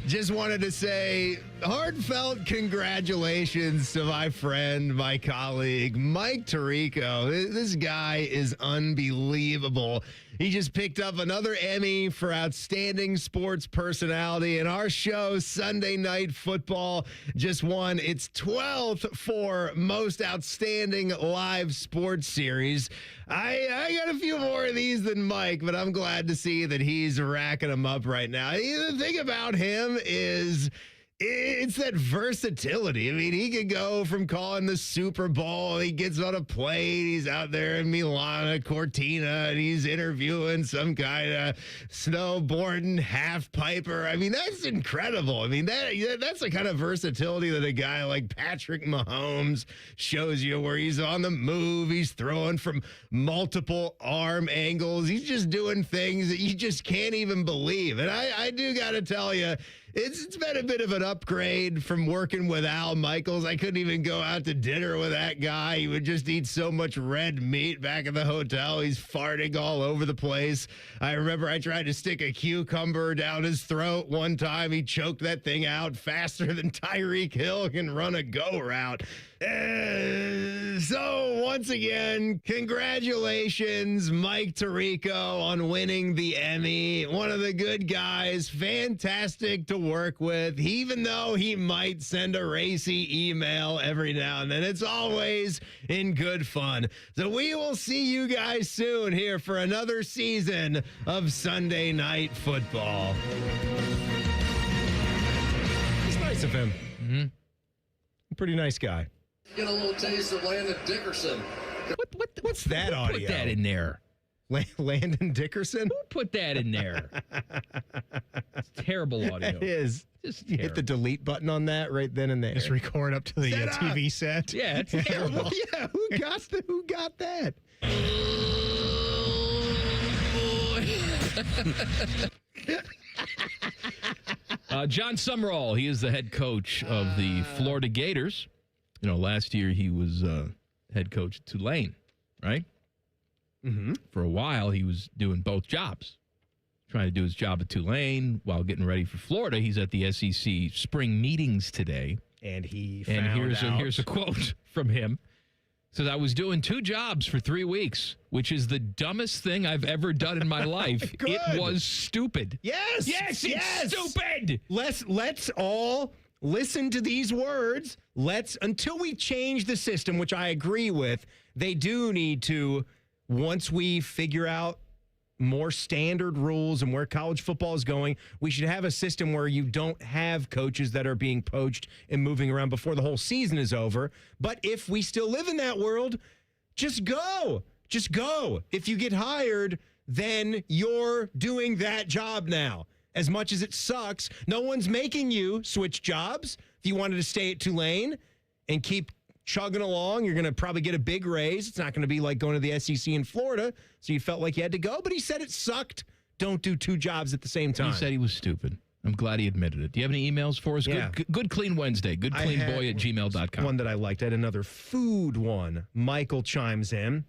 Just wanted to say heartfelt congratulations to my friend, my colleague, Mike Tirico. This guy is unbelievable. He just picked up another Emmy for Outstanding Sports Personality, and our show, Sunday Night Football, just won its 12th for Most Outstanding Live Sports Series. I got a few more of these than Mike, but I'm glad to see that he's racking them up right now. The thing about him is it's that versatility. I mean, he could go from calling the Super Bowl, he gets on a plane, he's out there in Milano Cortina, and he's interviewing some kind of snowboarding half piper. I mean, that's incredible. I mean, that's the kind of versatility that a guy like Patrick Mahomes shows you, where he's on the move, he's throwing from multiple arm angles, he's just doing things that you just can't even believe. And I do got to tell you, it's been a bit of an upgrade from working with Al Michaels. I couldn't even go out to dinner with that guy. He would just eat so much red meat back in the hotel. He's farting all over the place. I remember I tried to stick a cucumber down his throat one time. He choked that thing out faster than Tyreek Hill can run a go route. So once again, congratulations, Mike Tirico, on winning the Emmy. One of the good guys, fantastic to work with, even though he might send a racy email every now and then. It's always in good fun. So we will see you guys soon here for another season of Sunday Night Football. It's nice of him. Mm-hmm. Pretty nice guy. Get a little taste of Landon Dickerson. What's that audio? Put that in there. Landon Dickerson? Who put that in there? It's terrible audio. It is. Just you hit the delete button on that right then and there. Just record up to the TV set. Yeah, it's terrible. Yeah, who got that? John Summerall, he is the head coach of the Florida Gators. Last year he was head coach at Tulane, right? Mm-hmm. For a while, he was doing both jobs, trying to do his job at Tulane while getting ready for Florida. He's at the SEC spring meetings today. And here's a quote from him. It says, I was doing 2 jobs for 3 weeks, which is the dumbest thing I've ever done in my life. It was stupid. Yes. It's stupid. Let's all listen to these words. Until we change the system, which I agree with, they do need to, once we figure out more standard rules and where college football is going, we should have a system where you don't have coaches that are being poached and moving around before the whole season is over. But if we still live in that world, just go. Just go. If you get hired, then you're doing that job now. As much as it sucks, no one's making you switch jobs. If you wanted to stay at Tulane and keep chugging along, you're going to probably get a big raise. It's not going to be like going to the SEC in Florida, so you felt like you had to go. But he said it sucked. Don't do 2 jobs at the same time. He said he was stupid. I'm glad he admitted it. Do you have any emails for us? Yeah. Good Clean Wednesday. Goodcleanboy@gmail.com. One that I liked. I had another food one. Michael chimes in,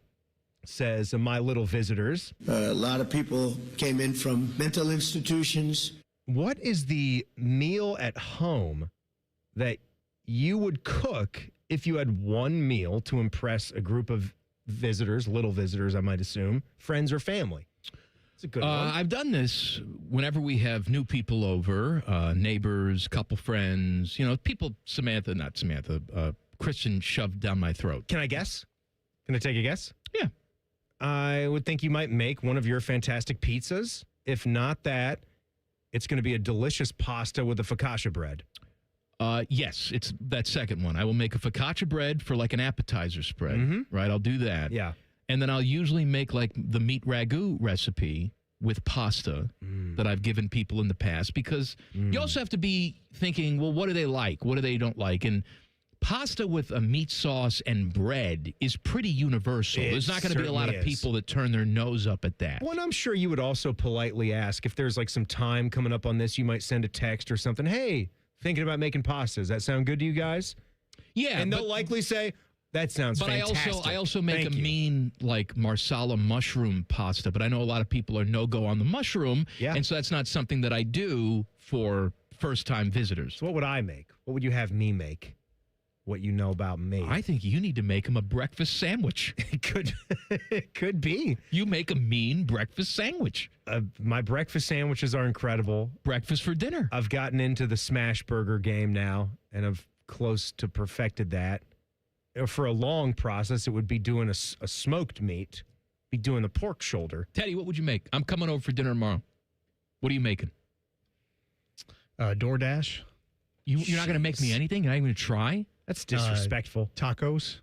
says, my little visitors. A lot of people came in from mental institutions. What is the meal at home that you would cook if you had one meal to impress a group of visitors, little visitors, I might assume, friends or family? It's a good one. I've done this whenever we have new people over, neighbors, couple friends, people Christian shoved down my throat. Can I guess? Can I take a guess? Yeah. I would think you might make one of your fantastic pizzas. If not that, it's going to be a delicious pasta with a focaccia bread. Yes, it's that second one. I will make a focaccia bread for like an appetizer spread, right? I'll do that. Yeah. And then I'll usually make like the meat ragu recipe with pasta that I've given people in the past, because you also have to be thinking, well, what do they like? What do they don't like? And pasta with a meat sauce and bread is pretty universal. There's not going to be a lot of people that turn their nose up at that. Well, and I'm sure you would also politely ask if there's like some time coming up on this, you might send a text or something. Hey, thinking about making pasta. Does that sound good to you guys? Yeah. And they'll likely say, that sounds fantastic. But I also make a mean, like, marsala mushroom pasta, but I know a lot of people are no-go on the mushroom, and so that's not something that I do for first-time visitors. So what would I make? What would you have me make? What you know about me? I think you need to make them a breakfast sandwich. It could be. You make a mean breakfast sandwich. My breakfast sandwiches are incredible. Breakfast for dinner. I've gotten into the smash burger game now, and I've close to perfected that. For a long process, it would be doing a smoked meat, be doing the pork shoulder. Teddy, what would you make? I'm coming over for dinner tomorrow. What are you making? DoorDash. You're not going to make me anything? You're not even going to try? That's disrespectful. Tacos.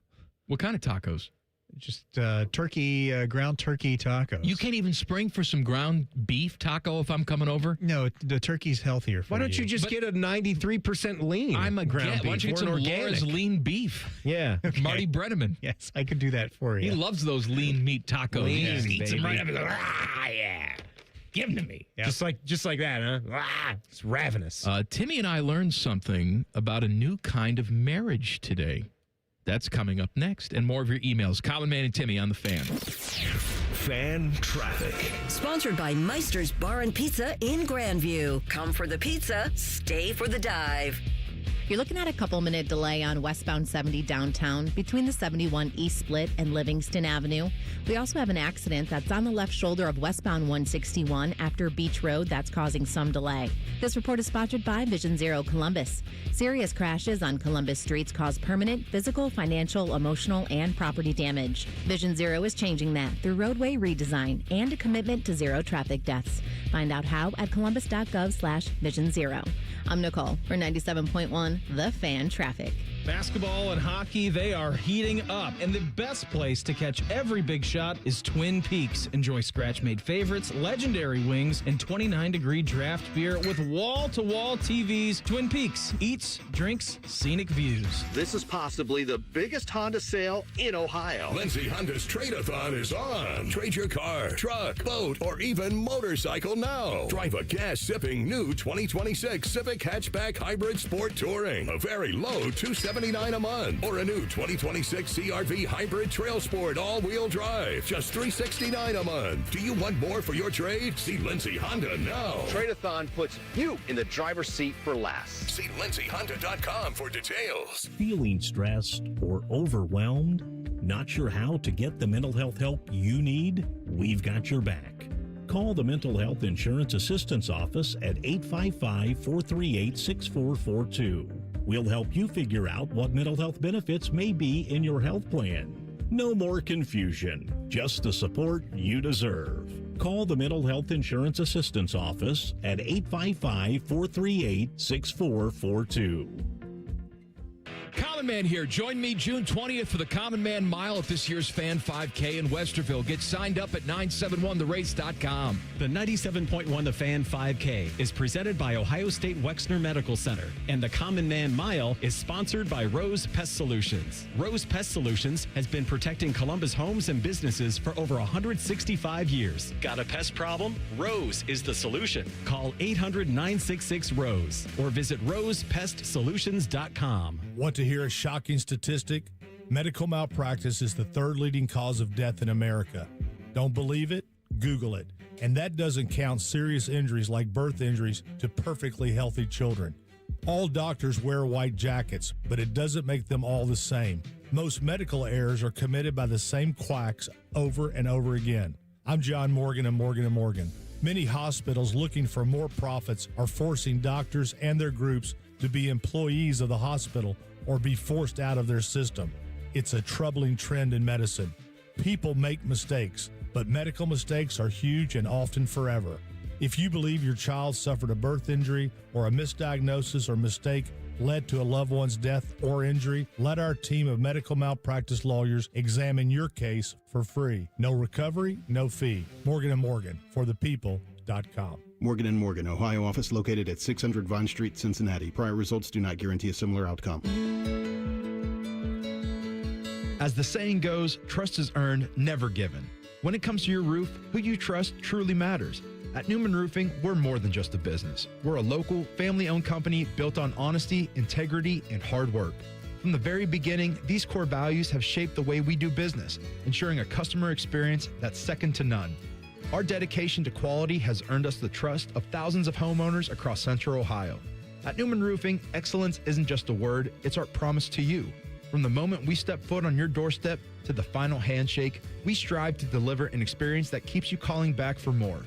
What kind of tacos? Just turkey, ground turkey tacos. You can't even spring for some ground beef taco if I'm coming over? No, the turkey's healthier for you. Why don't you just get a 93% lean? I'm a ground beef. Why don't you get some Laura's lean beef? Yeah. Okay. Marty Brenneman. Yes, I could do that for you. He loves those lean meat tacos. Lean, he just eats them baby. right up and goes, yeah. Give them to me. Yeah. Just like that, huh? It's ravenous. Timmy and I learned something about a new kind of marriage today. That's coming up next. And more of your emails. Common Man and Timmy on The Fan. Fan traffic. Sponsored by Meister's Bar and Pizza in Grandview. Come for the pizza, stay for the dive. You're looking at a couple-minute delay on westbound 70 downtown between the 71 East Split and Livingston Avenue. We also have an accident that's on the left shoulder of westbound 161 after Beach Road that's causing some delay. This report is sponsored by Vision Zero Columbus. Serious crashes on Columbus streets cause permanent physical, financial, emotional, and property damage. Vision Zero is changing that through roadway redesign and a commitment to zero traffic deaths. Find out how at columbus.gov/Vision Zero. I'm Nicole for 97.1 The Fan Traffic. Basketball and hockey, they are heating up. And the best place to catch every big shot is Twin Peaks. Enjoy scratch-made favorites, legendary wings, and 29-degree draft beer with wall-to-wall TVs. Twin Peaks. Eats, drinks, scenic views. This is possibly the biggest Honda sale in Ohio. Lindsay Honda's Trade-a-thon is on. Trade your car, truck, boat, or even motorcycle now. Drive a gas-sipping new 2026 Civic Hatchback Hybrid Sport Touring. A very low $279 a month. Or a new 2026 CRV Hybrid Trail Sport all-wheel drive. Just $369 a month. Do you want more for your trade? See Lindsay Honda now. Trade-a-thon puts you in the driver's seat for less. See lindsayhonda.com for details. Feeling stressed or overwhelmed? Not sure how to get the mental health help you need? We've got your back. Call the Mental Health Insurance Assistance Office at 855-438-6442. We'll help you figure out what mental health benefits may be in your health plan. No more confusion, just the support you deserve. Call the Mental Health Insurance Assistance Office at 855-438-6442. Common Common Man here. Join me June 20th for the Common Man Mile at this year's Fan 5K in Westerville. Get signed up at 971therace.com. The 97.1 The Fan 5K is presented by Ohio State Wexner Medical Center, and the Common Man Mile is sponsored by Rose Pest Solutions. Rose Pest Solutions has been protecting Columbus homes and businesses for over 165 years. Got a pest problem? Rose is the solution. Call 800-966-ROSE or visit rosepestsolutions.com. Want to hear a shocking statistic? Medical malpractice is the third leading cause of death in America. Don't believe it? Google it. And that doesn't count serious injuries like birth injuries to perfectly healthy children. All doctors wear white jackets, but it doesn't make them all the same. Most medical errors are committed by the same quacks over and over again. I'm John Morgan of Morgan & Morgan. Many hospitals looking for more profits are forcing doctors and their groups to be employees of the hospital or be forced out of their system. It's a troubling trend in medicine. People make mistakes, but medical mistakes are huge and often forever. If you believe your child suffered a birth injury or a misdiagnosis or mistake led to a loved one's death or injury, let our team of medical malpractice lawyers examine your case for free. No recovery, no fee. Morgan & Morgan, for the people.com. Morgan & Morgan, Ohio office located at 600 Vine Street, Cincinnati. Prior results do not guarantee a similar outcome. As the saying goes, trust is earned, never given. When it comes to your roof, who you trust truly matters. At Newman Roofing, we're more than just a business. We're a local, family-owned company built on honesty, integrity, and hard work. From the very beginning, these core values have shaped the way we do business, ensuring a customer experience that's second to none. Our dedication to quality has earned us the trust of thousands of homeowners across Central Ohio. At Newman Roofing, excellence isn't just a word, it's our promise to you. From the moment we step foot on your doorstep to the final handshake, we strive to deliver an experience that keeps you calling back for more.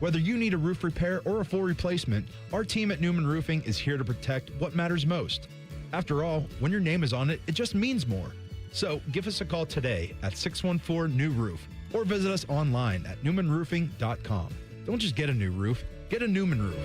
Whether you need a roof repair or a full replacement, our team at Newman Roofing is here to protect what matters most. After all, when your name is on it, it just means more. So give us a call today at 614-NEW-ROOF or visit us online at newmanroofing.com. Don't just get a new roof, get a Newman roof.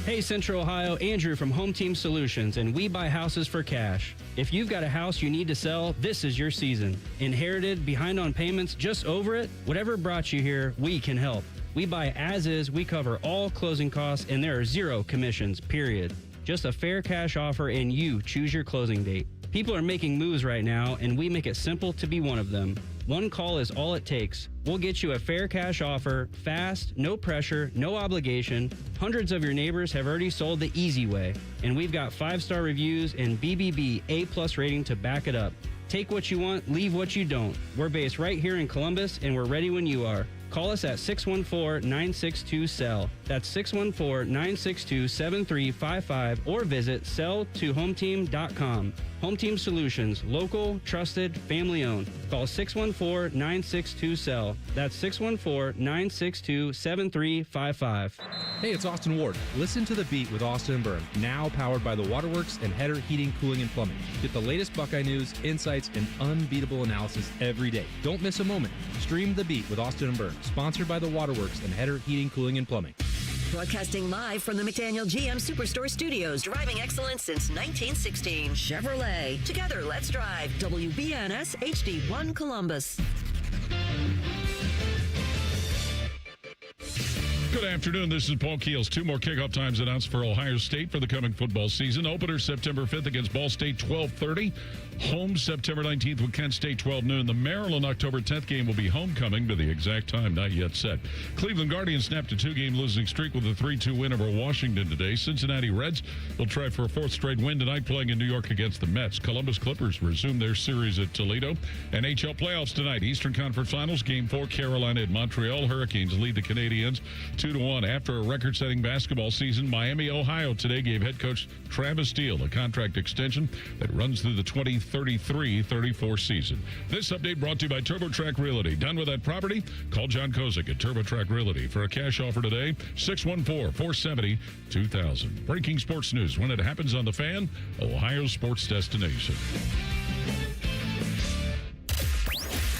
Hey Central Ohio, Andrew from Home Team Solutions, and we buy houses for cash. If you've got a house you need to sell, this is your season. Inherited, behind on payments, just over it? Whatever brought you here, we can help. We buy as is, we cover all closing costs, and there are zero commissions, period. Just a fair cash offer and you choose your closing date. People are making moves right now, and we make it simple to be one of them. One call is all it takes. We'll get you a fair cash offer, fast, no pressure, no obligation. Hundreds of your neighbors have already sold the easy way, and we've got 5-star reviews and BBB A+ rating to back it up. Take what you want, leave what you don't. We're based right here in Columbus, and we're ready when you are. Call us at 614-962-SELL. That's 614-962-7355 or visit selltohometeam.com. Home Team Solutions, local, trusted, family-owned. Call 614-962-SELL. That's 614-962-7355. Hey, it's Austin Ward. Listen to The Beat with Austin and Byrne, now powered by the Waterworks and Header Heating, Cooling, and Plumbing. Get the latest Buckeye news, insights, and unbeatable analysis every day. Don't miss a moment. Stream The Beat with Austin and Byrne, sponsored by the Waterworks and Header Heating, Cooling, and Plumbing. Broadcasting live from the McDaniel GM Superstore Studios, driving excellence since 1916. Chevrolet. Together, let's drive. WBNS HD1 Columbus. Good afternoon. This is Paul Keels. 2 more kickoff times announced for Ohio State for the coming football season. Opener September 5th against Ball State, 12:30. Home September 19th with Kent State, 12 noon. The Maryland October 10th game will be homecoming, but the exact time not yet set. Cleveland Guardians snapped a 2-game losing streak with a 3-2 win over Washington today. Cincinnati Reds will try for a 4th straight win tonight, playing in New York against the Mets. Columbus Clippers resume their series at Toledo. NHL playoffs tonight. Eastern Conference Finals, Game 4, Carolina at Montreal. Hurricanes lead the Canadiens 2-1. After a record-setting basketball season, Miami, Ohio today gave head coach Travis Steele a contract extension that runs through the 2033-34 season. This update brought to you by TurboTrack Realty. Done with that property? Call John Kozik at TurboTrack Realty for a cash offer today, 614-470-2000. Breaking sports news when it happens on The Fan, Ohio's sports destination.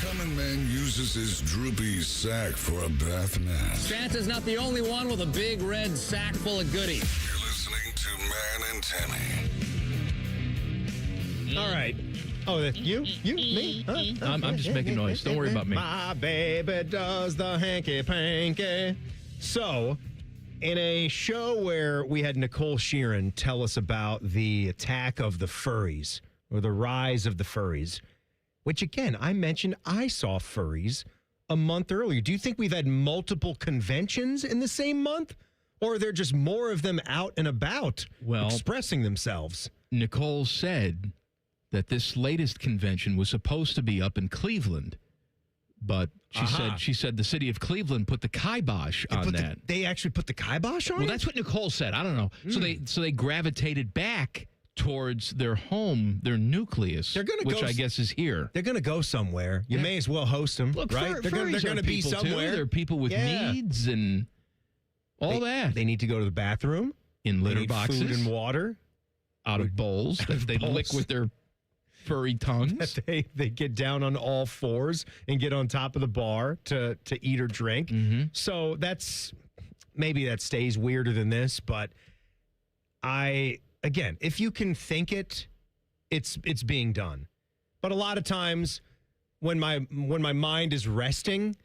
Common Man man uses his droopy sack for a bath mat. Santa's not the only one with a big red sack full of goodies. You're listening to Man and Timmy. All right. Oh, that's you? You? Me? Huh? I'm just making noise. Don't worry about me. My baby does the hanky-panky. So, in a show where we had Nicole Shearin tell us about the attack of the furries, or the rise of the furries, which, again, I mentioned I saw furries a month earlier. Do you think we've had multiple conventions in the same month? Or are there just more of them out and about expressing themselves? Nicole said that this latest convention was supposed to be up in Cleveland, but she said the city of Cleveland put the kibosh on that. They actually put the kibosh on it? Well, that's what Nicole said. I don't know. So they gravitated back towards their home, their nucleus, which I guess is here. They're going to go somewhere. You may as well host them, Look, right? They're going to be somewhere. There are people with needs and all that. They need to go to the bathroom. In litter they need boxes. Food and water. Out of bowls that they lick with their furry tongues. They get down on all fours and get on top of the bar to eat or drink. Mm-hmm. So maybe that stays weirder than this, but again, if you can think it's being done. But a lot of times when my mind is resting,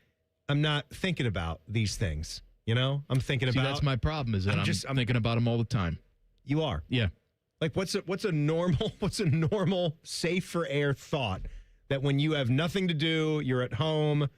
I'm not thinking about these things. You know, I'm thinking about. That's my problem. Is that I'm thinking about them all the time. You are, yeah. Like what's a normal safe for air thought that when you have nothing to do, you're at home,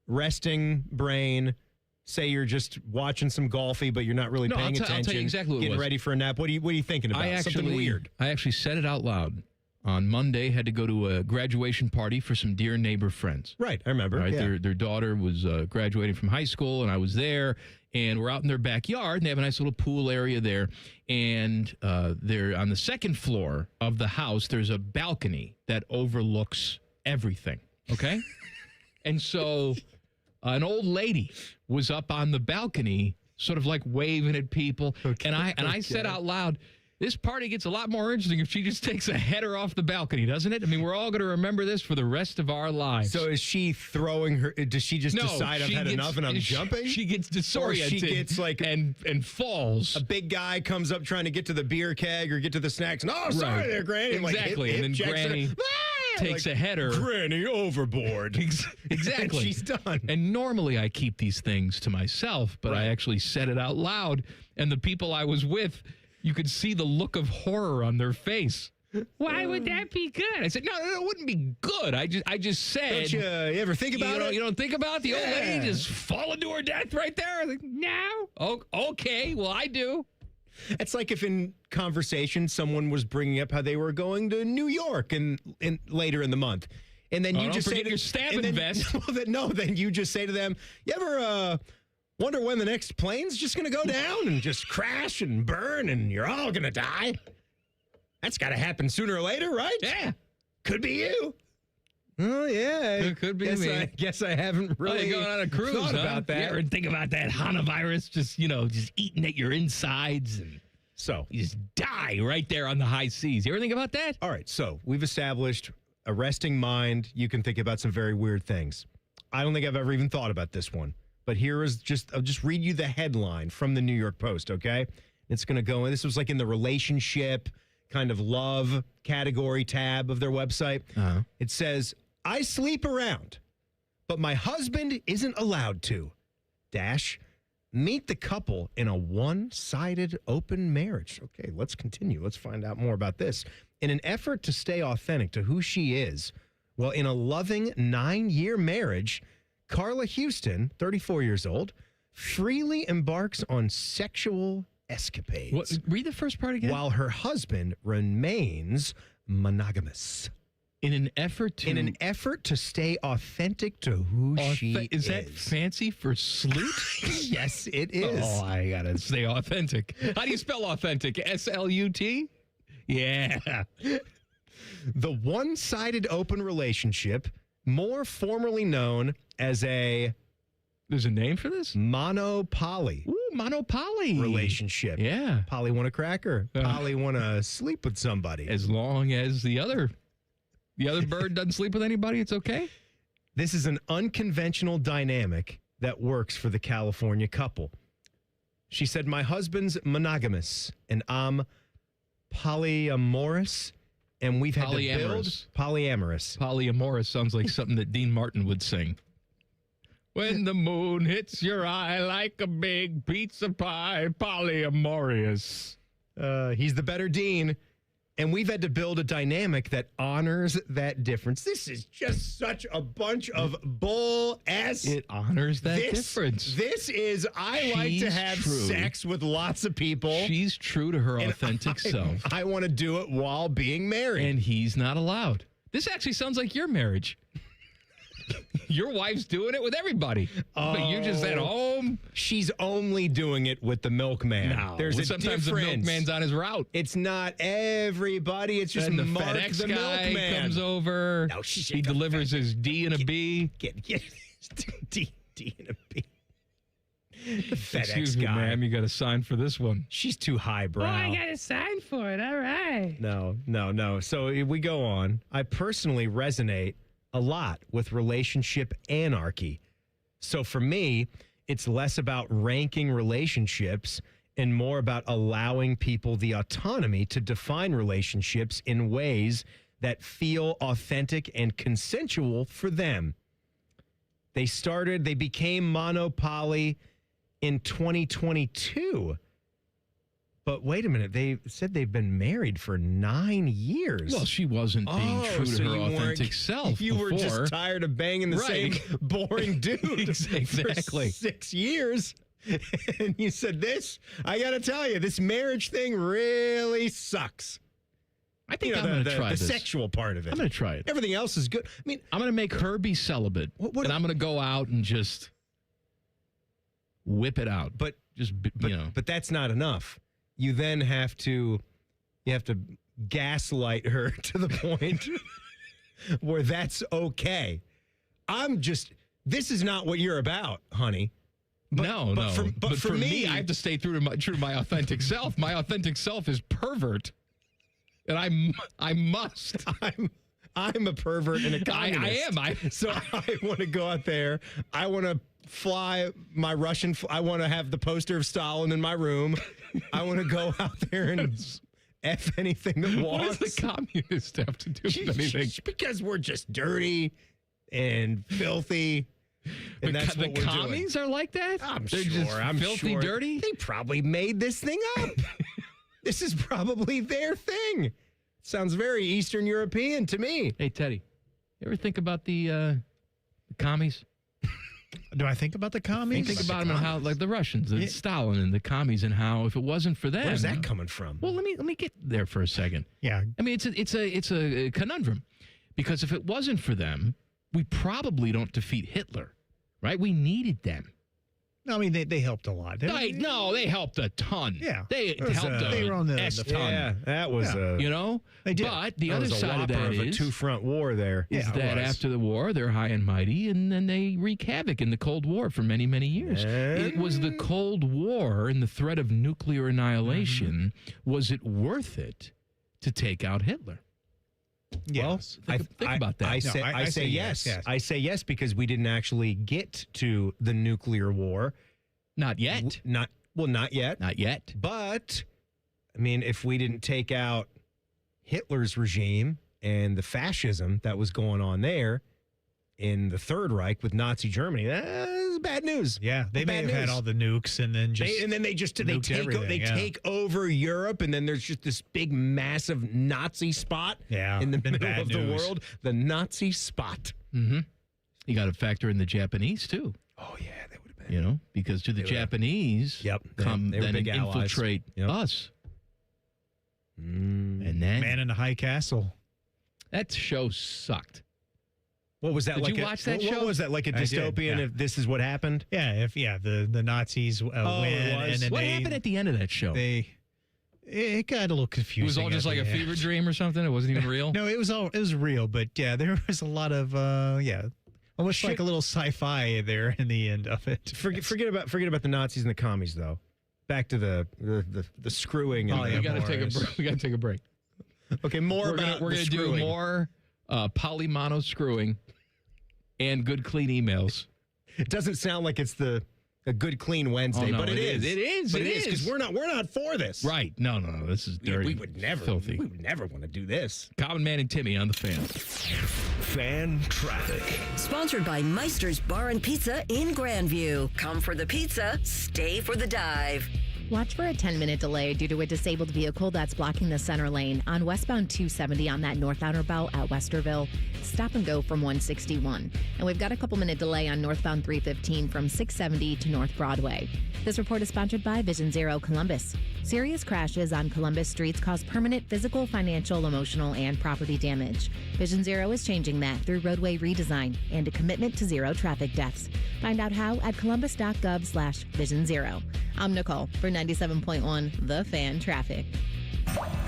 resting brain. Say you're just watching some golfy, but you're not really paying attention. I'll tell you exactly what it getting was. ready for a nap. What are you thinking about? Something weird. I actually said it out loud. On Monday, had to go to a graduation party for some dear neighbor friends. Right, I remember. Right, yeah. their daughter was graduating from high school, and I was there. And we're out in their backyard, and they have a nice little pool area there. And they're on the second floor of the house. There's a balcony that overlooks everything. Okay, and so an old lady was up on the balcony, sort of like waving at people. Okay, and I said out loud, this party gets a lot more interesting if she just takes a header off the balcony, doesn't it? I mean, we're all going to remember this for the rest of our lives. So is she throwing her? Does she just decide I've had enough and I'm jumping? She gets disoriented. Or she gets like and falls. A big guy comes up trying to get to the beer keg or get to the snacks. And, oh, sorry there, Granny. Exactly. And, and then Granny takes a header. Granny overboard. Exactly. And she's done. And normally I keep these things to myself, but I actually said it out loud. And the people I was with, you could see the look of horror on their face. Why would that be good? I said, no, it wouldn't be good. I just said. Don't you ever think about it? You don't think about the old lady just falling to her death right there? I'm like, no. Oh, okay, well, I do. It's like if in conversation someone was bringing up how they were going to New York and later in the month. And then you just say to your stabbing vest. Then you just say to them, you ever wonder when the next plane's just going to go down and just crash and burn and you're all going to die? That's got to happen sooner or later, right? Yeah. Could be you. Oh, yeah. It could be me. I guess I haven't really going on a cruise, thought about that. You ever think about that Hanavirus just eating at your insides and so you just die right there on the high seas. You ever think about that? All right. So we've established a resting mind. You can think about some very weird things. I don't think I've ever even thought about this one. But here is I'll just read you the headline from the New York Post, okay? It's going to go, this was like in the relationship kind of love category tab of their website. Uh-huh. It says, I sleep around, but my husband isn't allowed to. Meet the couple in a one-sided open marriage. Okay, let's continue. Let's find out more about this. In an effort to stay authentic to who she is, well, in a loving 9-year marriage, Carla Houston, 34 years old, freely embarks on sexual escapades. Read the first part again. While her husband remains monogamous. In an effort to stay authentic to who she is. Is that fancy for sleep? Yes, it is. Oh, I got to stay authentic. How do you spell authentic? S-L-U-T? Yeah. The one-sided open relationship, more formally known as a... There's a name for this? Monopoly. Ooh, monopoly. Relationship. Yeah. Polly want a cracker. Polly want to sleep with somebody. As long as the other bird doesn't sleep with anybody, it's okay? This is an unconventional dynamic that works for the California couple. She said, my husband's monogamous and I'm polyamorous, and we've had to build polyamorous. Polyamorous sounds like something that Dean Martin would sing. When the moon hits your eye like a big pizza pie, polyamorous. He's the better Dean. And we've had to build a dynamic that honors that difference. This is just such a bunch of bull ass. It honors that difference. This is, I like to have sex with lots of people. She's true to her authentic self. I want to do it while being married. And he's not allowed. This actually sounds like your marriage. Your wife's doing it with everybody. But you're just at home. She's only doing it with the milkman. No. There's sometimes the milkman's on his route. It's not everybody. It's just and the Mark FedEx the guy milkman comes over. No, he delivers his D and a B. Get D and a B. The FedEx Excuse me, guy. ma'am, you got to sign for this one. She's too highbrow. Oh, I got to sign for it. All right. No. So we go on. I personally resonate a lot with relationship anarchy. So for me, it's less about ranking relationships and more about allowing people the autonomy to define relationships in ways that feel authentic and consensual for them. They became monopoly in 2022. But wait a minute, they said they've been married for 9 years. Well, she wasn't being true to her authentic self. You were just tired of banging the same boring dude exactly. for 6 years. And you said this, I got to tell you, this marriage thing really sucks. I think I'm going to try the this. sexual part of it. I'm going to try it. Everything else is good. I mean, I'm going to make her be celibate, and I'm going to go out and just whip it out. But you know. But that's not enough. You then have to gaslight her to the point where that's okay. This is not what you're about, honey. But for me, I have to stay true to my authentic self. My authentic self is pervert, and I must. I'm a pervert and a communist. I am. So I want to go out there. I want to fly my Russian. I want to have the poster of Stalin in my room. I want to go out there and F anything that walks. What does the communist have to do with anything? Because we're just dirty and filthy. And that's what the we're commies doing. are like that? They're just filthy, dirty? They probably made this thing up. This is probably their thing. Sounds very Eastern European to me. Hey, Teddy, you ever think about the commies? Do I think about the commies? Think about them and how, like the Russians, and Stalin and the commies, and how if it wasn't for them, where's that coming from? Well, let me get there for a second. Yeah, I mean it's a conundrum, because if it wasn't for them, we probably don't defeat Hitler, right? We needed them. No, I mean they helped a lot. They helped a ton. Yeah, they helped they were on the ton. Yeah, that was they did. But the other side of that is a two-front war there. Is that after the war they're high and mighty, and then they wreak havoc in the Cold War for many, many years. It was the Cold War and the threat of nuclear annihilation. Was it worth it to take out Hitler? Yes. Well, think about that. I say yes. I say yes because we didn't actually get to the nuclear war. Not yet. Not yet. Not yet. But, I mean, if we didn't take out Hitler's regime and the fascism that was going on there in the Third Reich with Nazi Germany, that's bad news. Yeah, they may have had all the nukes and then they take over Europe, and then there's just this big, massive Nazi spot in the middle of the world. The Nazi spot. Mm-hmm. You got to factor in the Japanese, too. Oh, yeah, they would have been. You know, because the Japanese come they were then big and infiltrate us. And then Man in the High Castle. That show sucked. What was that? Did you watch that show? What was that, like a dystopian? If this is what happened? Yeah, the Nazis win, and then what happened at the end of that show? It got a little confusing. It was all just like a fever dream or something. It wasn't even real. No, it was real, but yeah, there was a lot of almost like a little sci-fi there in the end of it. Forget about the Nazis and the commies, though. Back to the screwing. Oh, we got to take a break. We got to take a break. Okay, we're gonna do more polymono screwing. and good, clean emails. It doesn't sound like it's a good, clean Wednesday, but it is. It is. But it is because we're not for this. Right. No. This is dirty. We would never. Filthy. We would never want to do this. Common Man and Timmy on the Fan. Fan traffic. Sponsored by Meister's Bar and Pizza in Grandview. Come for the pizza, stay for the dive. Watch for a 10-minute delay due to a disabled vehicle that's blocking the center lane on westbound 270 on that north outer belt at Westerville. Stop and go from 161. And we've got a couple-minute delay on northbound 315 from 670 to North Broadway. This report is sponsored by Vision Zero Columbus. Serious crashes on Columbus streets cause permanent physical, financial, emotional, and property damage. Vision Zero is changing that through roadway redesign and a commitment to zero traffic deaths. Find out how at columbus.gov/Vision Zero. I'm Nicole for 97.1 The Fan Traffic.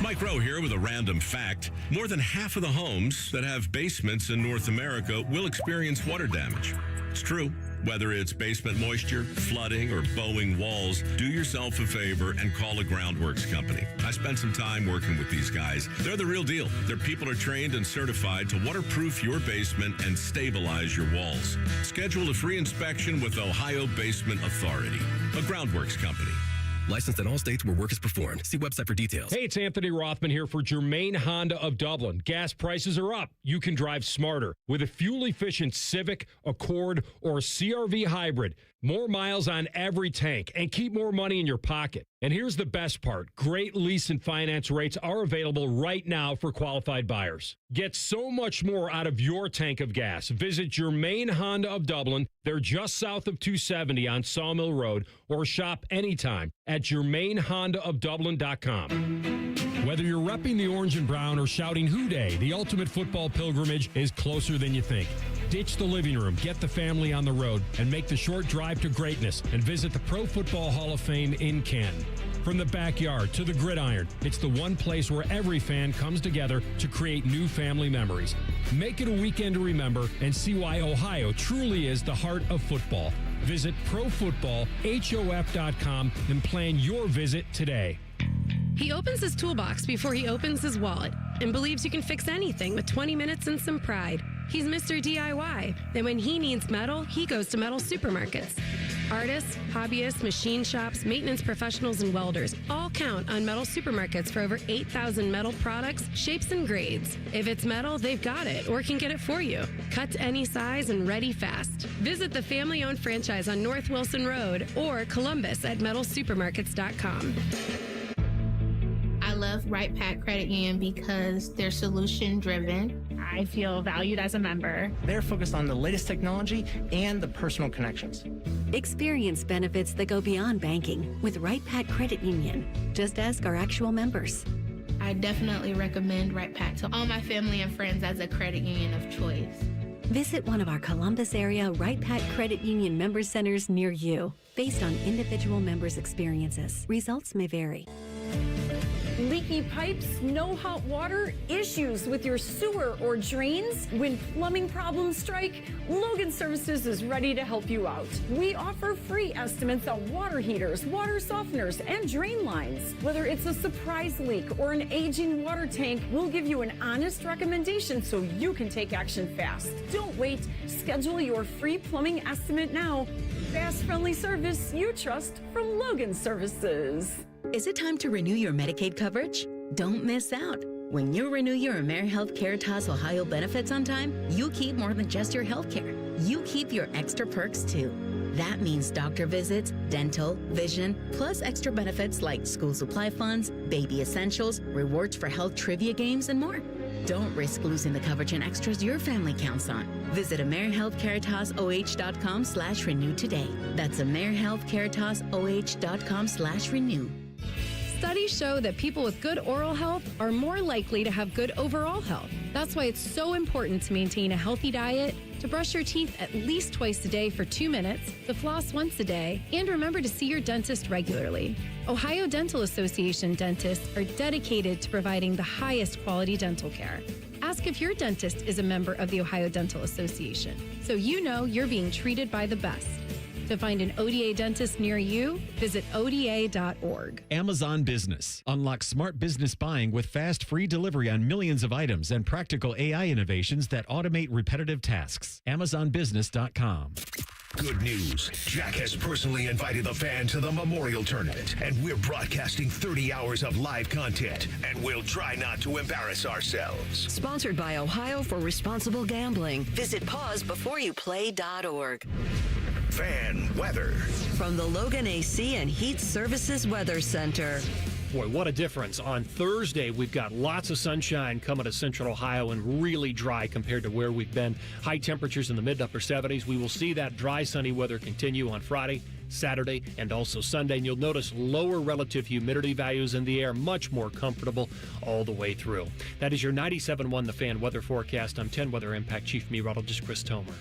Mike Rowe here with a random fact. More than half of the homes that have basements in North America will experience water damage. It's true. Whether it's basement moisture, flooding, or bowing walls, do yourself a favor and call a groundworks company. I spent some time working with these guys. They're the real deal. Their people are trained and certified to waterproof your basement and stabilize your walls. Schedule a free inspection with Ohio Basement Authority, a groundworks company. Licensed in all states where work is performed. See website for details. Hey, it's Anthony Rothman here for Germain Honda of Dublin. Gas prices are up. You can drive smarter with a fuel-efficient Civic, Accord, or CR-V hybrid. More miles on every tank and keep more money in your pocket. And here's the best part. Great lease and finance rates are available right now for qualified buyers. Get so much more out of your tank of gas. Visit Germain Honda of Dublin. They're just south of 270 on Sawmill Road, or shop anytime at GermainHondaofDublin.com. Whether you're repping the orange and brown or shouting Hoo Day, the ultimate football pilgrimage is closer than you think. Ditch the living room, get the family on the road, and make the short drive to greatness and visit the Pro Football Hall of Fame in Canton. From the backyard to the gridiron, it's the one place where every fan comes together to create new family memories. Make it a weekend to remember and see why Ohio truly is the heart of football. Visit ProFootballHof.com and plan your visit today. He opens his toolbox before he opens his wallet and believes you can fix anything with 20 minutes and some pride. He's Mr. DIY. Then when he needs metal, he goes to metal supermarkets. Artists, hobbyists, machine shops, maintenance professionals, and welders all count on metal supermarkets for over 8,000 metal products, shapes, and grades. If it's metal, they've got it or can get it for you. Cut to any size and ready fast. Visit the family-owned franchise on North Wilson Road or Columbus at metalsupermarkets.com. I love Right Pack Credit Union because they're solution driven. I feel valued as a member. They're focused on the latest technology and the personal connections. Experience benefits that go beyond banking with Right Pack Credit Union. Just ask our actual members. I definitely recommend Right Pack to all my family and friends as a credit union of choice. Visit one of our Columbus area Right Pack Credit Union member centers near you. Based on individual members' experiences, results may vary. Leaky pipes, no hot water, issues with your sewer or drains? When plumbing problems strike, Logan Services is ready to help you out. We offer free estimates on water heaters, water softeners, and drain lines. Whether it's a surprise leak or an aging water tank, we'll give you an honest recommendation so you can take action fast. Don't wait. Schedule your free plumbing estimate now. Fast, friendly service you trust from Logan Services. Is it time to renew your Medicaid coverage? Don't miss out. When you renew your AmeriHealth Caritas Ohio benefits on time, you keep more than just your health care. You keep your extra perks too. That means doctor visits, dental, vision, plus extra benefits like school supply funds, baby essentials, rewards for health trivia games, and more. Don't risk losing the coverage and extras your family counts on. Visit AmeriHealthCaritasOH.com/renew today. That's AmeriHealthCaritasOH.com/renew. Studies show that people with good oral health are more likely to have good overall health. That's why it's so important to maintain a healthy diet, to brush your teeth at least twice a day for 2 minutes, to floss once a day, and remember to see your dentist regularly. Ohio Dental Association dentists are dedicated to providing the highest quality dental care. Ask if your dentist is a member of the Ohio Dental Association, so you know you're being treated by the best. To find an ODA dentist near you, visit ODA.org. Amazon Business. Unlock smart business buying with fast, free delivery on millions of items and practical AI innovations that automate repetitive tasks. AmazonBusiness.com. Good news. Jack has personally invited the fan to the Memorial Tournament, and we're broadcasting 30 hours of live content, and we'll try not to embarrass ourselves. Sponsored by Ohio for Responsible Gambling. Visit pausebeforeyouplay.org. Fan weather. From the Logan AC and Heat Services Weather Center. Boy, what a difference. On Thursday, we've got lots of sunshine coming to central Ohio and really dry compared to where we've been. High temperatures in the mid to upper 70s. We will see that dry, sunny weather continue on Friday, Saturday, and also Sunday. And you'll notice lower relative humidity values in the air, much more comfortable all the way through. That is your 97.1 The Fan weather forecast. I'm 10 Weather Impact Chief Meteorologist Chris Tomer.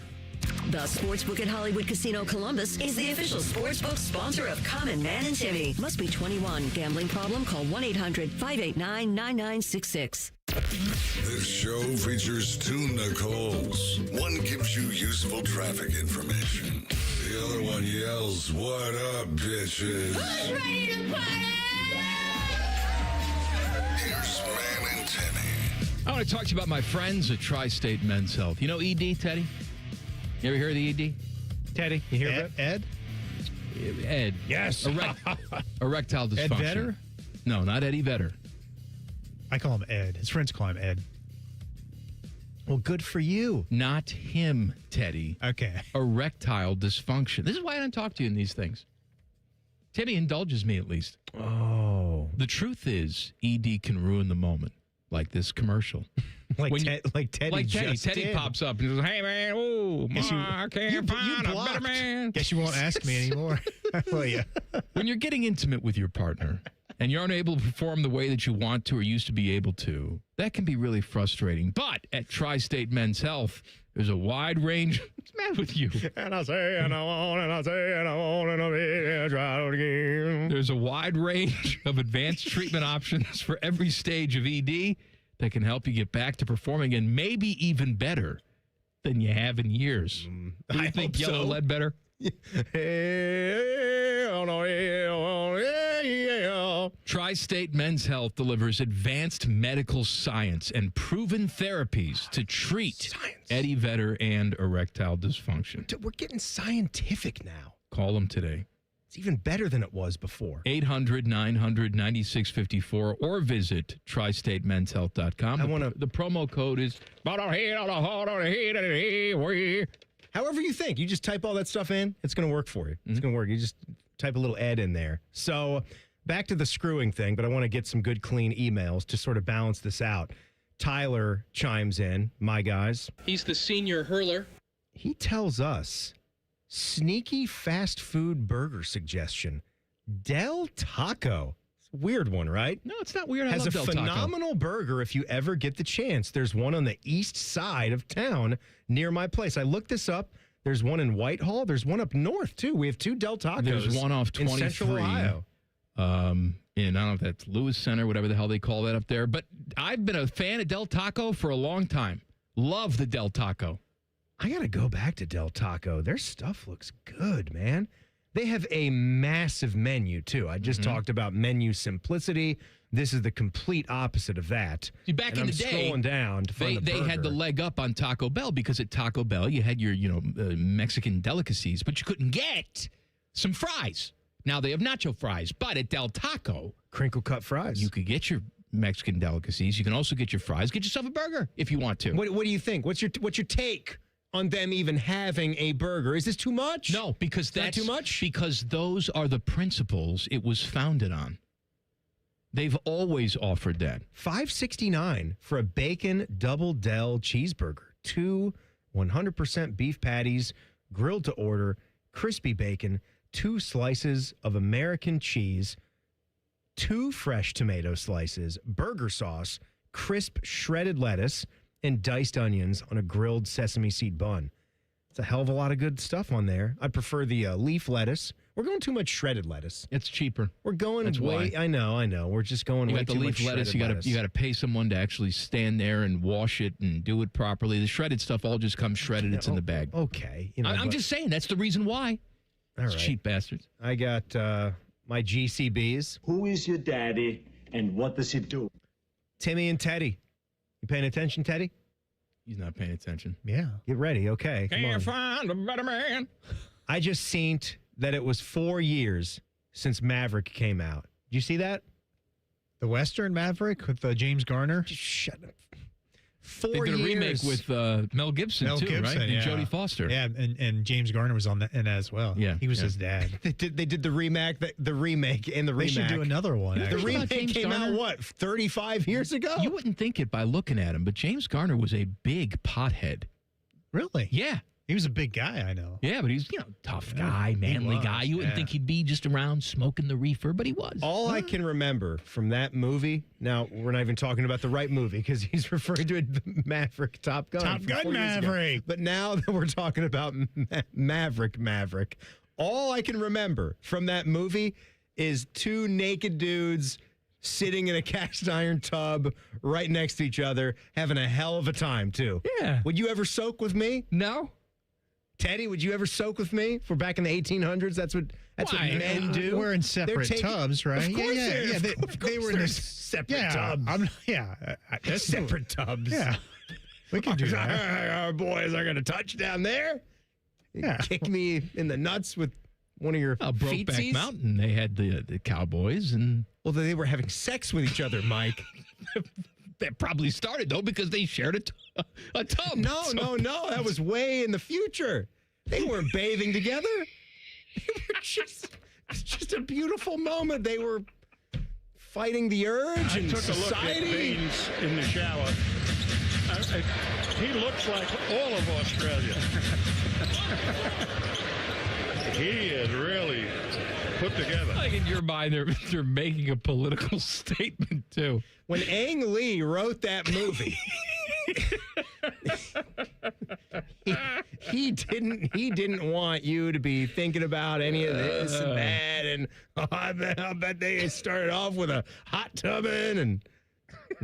The Sportsbook at Hollywood Casino Columbus is the official sportsbook sponsor of Common Man and Timmy. Must be 21. Gambling problem? Call 1-800-589-9966. This show features two Nicoles. One gives you useful traffic information. The other one yells, "What up, bitches?" Who's ready to party? Here's Man and Timmy. I want to talk to you about my friends at Tri-State Men's Health. You know ED, Teddy? You ever hear of the ED? Teddy, you hear of it? Ed? Yes. Erectile dysfunction. Ed Vedder? No, not Eddie Vedder. I call him Ed. His friends call him Ed. Well, good for you. Not him, Teddy. Okay. Erectile dysfunction. This is why I don't talk to you in these things. Timmy indulges me at least. Oh. The truth is, ED can ruin the moment, like this commercial. Teddy Teddy pops up and says, "Hey, man, I can't find a better man." Guess you won't ask me anymore. Will you? When you're getting intimate with your partner and you aren't able to perform the way that you want to or used to be able to, that can be really frustrating. But at Tri-State Men's Health, there's a wide range. What's the matter with you? And I say, and I want, and I say, and I want, and I try it again. There's a wide range of advanced treatment options for every stage of ED that can help you get back to performing and maybe even better than you have in years. Do you think yellow lead better? Tri-State Men's Health delivers advanced medical science and proven therapies to treat Eddie Vedder and erectile dysfunction. We're getting scientific now. Call them today. It's even better than it was before. 800-900-9654 or visit tristatemenshealth.com. The promo code is however you think. You just type all that stuff in. It's going to work for you. It's going to work. You just type a little Ed in there. So back to the screwing thing, but I want to get some good, clean emails to sort of balance this out. Tyler chimes in, my guys. He's the senior hurler. He tells us, sneaky fast food burger suggestion, Del Taco. It's a weird one, right? No, it's not weird. I Has love a Del Taco. phenomenal burger if you ever get the chance. There's one on the east side of town near my place. I looked this up. There's one in Whitehall. There's one up north, too. We have two Del Tacos. There's one off 23. In Central Ohio. And I don't know if that's Lewis Center, whatever the hell they call that up there. But I've been a fan of Del Taco for a long time. Love the Del Taco. I got to go back to Del Taco. Their stuff looks good, man. They have a massive menu, too. I just talked about menu simplicity. This is the complete opposite of that. See, back in the day, scrolling down to find they had the leg up on Taco Bell because at Taco Bell you had your Mexican delicacies, but you couldn't get some fries. Now they have nacho fries, but at Del Taco, crinkle cut fries, you could get your Mexican delicacies. You can also get your fries. Get yourself a burger if you want to. What do you think? What's your take on them even having a burger? Is this too much? No, because that's too much. Because those are the principles it was founded on. They've always offered that. $5.69 for a bacon double Del cheeseburger. 2 100% beef patties, grilled to order, crispy bacon, 2 slices of American cheese, 2 fresh tomato slices, burger sauce, crisp shredded lettuce, and diced onions on a grilled sesame seed bun. It's a hell of a lot of good stuff on there. I prefer the leaf lettuce. We're going too much shredded lettuce. It's cheaper. We're going way. I know. We're just going way too much. You got the leaf lettuce. You got to pay someone to actually stand there and wash it and do it properly. The shredded stuff all just comes shredded. It's in the bag. Okay. I'm just saying that's the reason why. All right. Cheap bastards. I got my GCBs. Who is your daddy and what does he do? Timmy and Teddy. You paying attention, Teddy? He's not paying attention. Yeah. Get ready. Okay. Come on. Can't find a better man. I just seen that it was 4 years since Maverick came out. Did you see that? The Western Maverick with James Garner? Just shut up. They did a remake with Mel Gibson, right? And Jodie Foster. Yeah, and James Garner was in that as well. Yeah. He was his dad. They did the remake, the remake and the remake. They should do another one. The remake came out, what, 35 years ago? You wouldn't think it by looking at him, but James Garner was a big pothead. Really? Yeah. He was a big guy, I know. Yeah, but he's, tough guy, manly guy. You wouldn't think he'd be just around smoking the reefer, but he was. All I can remember from that movie, now we're not even talking about the right movie because he's referring to it, Maverick, Top Gun. Top Gun Maverick. But now that we're talking about Maverick, all I can remember from that movie is two naked dudes sitting in a cast iron tub right next to each other, having a hell of a time, too. Yeah. Would you ever soak with me? No. Teddy, would you ever soak with me? If we're back in the 1800s, that's what men do. We're in separate tubs, right? Of course, yeah. They were in this separate tubs. Separate tubs. Yeah, we can do that. Our boys are going to touch down there. Yeah. Kick me in the nuts with one of your Brokeback feetsies. Mountain. They had the cowboys and they were having sex with each other, Mike. That probably started, though, because they shared a tub. No. That was way in the future. They weren't bathing together. It's just a beautiful moment. They were fighting the urge and took society. A look at Baines in the shower. He looks like all of Australia. He is really put together. Like in your mind, they're making a political statement, too. When Ang Lee wrote that movie, he didn't want you to be thinking about any of this and that, and I bet they started off with a hot tubbing and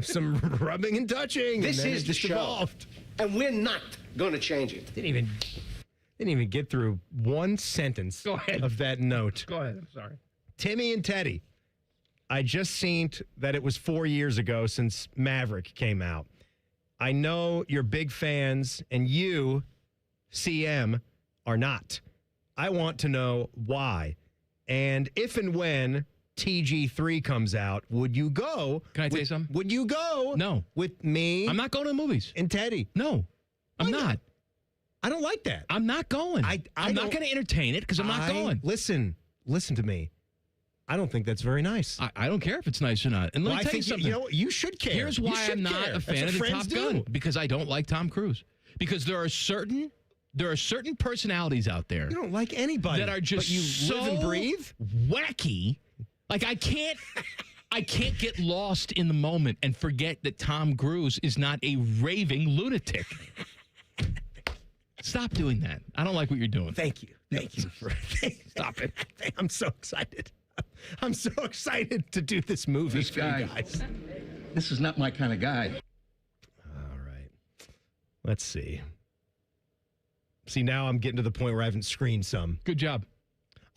some rubbing and touching. This and then is it the just show, evolved. and we're not going to change it. Didn't even get through one sentence of that note. Go ahead. I'm sorry. Timmy and Teddy. I just seen that it was 4 years ago since Maverick came out. I know you're big fans, and you, CM, are not. I want to know why. And if and when TG3 comes out, would you go? Can I tell you something? Would you go? No. With me? I'm not going to the movies. And Teddy? No. I'm not. I don't like that. I'm not going. I'm not going to entertain it because I'm not going. Listen to me. I don't think that's very nice. I don't care if it's nice or not. And let me tell you something. You know what? You should care. Here's why I'm not a fan of the Top Gun. Because I don't like Tom Cruise. Because there are certain personalities out there. You don't like anybody. That are just but you so live and breathe? Wacky. Like I can't get lost in the moment and forget that Tom Cruise is not a raving lunatic. Stop doing that. I don't like what you're doing. Thank you. Stop it. I'm so excited. I'm so excited to do this movie This for guy, you guys. This is not my kind of guy. All right. Let's see. See, now I'm getting to the point where I haven't screened some. Good job.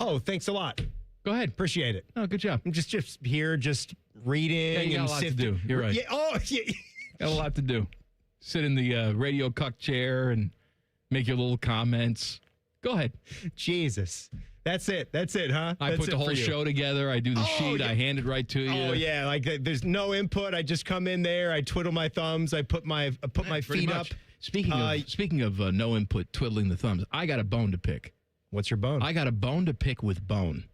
Oh, thanks a lot. Go ahead. Appreciate it. Oh, good job. I'm just here, just reading. Yeah, you got and a lot to sifting. do. You're right. Yeah. Oh, yeah. Got a lot to do. Sit in the radio cuck chair and make your little comments. Go ahead. Jesus. That's it, huh? I put the whole show together. I do the sheet. Yeah. I hand it right to you. Oh, yeah. Like there's no input. I just come in there. I twiddle my thumbs. I put my feet up. Speaking of no input, twiddling the thumbs, I got a bone to pick. What's your bone? I got a bone to pick with Bone.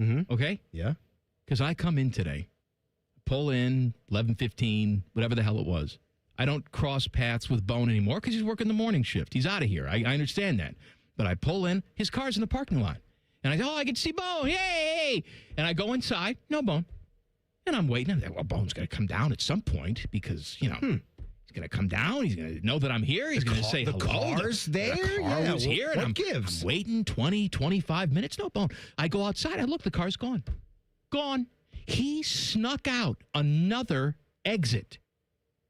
Mm-hmm. Okay? Yeah. Because I come in today, pull in 11:15, whatever the hell it was. I don't cross paths with Bone anymore because he's working the morning shift. He's out of here. I understand that. But I pull in, his car's in the parking lot. And I go, I can see Bone. Yay! And I go inside, no Bone. And I'm waiting. I'm like, well, Bone's going to come down at some point because, he's going to come down. He's going to know that I'm here. He's going to say hello. The car's there? The car was here. And I'm gives? waiting 20, 25 minutes. No Bone. I go outside. I look, the car's gone. Gone. He snuck out another exit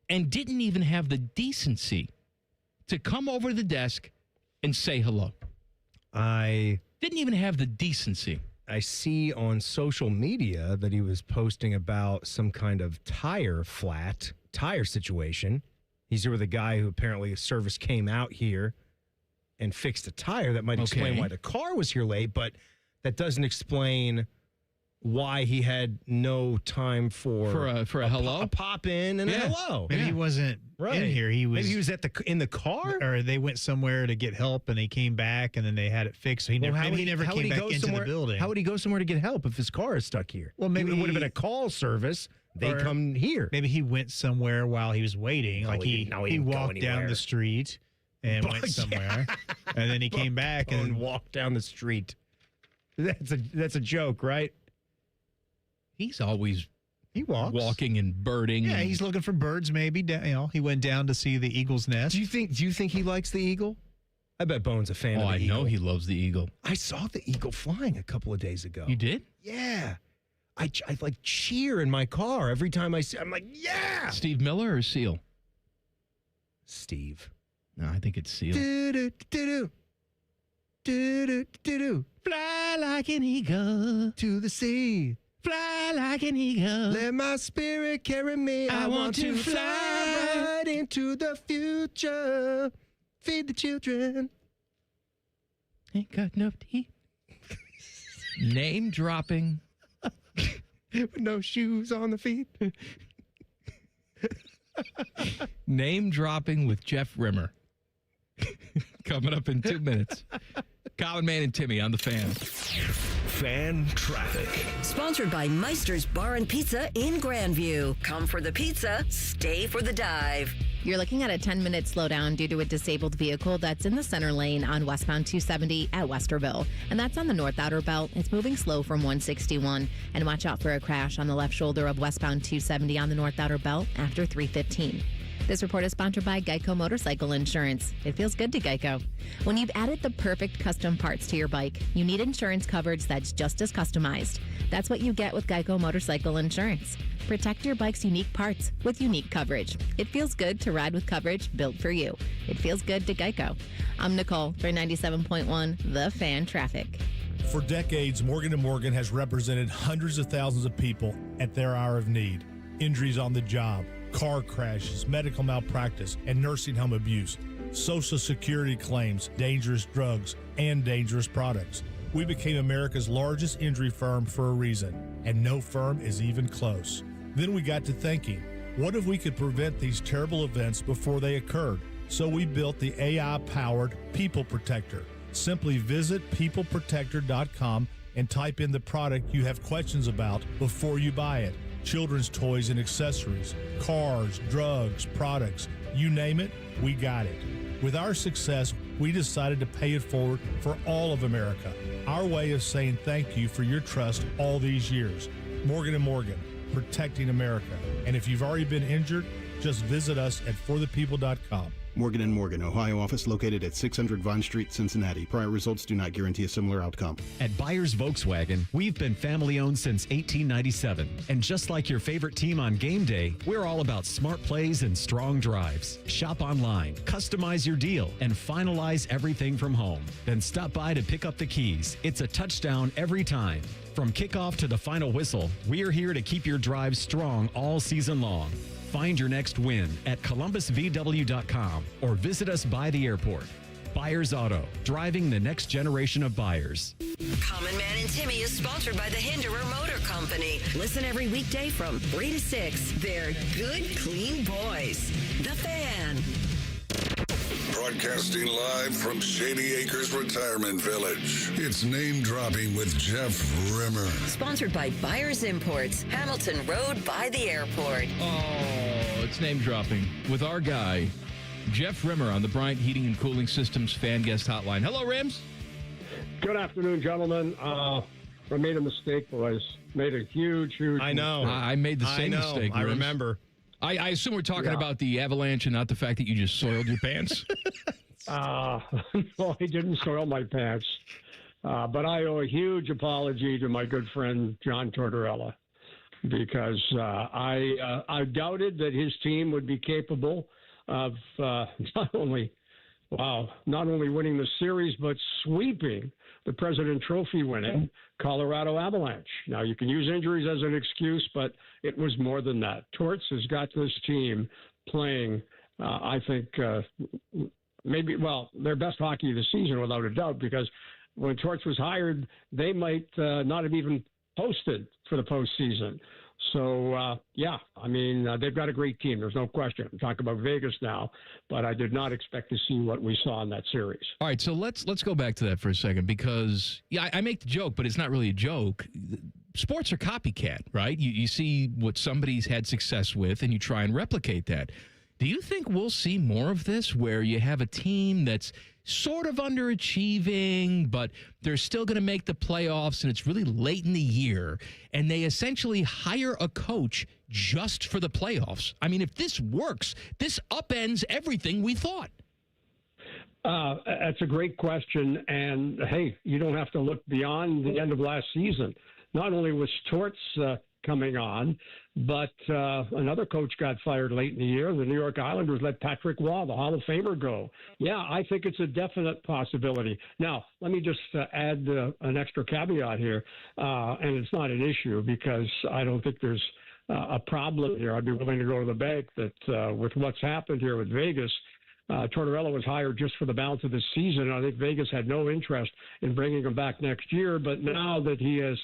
and didn't even have the decency to come over to the desk and say hello. I Didn't even have the decency. I see on social media that he was posting about some kind of tire situation. He's here with a guy who apparently a service came out here and fixed a tire. That might explain why the car was here late, but that doesn't explain why he had no time for a hello, a pop in and a hello. Maybe he wasn't in here. Maybe he was in the car, or they went somewhere to get help and they came back and then they had it fixed. So he never came back into the building. How would he go somewhere to get help if his car is stuck here? Well, maybe it would have been a call service. They come here. Maybe he went somewhere while he was waiting. He walked down the street and went somewhere, and then he came back and walked down the street. That's a joke, right? He's always walks walking and birding. Yeah, he's looking for birds. Maybe he went down to see the eagle's nest. Do you think he likes the eagle? I bet Bone's a fan of the eagle. I know he loves the eagle. I saw the eagle flying a couple of days ago. You did? Yeah. I like cheer in my car every time I see. I'm like, yeah. Steve Miller or Seal? Steve. No, I think it's Seal. Fly like an eagle to the sea. Fly like an eagle. Let my spirit carry me. I want to fly right into the future. Feed the children. Ain't got enough to eat. Name dropping. With no shoes on the feet. Name dropping with Jeff Rimmer. Coming up in 2 minutes. Common Man and Timmy on the Fan. Fan Traffic. Sponsored by Meister's Bar and Pizza in Grandview. Come for the pizza, stay for the dive. You're looking at a 10-minute slowdown due to a disabled vehicle that's in the center lane on westbound 270 at Westerville. And that's on the North Outer Belt. It's moving slow from 161. And watch out for a crash on the left shoulder of westbound 270 on the North Outer Belt after 315. This report is sponsored by Geico Motorcycle Insurance. It feels good to Geico. When you've added the perfect custom parts to your bike, you need insurance coverage that's just as customized. That's what you get with Geico Motorcycle Insurance. Protect your bike's unique parts with unique coverage. It feels good to ride with coverage built for you. It feels good to Geico. I'm Nicole for 97.1 The Fan Traffic. For decades, Morgan & Morgan has represented hundreds of thousands of people at their hour of need. Injuries on the job, car crashes, medical malpractice, and nursing home abuse, Social Security claims, dangerous drugs, and dangerous products. We became America's largest injury firm for a reason, and no firm is even close. Then we got to thinking, what if we could prevent these terrible events before they occurred? So we built the AI-powered People Protector. Simply visit peopleprotector.com and type in the product you have questions about before you buy it. Children's toys and accessories, cars, drugs, products, you name it, we got it. With our success, we decided to pay it forward for all of America. Our way of saying thank you for your trust all these years. Morgan & Morgan, protecting America. And if you've already been injured, just visit us at forthepeople.com. Morgan & Morgan, Ohio office located at 600 Vine Street, Cincinnati. Prior results do not guarantee a similar outcome. At Byers Volkswagen, we've been family-owned since 1897. And just like your favorite team on game day, we're all about smart plays and strong drives. Shop online, customize your deal, and finalize everything from home. Then stop by to pick up the keys. It's a touchdown every time. From kickoff to the final whistle, we're here to keep your drive strong all season long. Find your next win at columbusvw.com or visit us by the airport. Byers Auto, driving the next generation of buyers. Common Man and Timmy is sponsored by the Hinderer Motor Company. Listen every weekday from 3 to 6. They're good, clean boys. The Fan. Broadcasting live from Shady Acres Retirement Village. It's Name Dropping with Jeff Rimmer. Sponsored by Byers Imports, Hamilton Road by the airport. Oh, it's name dropping with our guy, Jeff Rimmer, on the Bryant Heating and Cooling Systems Fan Guest Hotline. Hello, Rims. Good afternoon, gentlemen. I made a mistake, boys. Made a huge I know. mistake. I made the same mistake. I Rims. remember. I assume we're talking about the avalanche and not the fact that you just soiled your pants. No, I didn't soil my pants. But I owe a huge apology to my good friend, John Tortorella, because I doubted that his team would be capable of not only Wow. Not only winning the series, but sweeping the President Trophy winning Colorado Avalanche. Now, you can use injuries as an excuse, but it was more than that. Torts has got this team playing, I think, their best hockey of the season without a doubt, because when Torts was hired, they might not have even posted for the postseason. So, they've got a great team. There's no question. I'm talking about Vegas now, but I did not expect to see what we saw in that series. All right, so let's go back to that for a second, because, I make the joke, but it's not really a joke. Sports are copycat, right? You see what somebody's had success with, and you try and replicate that. Do you think we'll see more of this, where you have a team that's sort of underachieving, but they're still going to make the playoffs, and it's really late in the year, and they essentially hire a coach just for the playoffs? I mean, if this works, this upends everything we thought. That's a great question, and hey, you don't have to look beyond the end of last season. Not only was Torts coming on, but another coach got fired late in the year. The New York Islanders let Patrick Waugh, the Hall of Famer, go. Yeah, I think it's a definite possibility. Now, let me just add an extra caveat here, and it's not an issue because I don't think there's a problem here. I'd be willing to go to the bank that with what's happened here with Vegas, Tortorella was hired just for the balance of the season. I think Vegas had no interest in bringing him back next year, but now that he has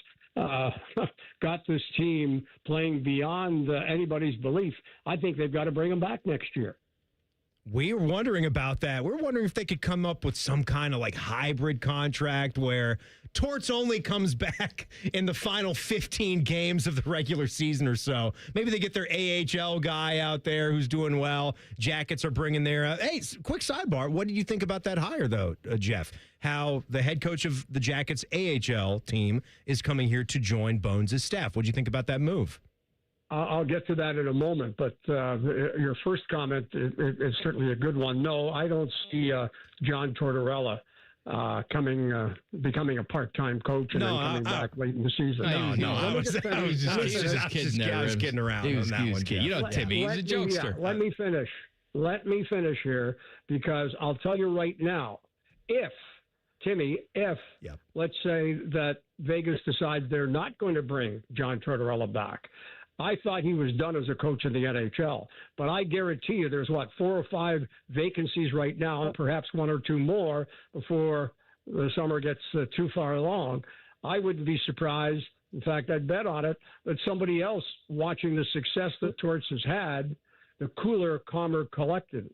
got this team playing beyond anybody's belief, I think they've got to bring him back next year. We're wondering about that. We're wondering if they could come up with some kind of like hybrid contract where Torts only comes back in the final 15 games of the regular season or so. Maybe they get their AHL guy out there who's doing well. Jackets are bringing their hey, quick sidebar. What did you think about that hire, though, Jeff? How the head coach of the Jackets AHL team is coming here to join Bones' staff. What do you think about that move? I'll get to that in a moment, but your first comment is certainly a good one. No, I don't see John Tortorella becoming a part-time coach and then coming back late in the season. I was just kidding around on that one. You know, Timmy, he's a jokester. Let me finish here, because I'll tell you right now, if let's say that Vegas decides they're not going to bring John Tortorella back, I thought he was done as a coach in the NHL, but I guarantee you there's 4 or 5 vacancies right now, perhaps 1 or 2 more before the summer gets too far along. I wouldn't be surprised. In fact, I'd bet on it that somebody else, watching the success that Torts has had, the cooler, calmer, collected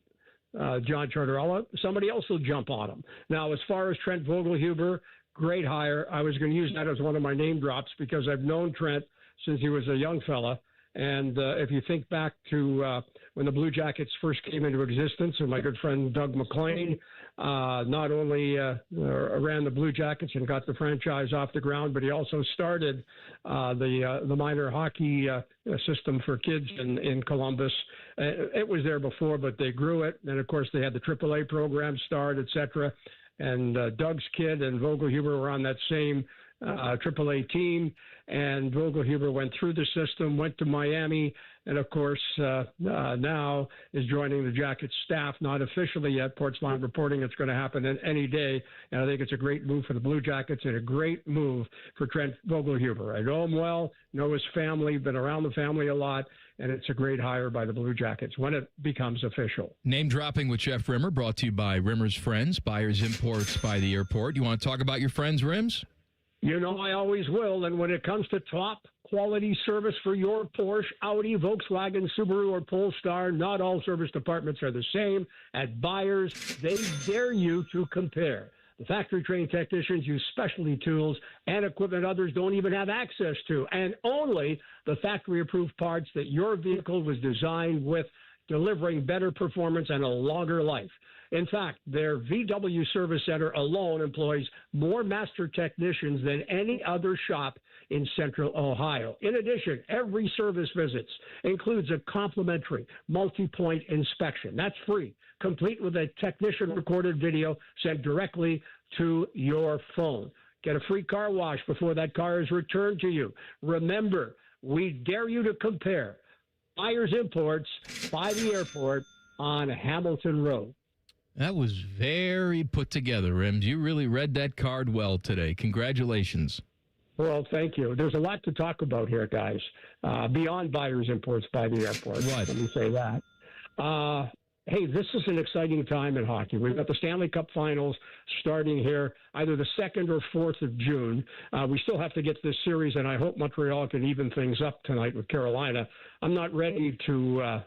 John Tortorella, somebody else will jump on him. Now, as far as Trent Vogelhuber, great hire. I was going to use that as one of my name drops because I've known Trent since he was a young fella. And if you think back to when the Blue Jackets first came into existence, and my good friend Doug McLean not only ran the Blue Jackets and got the franchise off the ground, but he also started the minor hockey system for kids in Columbus. It was there before, but they grew it. And, of course, they had the AAA program start, et cetera. And Doug's kid and Vogelhuber were on that same AAA team, and Vogelhuber went through the system, went to Miami, and of course now is joining the Jackets staff, not officially yet. Portsline reporting it's going to happen any day, and I think it's a great move for the Blue Jackets and a great move for Trent Vogelhuber. I know him well, know his family, been around the family a lot, and it's a great hire by the Blue Jackets when it becomes official. Name dropping with Jeff Rimmer, brought to you by Rimmer's Friends, Buyers Imports by the Airport. You want to talk about your friends, Rims? You know I always will, and when it comes to top quality service for your Porsche, Audi, Volkswagen, Subaru, or Polestar, not all service departments are the same. At Buyers, they dare you to compare. The factory-trained technicians use specialty tools and equipment others don't even have access to, and only the factory-approved parts that your vehicle was designed with, delivering better performance and a longer life. In fact, their VW Service Center alone employs more master technicians than any other shop in Central Ohio. In addition, every service visit includes a complimentary multi-point inspection. That's free, complete with a technician-recorded video sent directly to your phone. Get a free car wash before that car is returned to you. Remember, we dare you to compare. Buyers Imports by the airport on Hamilton Road. That was very put together, Rims. You really read that card well today. Congratulations. Well, thank you. There's a lot to talk about here, guys. Beyond buyers imports by the airport. What? Let me say that. Hey, this is an exciting time in hockey. We've got the Stanley Cup Finals starting here either the 2nd or 4th of June. We still have to get this series, and I hope Montreal can even things up tonight with Carolina. I'm not ready to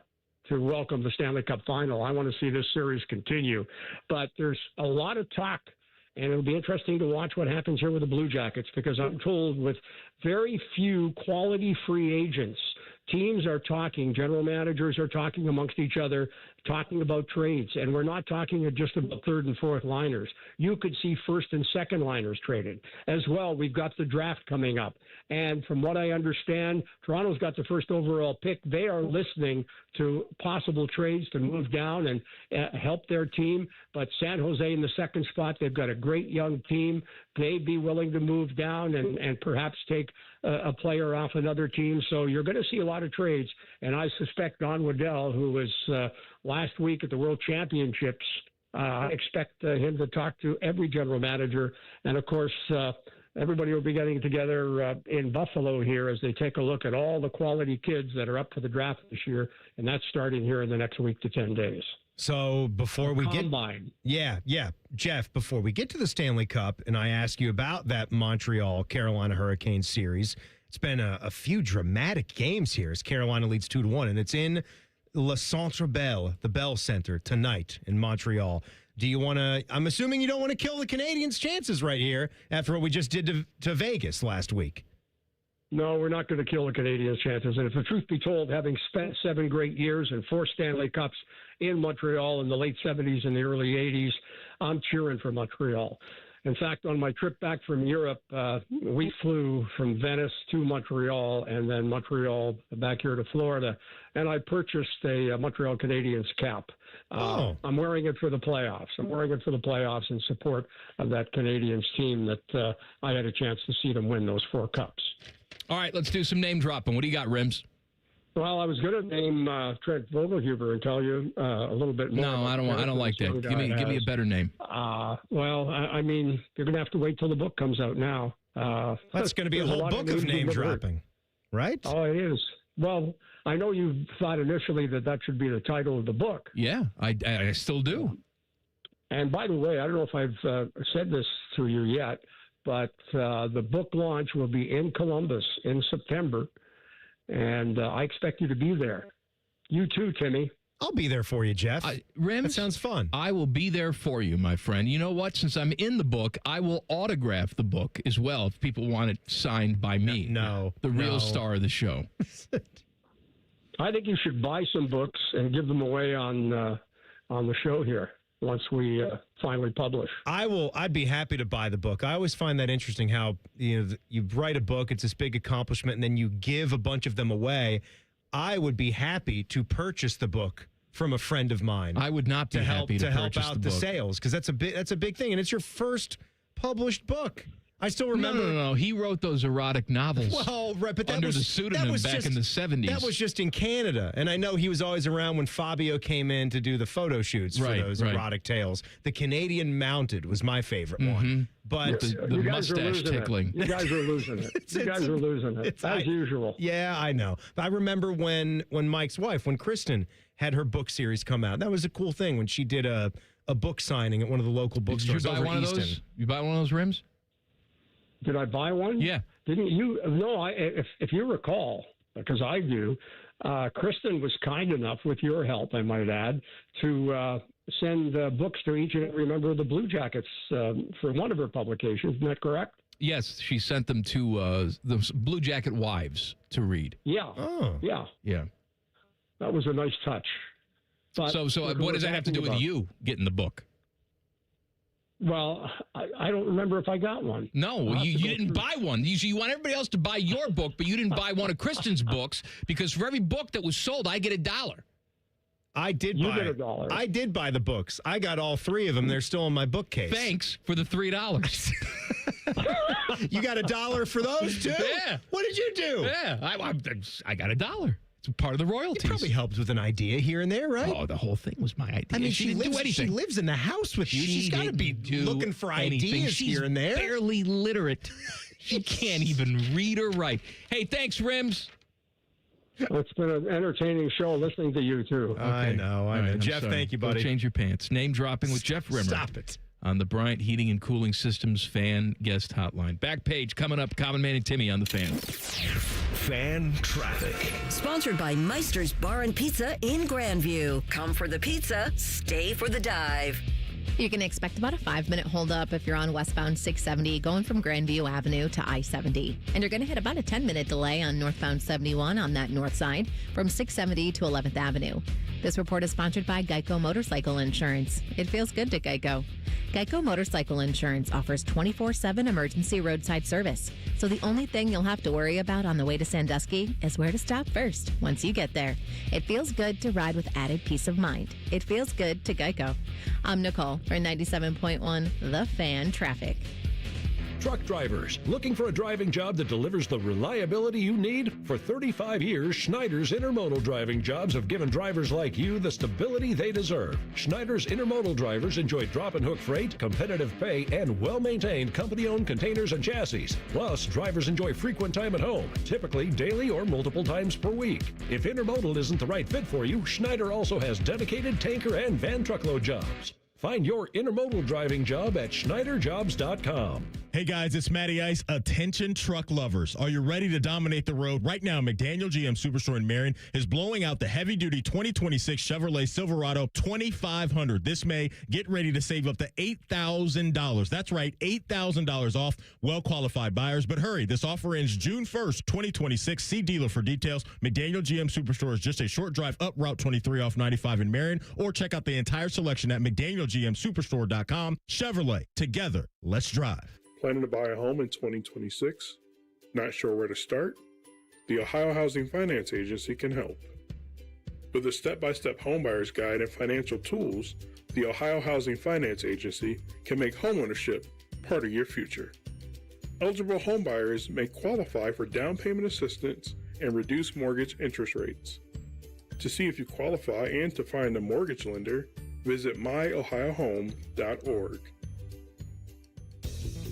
welcome the Stanley Cup Final. I want to see this series continue. But there's a lot of talk, and it'll be interesting to watch what happens here with the Blue Jackets, because I'm told with very few quality free agents, teams are talking, general managers are talking amongst each other, talking about trades, and we're not talking just about third and fourth liners. You could see first and second liners traded. As well, we've got the draft coming up, and from what I understand, Toronto's got the first overall pick. They are listening to possible trades to move down and help their team, but San Jose in the second spot, they've got a great young team. They'd be willing to move down and perhaps take a player off another team. So you're going to see a lot of trades. And I suspect Don Waddell, who was last week at the World Championships, I expect him to talk to every general manager. And, of course, everybody will be getting together in Buffalo here as they take a look at all the quality kids that are up for the draft this year. And that's starting here in the next week to 10 days. So before we Combine. Jeff, before we get to the Stanley Cup and I ask you about that Montreal-Carolina Hurricanes series, it's been a few dramatic games here as Carolina leads 2-1, and it's in Le Centre Bell, the Bell Center, tonight in Montreal. Do you want to, I'm assuming you don't want to kill the Canadiens' chances right here after what we just did to Vegas last week. No, we're not going to kill the Canadiens' chances. And if the truth be told, having spent 7 great years and 4 Stanley Cups in Montreal in the late 70s and the early 80s, I'm cheering for Montreal. In fact, on my trip back from Europe, we flew from Venice to Montreal and then Montreal back here to Florida, and I purchased a Montreal Canadiens cap. I'm wearing it for the playoffs. I'm wearing it for the playoffs in support of that Canadiens team that I had a chance to see them win those 4 cups. All right, let's do some name dropping. What do you got, Rims? Well, I was going to name Trent Vogelhuber and tell you a little bit more. No, I don't like that. Give me a better name. Well, I mean, you're going to have to wait till the book comes out now. That's going to be a whole book of name dropping, right? Oh, it is. Well, I know you thought initially that should be the title of the book. Yeah, I still do. And by the way, I don't know if I've said this to you yet, but the book launch will be in Columbus in September. And I expect you to be there. You too, Timmy. I'll be there for you, Jeff. Rims, that sounds fun. I will be there for you, my friend. You know what? Since I'm in the book, I will autograph the book as well if people want it signed by me. The real star of the show. I think you should buy some books and give them away on the show here once we finally publish. I'd be happy to buy the book. I always find that interesting how you write a book, it's this big accomplishment, and then you give a bunch of them away. I would be happy to purchase the book from a friend of mine. I would not be happy to help out the sales, because that's a big thing, and it's your first published book. I still remember. No. He wrote those erotic novels. Well, right, but under the pseudonym back in the 70s. That was just in Canada, and I know he was always around when Fabio came in to do the photo shoots for those erotic tales. The Canadian Mounted was my favorite one, but the mustache tickling. You guys are losing it. You guys are losing it as usual. Yeah, I know. But I remember when Mike's wife, when Kristen had her book series come out. That was a cool thing when she did a book signing at one of the local bookstores over Easton. You buy one of those Rims? Did I buy one? Yeah. Didn't you? No, if you recall, because I do, Kristen was kind enough, with your help, I might add, to send books to each and every member of the Blue Jackets for one of her publications. Isn't that correct? Yes, she sent them to the Blue Jacket wives to read. Yeah. Oh. Yeah. Yeah. That was a nice touch. But so what does that have to do with you getting the book? Well, I don't remember if I got one. No, you didn't buy one. You want everybody else to buy your book, but you didn't buy one of Kristen's books, because for every book that was sold, I get $1. I did buy $1. I did buy the books. I got all 3 of them. They're still in my bookcase. Thanks for the $3. You got $1 for those too? Yeah. What did you do? Yeah, I got $1. It's part of the royalties. It probably helps with an idea here and there, right? Oh, the whole thing was my idea. I mean, she didn't do anything. She lives in the house with you. She's got to be looking for ideas here and there. She's barely literate. She can't even read or write. Hey, thanks, Rims. It's been an entertaining show listening to you, too. Okay. I know. All right, Jeff, sorry. thank you, Go buddy. change your pants. Name dropping with Jeff Rimmer. Stop it. On the Bryant Heating and Cooling Systems Fan Guest Hotline. Back page coming up. Common Man and Timmy on the Fan. Fan traffic. Sponsored by Meister's Bar and Pizza in Grandview. Come for the pizza, stay for the dive. You can expect about a 5-minute holdup if you're on westbound 670 going from Grandview Avenue to I-70. And you're going to hit about a 10-minute delay on northbound 71 on that north side from 670 to 11th Avenue. This report is sponsored by Geico Motorcycle Insurance. It feels good to Geico. Geico Motorcycle Insurance offers 24/7 emergency roadside service. So the only thing you'll have to worry about on the way to Sandusky is where to stop first once you get there. It feels good to ride with added peace of mind. It feels good to Geico. I'm Nicole for 97.1 The Fan Traffic. Truck drivers, looking for a driving job that delivers the reliability you need? For 35 years, Schneider's Intermodal driving jobs have given drivers like you the stability they deserve. Schneider's Intermodal drivers enjoy drop and hook freight, competitive pay, and well-maintained company-owned containers and chassis. Plus, drivers enjoy frequent time at home, typically daily or multiple times per week. If Intermodal isn't the right fit for you, Schneider also has dedicated tanker and van truckload jobs. Find your intermodal driving job at SchneiderJobs.com. Hey guys, it's Matty Ice. Attention truck lovers. Are you ready to dominate the road? Right now, McDaniel GM Superstore in Marion is blowing out the heavy-duty 2026 Chevrolet Silverado 2500 this May. Get ready to save up to $8,000. That's right, $8,000 off well-qualified buyers. But hurry, this offer ends June 1st, 2026. See dealer for details. McDaniel GM Superstore is just a short drive up Route 23 off 95 in Marion, or check out the entire selection at McDanielGMSuperstore.com. Chevrolet, together, let's drive. Planning to buy a home in 2026? Not sure where to start? The Ohio Housing Finance Agency can help. With a step-by-step homebuyer's guide and financial tools, the Ohio Housing Finance Agency can make homeownership part of your future. Eligible homebuyers may qualify for down payment assistance and reduced mortgage interest rates. To see if you qualify and to find a mortgage lender, visit myohiohome.org.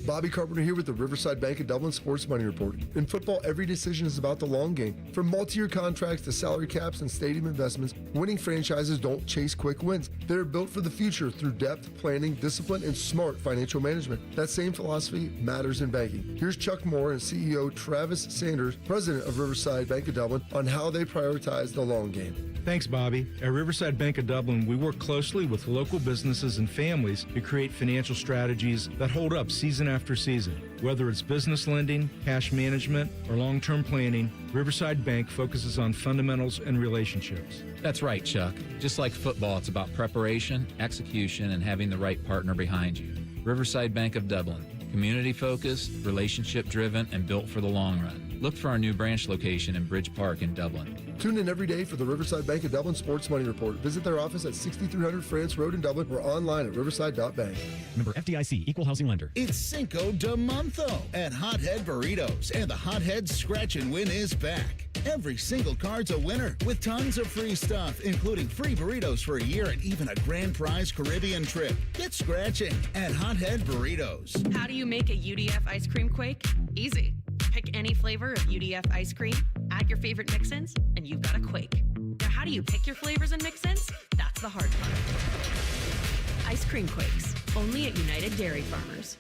Bobby Carpenter here with the Riverside Bank of Dublin Sports Money Report. In football, every decision is about the long game. From multi-year contracts to salary caps and stadium investments, winning franchises don't chase quick wins. They're built for the future through depth, planning, discipline, and smart financial management. That same philosophy matters in banking. Here's Chuck Moore and CEO Travis Sanders, president of Riverside Bank of Dublin, on how they prioritize the long game. Thanks, Bobby. At Riverside Bank of Dublin, we work closely with local businesses and families to create financial strategies that hold up season after season. Whether it's business lending, cash management, or long-term planning, Riverside Bank focuses on fundamentals and relationships. That's right, Chuck. Just like football, it's about preparation, execution, and having the right partner behind you. Riverside Bank of Dublin. Community-focused, relationship-driven, and built for the long run. Look for our new branch location in Bridge Park in Dublin. Tune in every day for the Riverside Bank of Dublin Sports Money Report. Visit their office at 6300 France Road in Dublin or online at riverside.bank. Member FDIC, Equal Housing Lender. It's Cinco de Monzo at Hothead Burritos, and the Hothead Scratch and Win is back. Every single card's a winner with tons of free stuff, including free burritos for a year and even a grand prize Caribbean trip. Get scratching at Hothead Burritos. How do you make a UDF ice cream quake? Easy. Pick any flavor of UDF ice cream, add your favorite mix-ins, and you've got a quake. Now, how do you pick your flavors and mix-ins? That's the hard part. Ice cream quakes, only at United Dairy Farmers.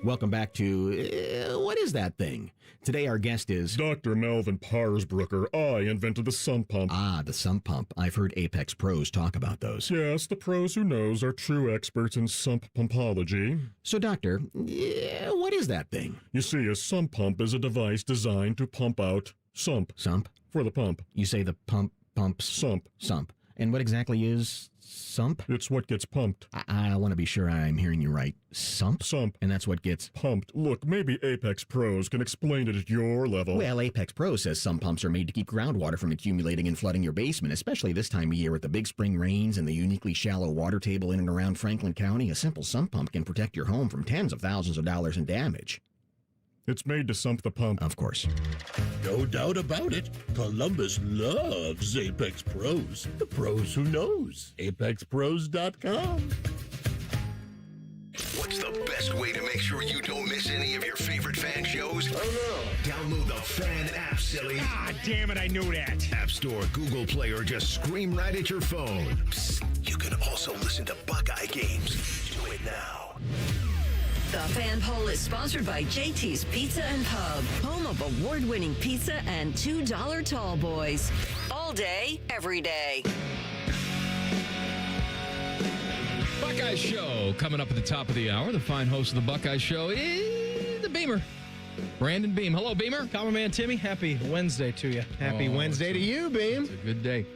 Welcome back to What Is That Thing? Today our guest is Dr. Melvin Parsbrucker. I invented the sump pump. Ah, the sump pump. I've heard Apex pros talk about those. Yes, the pros who knows are true experts in sump pumpology. So, Doctor, what is that thing? You see, a sump pump is a device designed to pump out sump. Sump? For the pump. You say the pumps? Sump. Sump. And what exactly is sump? It's what gets pumped. I want to be sure I'm hearing you right. Sump? Sump. And that's what gets pumped. Look, maybe Apex Pros can explain it at your level. Well, Apex Pros says some pumps are made to keep groundwater from accumulating and flooding your basement, especially this time of year with the big spring rains and the uniquely shallow water table in and around Franklin County. A simple sump pump can protect your home from tens of thousands of dollars in damage. It's made to sump the pump. Of course. No doubt about it. Columbus loves Apex Pros. The pros who knows. ApexPros.com. What's the best way to make sure you don't miss any of your favorite fan shows? Oh no. Download the Fan app, silly. Ah, damn it, I knew that. App Store, Google Play, or just scream right at your phone. Psst, you can also listen to Buckeye games. Do it now. The Fan Poll is sponsored by JT's Pizza and Pub, home of award-winning pizza and $2 tall boys. All day, every day. Buckeye Show coming up at the top of the hour. The fine host of the Buckeye Show is the Beamer, Brandon Beam. Hello, Beamer. Common Man Timmy, happy Wednesday to you. Happy Wednesday to you, Beam. It's a good day.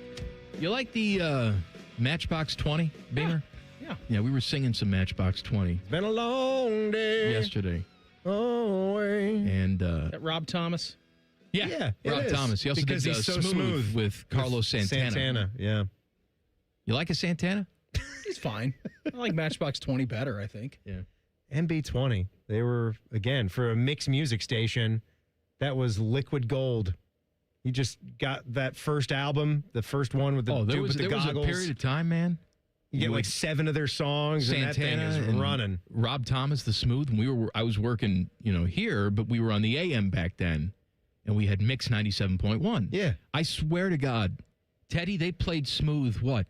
You like the Matchbox 20, Beamer? Yeah, we were singing some Matchbox 20. It's been a long day. Yesterday. Oh, and that Rob Thomas? Yeah, Rob Thomas. He also because did he's so smooth with Carlos Santana. Santana, yeah. You like a Santana? He's fine. I like Matchbox 20 better, I think. Yeah. MB20. They were, again, for a mixed music station, that was liquid gold. You just got that first album, the first one with the there was a period of time, man. You get like 7 of their songs, Santana and that thing is running. Rob Thomas, the Smooth. And I was working, here, but we were on the AM back then, and we had Mix 97.1. Yeah, I swear to God, Teddy, they played Smooth what?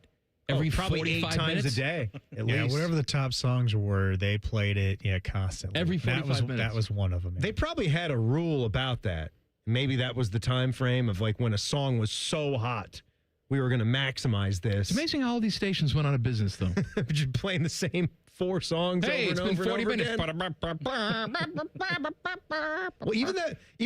Every probably 45 8 times minutes? a day. At Yeah, least. whatever the top songs were, they played it constantly. Every 45 minutes. That was one of them. They probably had a rule about that. Maybe that was the time frame of like when a song was so hot. We were going to maximize this. It's amazing how all these stations went out of business, though. Just playing the same 4 songs over and over and over again. Well, even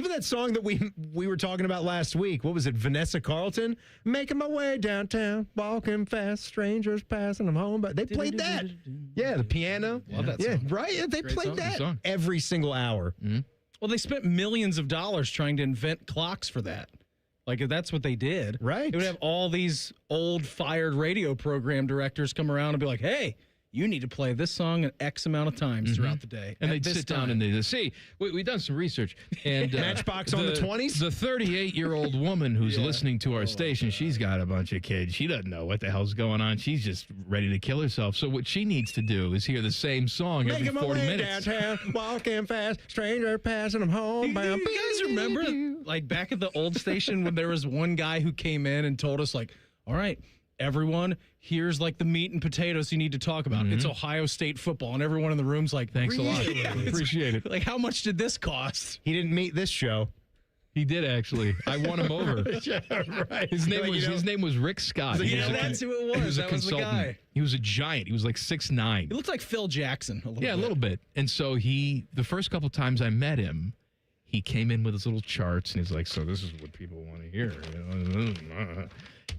that song that we were talking about last week, what was it, Vanessa Carlton? Making my way downtown, walking fast, strangers passing them home. But they played that. Yeah, the piano. Love that song. Right? Yeah, they Great played song. that every single hour. Mm-hmm. Well, they spent millions of dollars trying to invent clocks for that. Like, if that's what they did. Right. They would have all these old fired radio program directors come around and be like, hey, you need to play this song an X amount of times throughout the day. And they'd sit down and they'd see, we've done some research. And Matchbox on the 20s? The 38-year-old woman who's listening to our station, she's got a bunch of kids. She doesn't know what the hell's going on. She's just ready to kill herself. So what she needs to do is hear the same song every 40 minutes. Downtown, walking fast, stranger passing them home. You guys remember, like, back at the old station when there was one guy who came in and told us, like, all right, everyone, here's like the meat and potatoes you need to talk about. It's Ohio State football. And everyone in the room's like, thanks a lot. Yeah, Appreciate it. Like, how much did this cost? He didn't meet this show. He did, actually. I won him over. Right. His name was Rick Scott. That's who it was. That was the guy. He was a giant. He was like 6'9". He looked like Phil Jackson a little bit. Yeah, a little bit. And so the first couple times I met him, he came in with his little charts and he's like, so this is what people want to hear.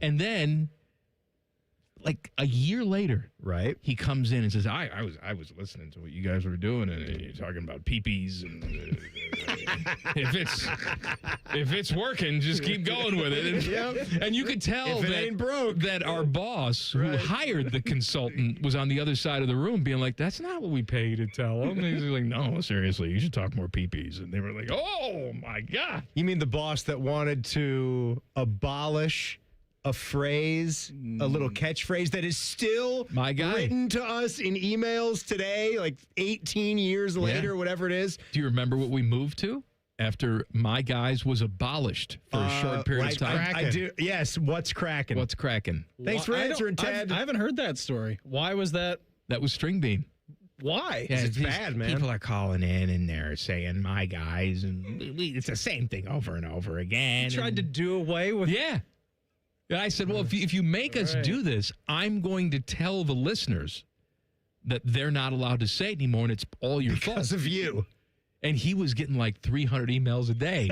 And then, like a year later, right? He comes in and says, "I was listening to what you guys were doing, and you're talking about peepees, and if it's working, just keep going with it." And you could tell that our boss, who hired the consultant, was on the other side of the room, being like, "That's not what we pay you to tell him." And he's like, "No, seriously, you should talk more peepees." And they were like, "Oh my God!" You mean the boss that wanted to abolish a phrase, a little catchphrase that is still written to us in emails today, like 18 years later, whatever it is. Do you remember what we moved to after My Guys was abolished for a short period of time? I do. Yes. What's cracking? What's cracking? Thanks for answering, Ted. I haven't heard that story. Why was that? That was String Bean. Why? Yeah, it's bad, man. People are calling in and they're saying My Guys, and it's the same thing over and over again. You tried to do away with. Yeah. And I said, well, if you make us do this, I'm going to tell the listeners that they're not allowed to say it anymore, and it's all your fault. Because of you. And he was getting like 300 emails a day,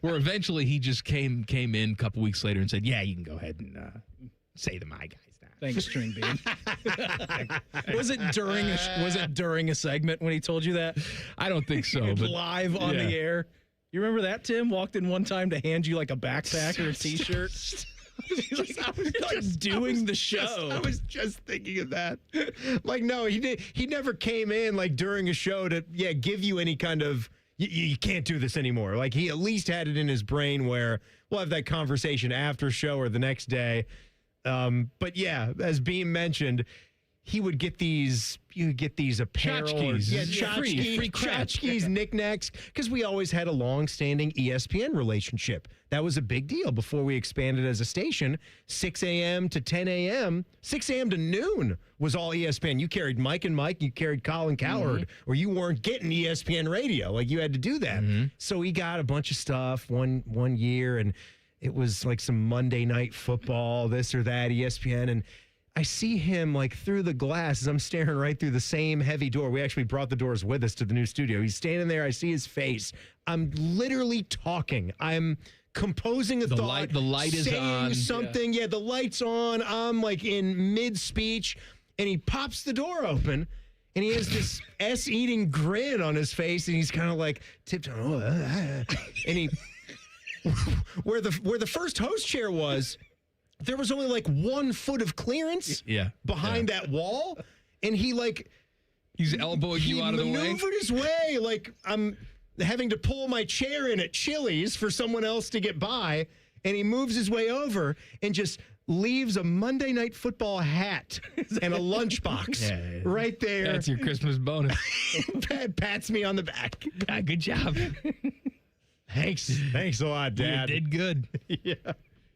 where eventually he just came in a couple weeks later and said, yeah, you can go ahead and say the My Guys now. Thanks, String Bean. Was it during a segment when he told you that? I don't think so. But live on the air. You remember that, Tim? Walked in one time to hand you like a backpack or a T-shirt. Doing the show. I was just thinking of that. Like, no, he never came in like during a show to give you any kind of you can't do this anymore. Like, he at least had it in his brain where we'll have that conversation after show or the next day. But yeah, as Beam mentioned, he would get these, apparel. Tchotchkes. Free crap. Tchotchkes, knickknacks, because we always had a long-standing ESPN relationship. That was a big deal before we expanded as a station. 6 a.m. to 10 a.m., 6 a.m. to noon was all ESPN. You carried Mike and Mike, you carried Colin Cowherd, or you weren't getting ESPN radio. Like, you had to do that. So he got a bunch of stuff one year, and it was like some Monday Night Football, this or that, ESPN, and I see him like through the glass as I'm staring right through the same heavy door. We actually brought the doors with us to the new studio. He's standing there. I see his face. I'm literally talking. I'm composing a thought. The light is on. Saying something. Yeah, the light's on. I'm like in mid-speech, and he pops the door open, and he has this S-eating grin on his face, and he's kind of like tiptoeing. And he, where the first host chair was, there was only like 1 foot of clearance behind that wall. And he's elbowing you out of the way. He maneuvered his way like I'm having to pull my chair in at Chili's for someone else to get by. And he moves his way over and just leaves a Monday Night Football hat and a lunchbox right there. That's your Christmas bonus. Pats me on the back. Good job. Thanks a lot, Dad. You did good. Yeah.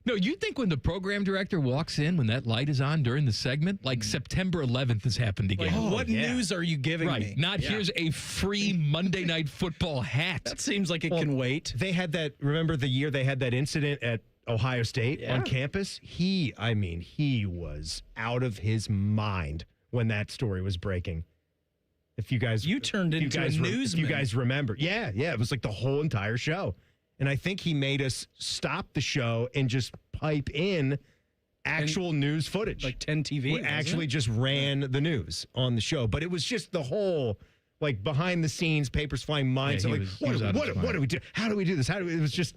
No, you think when the program director walks in, when that light is on during the segment, like September 11th has happened again. Like, what news are you giving me? Not here's a free Monday Night Football hat. That seems like it can wait. They had that, remember the year they had that incident at Ohio State on campus? He was out of his mind when that story was breaking. If you guys... You turned into a newsman. If you guys remember. Yeah, it was like the whole entire show. And I think he made us stop the show and just pipe in actual news footage. Like 10 TV. We actually just ran the news on the show. But it was just the whole, like, behind the scenes, papers flying mindset. What do we do? How do we do this? It was just,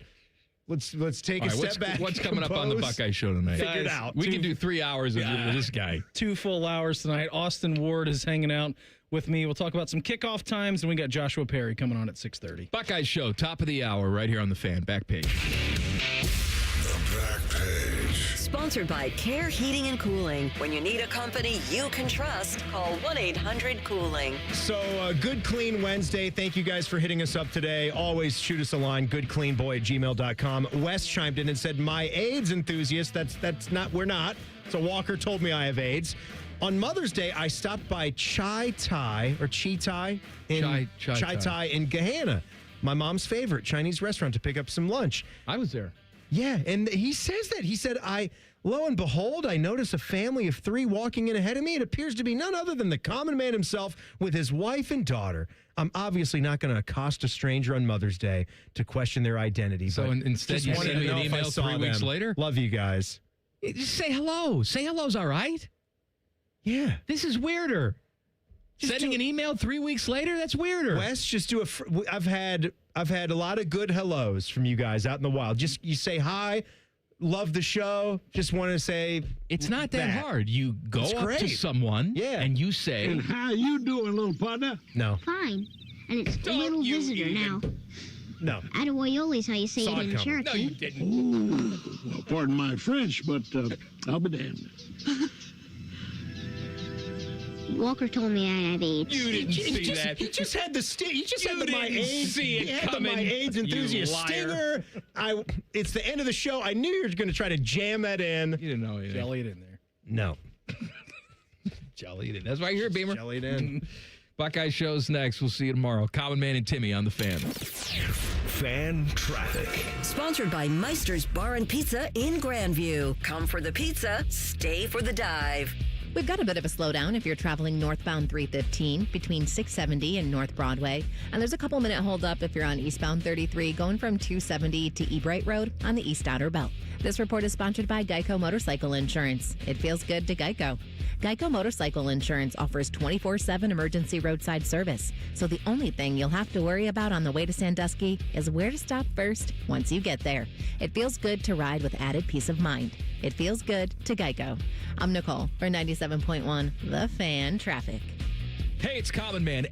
let's take a step back. What's coming up on the Buckeye Show tonight? Figure it out. We can do 3 hours of this guy. 2 full hours tonight. Austin Ward is hanging out with me. We'll talk about some kickoff times, and we got Joshua Perry coming on at 6:30. Buckeye Show, top of the hour, right here on the Fan. Back page. The back page. Sponsored by Care Heating and Cooling. When you need a company you can trust, call 1-800-COOLING. So, Good Clean Wednesday. Thank you guys for hitting us up today. Always shoot us a line, goodcleanboy@gmail.com. Wes chimed in and said, my AIDS enthusiast. That's not, we're not. So Walker told me I have AIDS. On Mother's Day, I stopped by Chai Thai in Gahanna, my mom's favorite Chinese restaurant, to pick up some lunch. I was there. Yeah, and he says that. He said, lo and behold, I notice a family of 3 walking in ahead of me. It appears to be none other than the common man himself with his wife and daughter. I'm obviously not going to accost a stranger on Mother's Day to question their identity. So but instead, you send me an email 3 weeks later? Love you guys. Just say hello. Say hello's all right. Yeah. This is weirder. Sending an email 3 weeks later? That's weirder. Wes, just do I've had a lot of good hellos from you guys out in the wild. Just you say hi, love the show. Just want to say it's not that hard. You go up to someone, and you say, "And how you doing, little partner?" No. Fine. And it's little visitor now. No. Attaboyoli's how you say it in Cherokee. No, you didn't. Ooh, well, pardon my French, but I'll be damned. Walker told me I have AIDS. You didn't see that. He just had the He just had the my AIDS. See it he had coming, the my AIDS enthusiast stinger. It's the end of the show. I knew you were going to try to jam that in. You didn't know anything. Jelly it in there. No. Jelly it in. That's right here, Beamer. Jelly it in. Buckeye Show's next. We'll see you tomorrow. Common Man and Timmy on the Fan. Fan traffic. Sponsored by Meister's Bar and Pizza in Grandview. Come for the pizza, stay for the dive. We've got a bit of a slowdown if you're traveling northbound 315 between 670 and North Broadway. And there's a couple-minute holdup if you're on eastbound 33 going from 270 to Ebright Road on the East Outer Belt. This report is sponsored by Geico Motorcycle Insurance. It feels good to Geico. Geico Motorcycle Insurance offers 24/7 emergency roadside service. So the only thing you'll have to worry about on the way to Sandusky is where to stop first once you get there. It feels good to ride with added peace of mind. It feels good to Geico. I'm Nicole for 97.1 The Fan Traffic. Hey, it's Common Man.